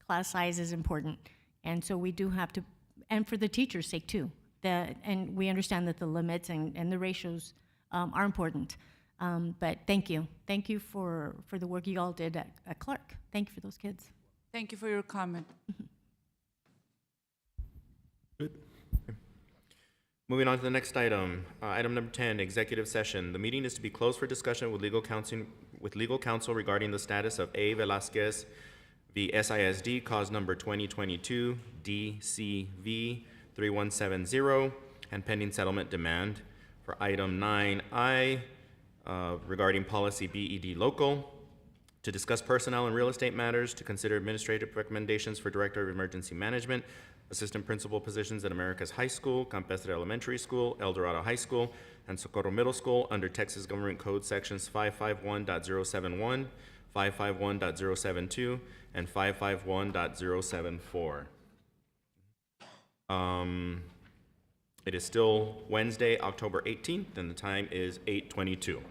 class size is important. And so we do have to, and for the teacher's sake too, and we understand that the limits and the ratios are important. But thank you. Thank you for the work you all did at Clark. Thank you for those kids. Thank you for your comment. Good. Moving on to the next item, item number 10, executive session. The meeting is to be closed for discussion with legal counsel regarding the status of A. Velasquez v. SISD, cause number 2022 DCV 3170, and pending settlement demand. For item 9I, regarding policy BED local, to discuss personnel and real estate matters, to consider administrative recommendations for Director of Emergency Management, assistant principal positions at America's High School, Campestre Elementary School, El Dorado High School, and Socorro Middle School under Texas Government Code Sections 551.071, 551.072, and 551.074. It is still Wednesday, October 18th, and the time is 8:22.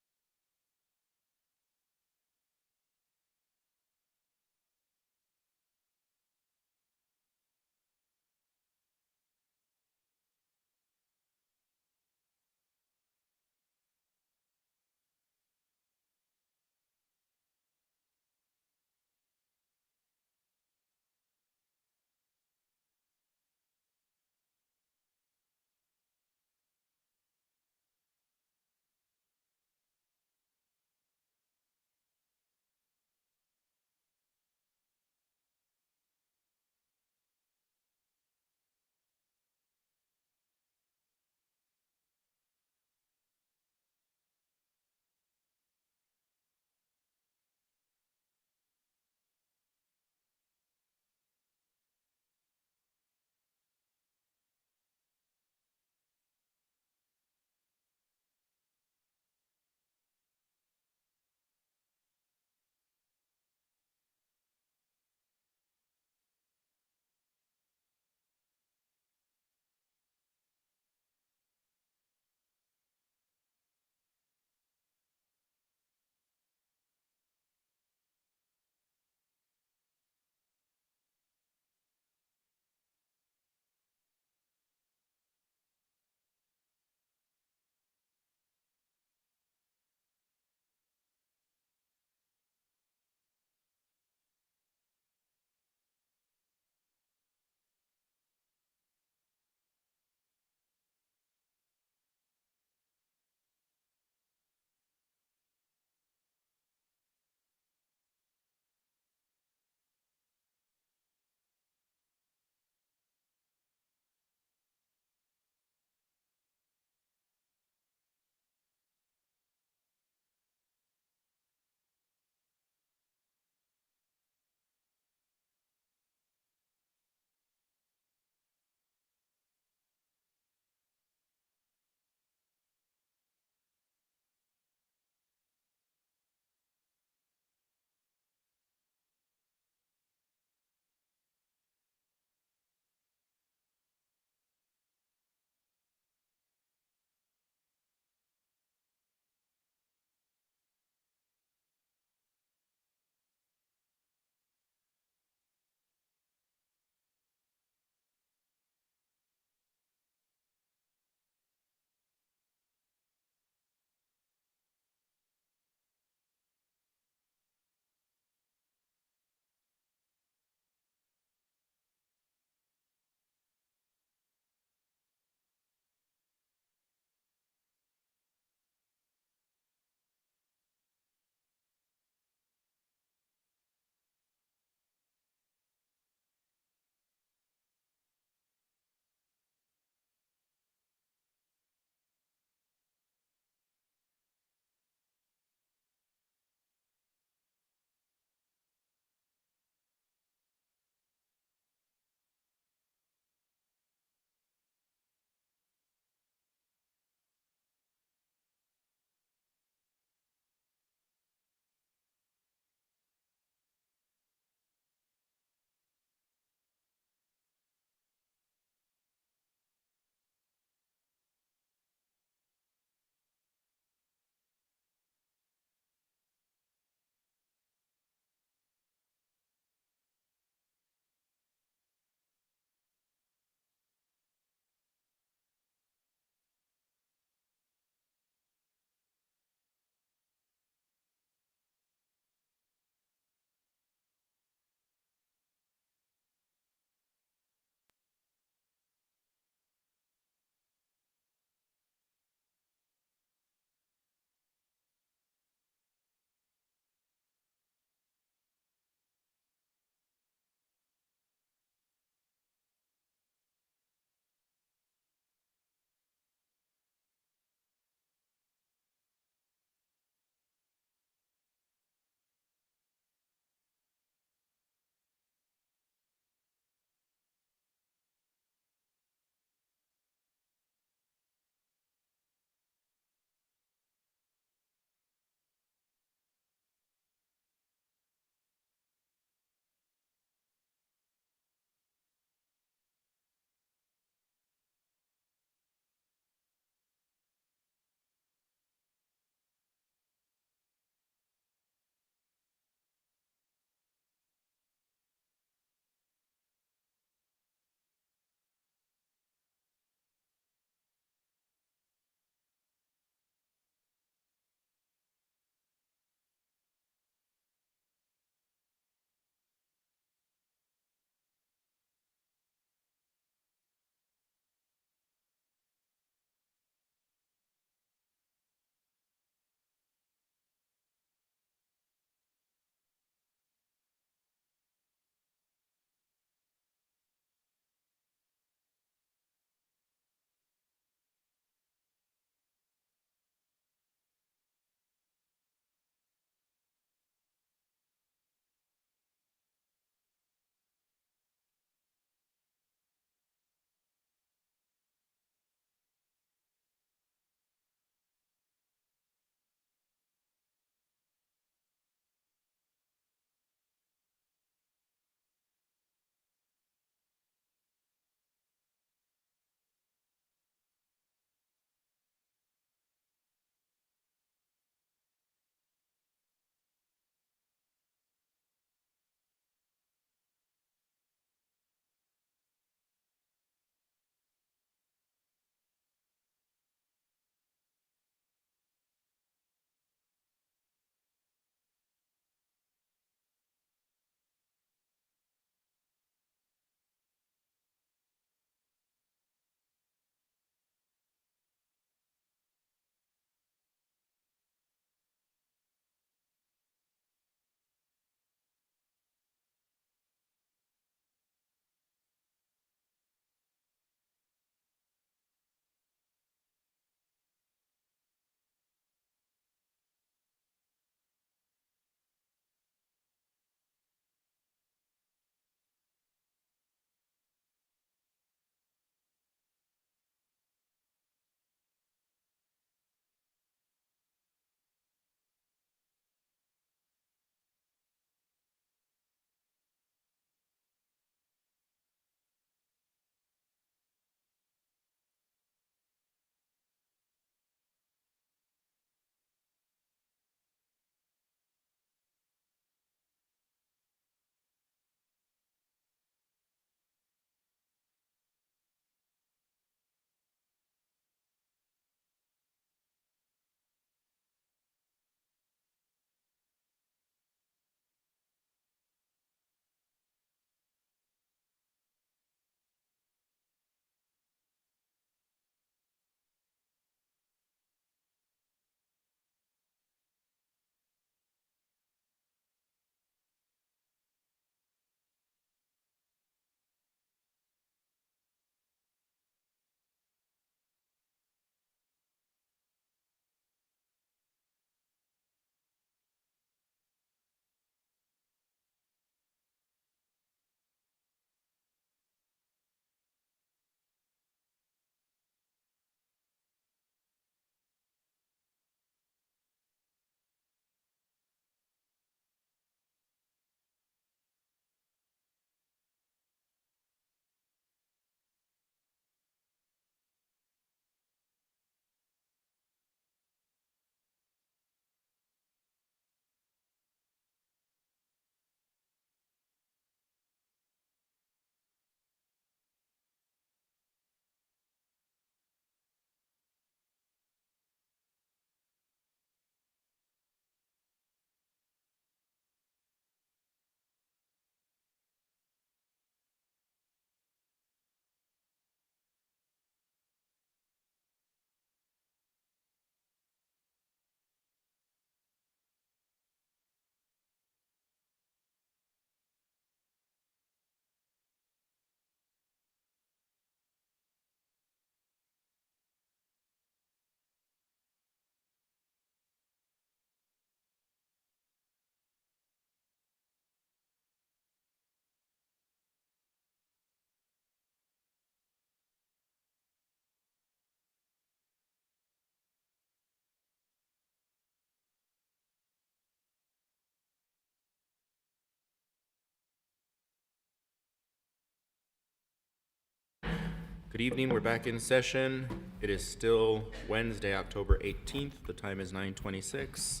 Good evening, we're back in session. It is still Wednesday, October 18th. The time is 9:26.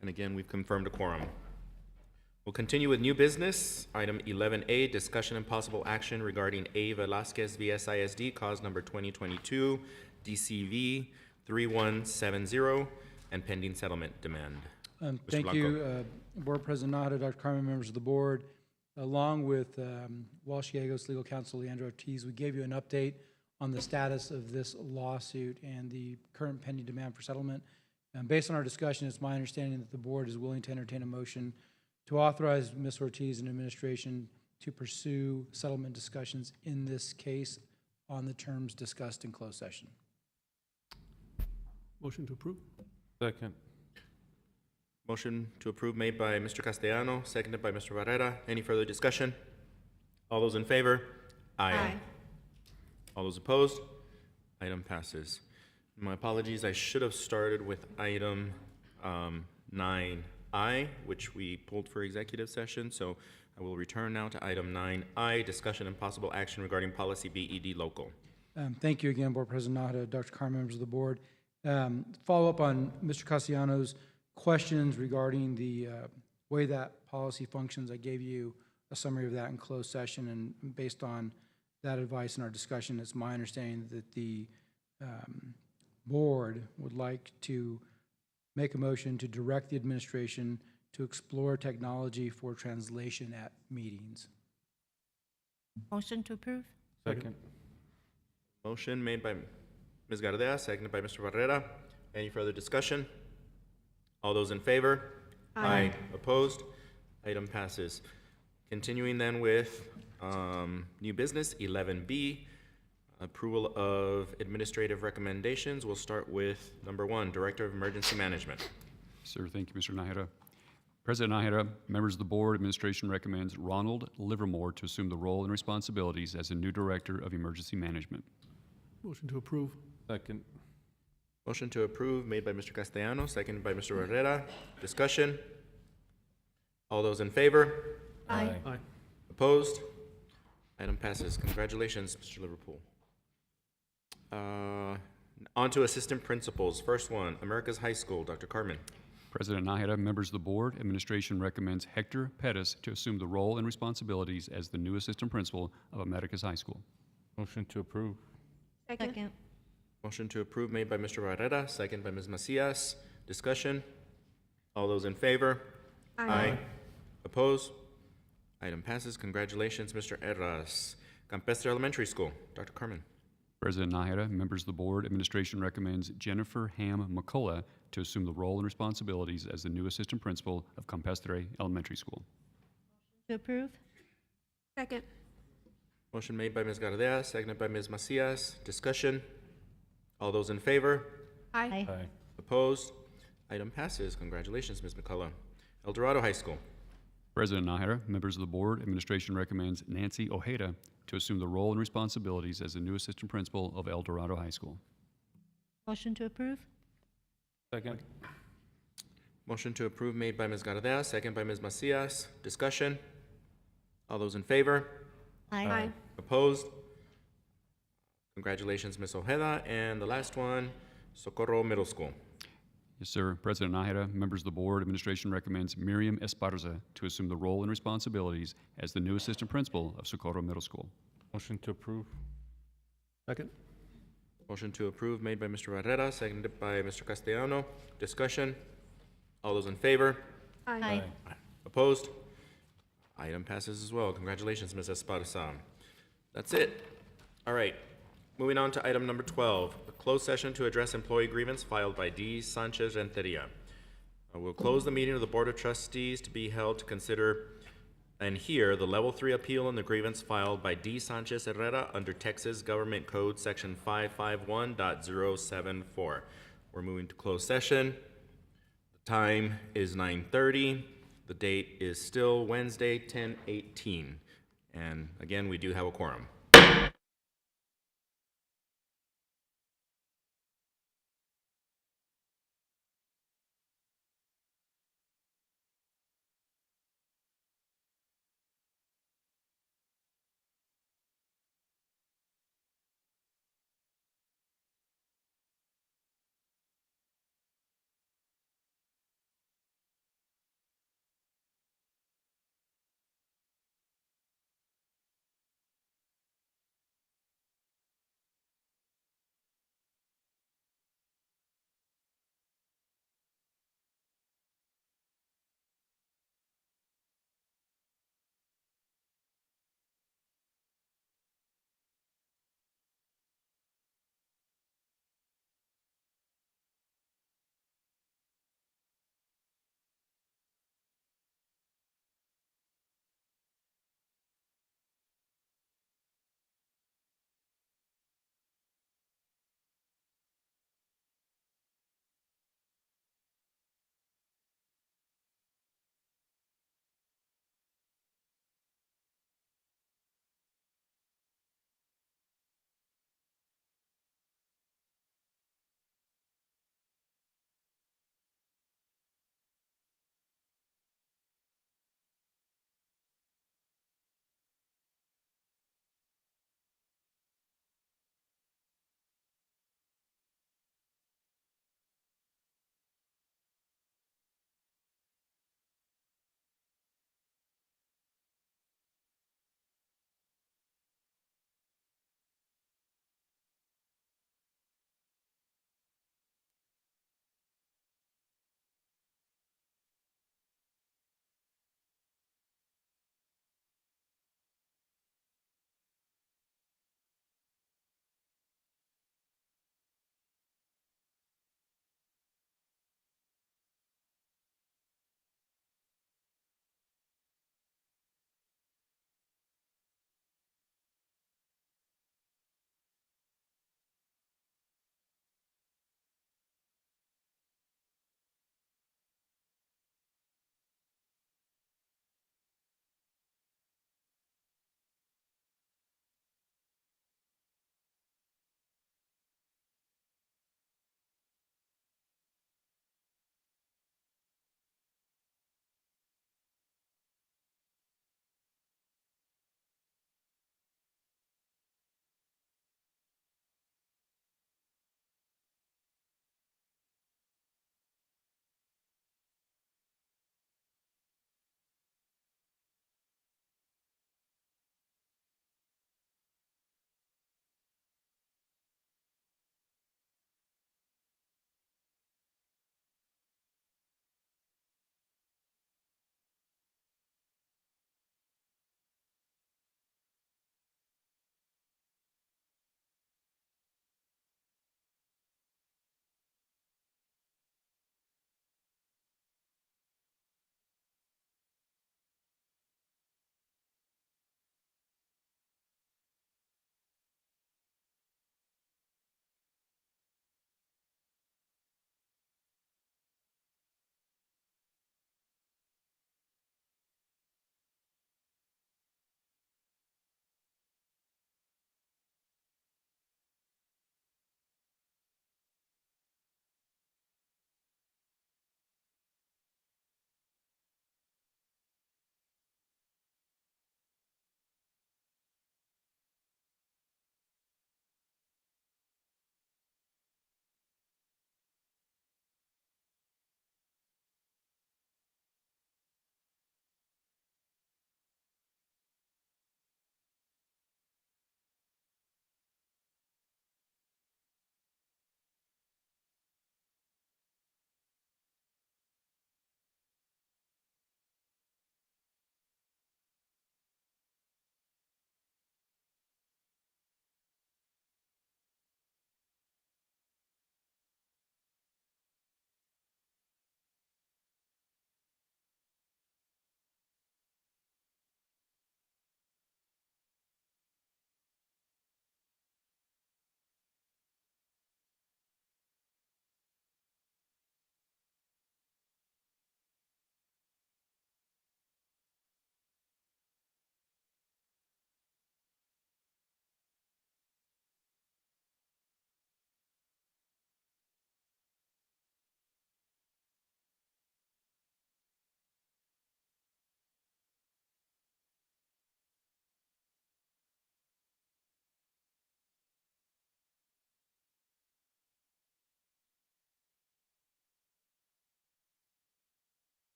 And again, we've confirmed a quorum. We'll continue with new business. Item 11A, discussion and possible action regarding A. Velasquez VSISD, cause number 2022, DCV 3170, and pending settlement demand. Mr. Thank Blanco. you, Board President Nahara, Dr. Carmen, members of the board. Along with Walsh Gallegos Legal Counsel Leandro Ortiz, we gave you an update on the status of this lawsuit and the current pending demand for settlement. Based on our discussion, it's my understanding that the board is willing to entertain a motion to authorize Ms. Ortiz and administration to pursue settlement discussions in this case on the terms discussed in closed session. Motion to approve? Second. Motion to approve made by Mr. Castellano, seconded by Mr. Barrera. Any further discussion? All those in favor? Aye. All those opposed? Item passes. My apologies, I should have started with item 9I, which we pulled for executive session, so I will return now to item 9I, discussion and possible action regarding policy BED local. Thank you again, Board President Nahara, Dr. Carmen, members of the board. Follow up on Mr. Castellanos' questions regarding the way that policy functions. I gave you a summary of that in closed session, and based on that advice in our discussion, it's my understanding that the board would like to make a motion to direct the administration to explore technology for translation at meetings. Motion to approve? Second. Motion made by Ms. Gardea, seconded by Mr. Barrera. Any further discussion? All those in favor? Aye. Opposed? Item passes. Continuing then with new business, 11B, approval of administrative recommendations. We'll start with number 1, Director of Emergency Management. Sir, thank you, Mr. Nahara. President Nahara, members of the board, administration recommends Ronald Livermore to assume the role and responsibilities as the new Director of Emergency Management. Motion to approve? Second. Motion to approve made by Mr. Castellano, seconded by Mr. Herrera. Discussion? All those in favor? Aye. Aye. Opposed? Item passes. Congratulations, Mr. Liverpool. On to assistant principals. First one, America's High School, Dr. Carmen. President Nahara, members of the board, administration recommends Hector Pettis to assume the role and responsibilities as the new assistant principal of America's High School. Motion to approve. Second. Motion to approve made by Mr. Barrera, second by Ms. Macias. Discussion? All those in favor? Aye. Opposed? Item passes. Congratulations, Mr. Erras. Campestre Elementary School, Dr. Carmen. President Nahara, members of the board, administration recommends Jennifer Ham McCullough to assume the role and responsibilities as the new assistant principal of Campestre Elementary School. To approve? Second. Motion made by Ms. Gardea, seconded by Ms. Macias. Discussion? All those in favor? Aye. Aye. Opposed? Item passes. Congratulations, Ms. McCullough. El Dorado High School. President Nahara, members of the board, administration recommends Nancy Ojeda to assume the role and responsibilities as the new assistant principal of El Dorado High School. Motion to approve? Second. Motion to approve made by Ms. Gardea, second by Ms. Macias. Discussion? All those in favor? Aye. Opposed? Congratulations, Ms. Ojeda. And the last one, Socorro Middle School. Yes, sir. President Nahara, members of the board, administration recommends Miriam Esparza to assume the role and responsibilities as the new assistant principal of Socorro Middle School. Motion to approve. Second? Motion to approve made by Mr. Barrera, seconded by Mr. Castellano. Discussion? All those in favor? Aye. Opposed? Item passes as well. Congratulations, Ms. Esparza. That's it. All right. Moving on to item number 12, a closed session to address employee grievance filed by D. Sanchez Renteria. We'll close the meeting of the Board of Trustees to be held to consider and hear the Level 3 appeal on the grievance filed by D. Sanchez Herrera under Texas Government Code Section 551.074. We're moving to closed session. The time is 9:30. The date is still Wednesday, 10/18. And again, we do have a quorum.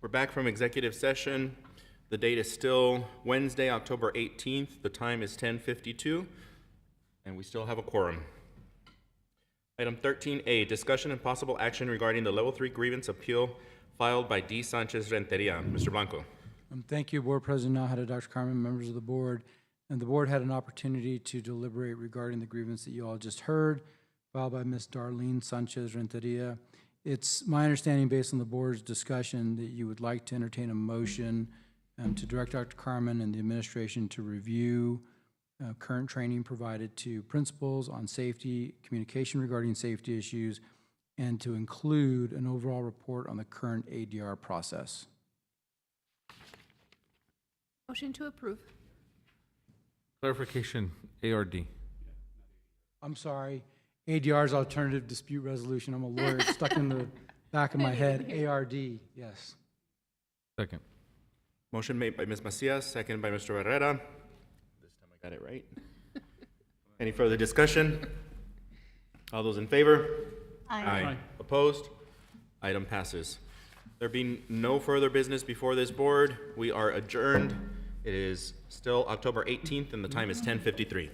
We're back from executive session. The date is still Wednesday, October 18th. The time is 10:52, and we still have a quorum. Item 13A, discussion and possible action regarding the Level 3 grievance appeal filed by D. Sanchez Renteria. Mr. Blanco. Thank you, Board President Nahara, Dr. Carmen, members of the board. And the board had an opportunity to deliberate regarding the grievance that you all just heard, filed by Ms. Darlene Sanchez Renteria. It's my understanding, based on the board's discussion, that you would like to entertain a motion to direct Dr. Carmen and the administration to review current training provided to principals on safety, communication regarding safety issues, and to include an overall report on the current ADR process. Motion to approve. Clarification, ARD. I'm sorry, ADR's Alternative Dispute Resolution. I'm a lawyer, it's stuck in the back of my head. ARD, yes. Second. Motion made by Ms. Macias, seconded by Mr. Herrera. This time I got it right. Any further discussion? All those in favor? Aye. Opposed? Item passes. There being no further business before this board, we are adjourned. It is still October 18th, and the time is 10:53.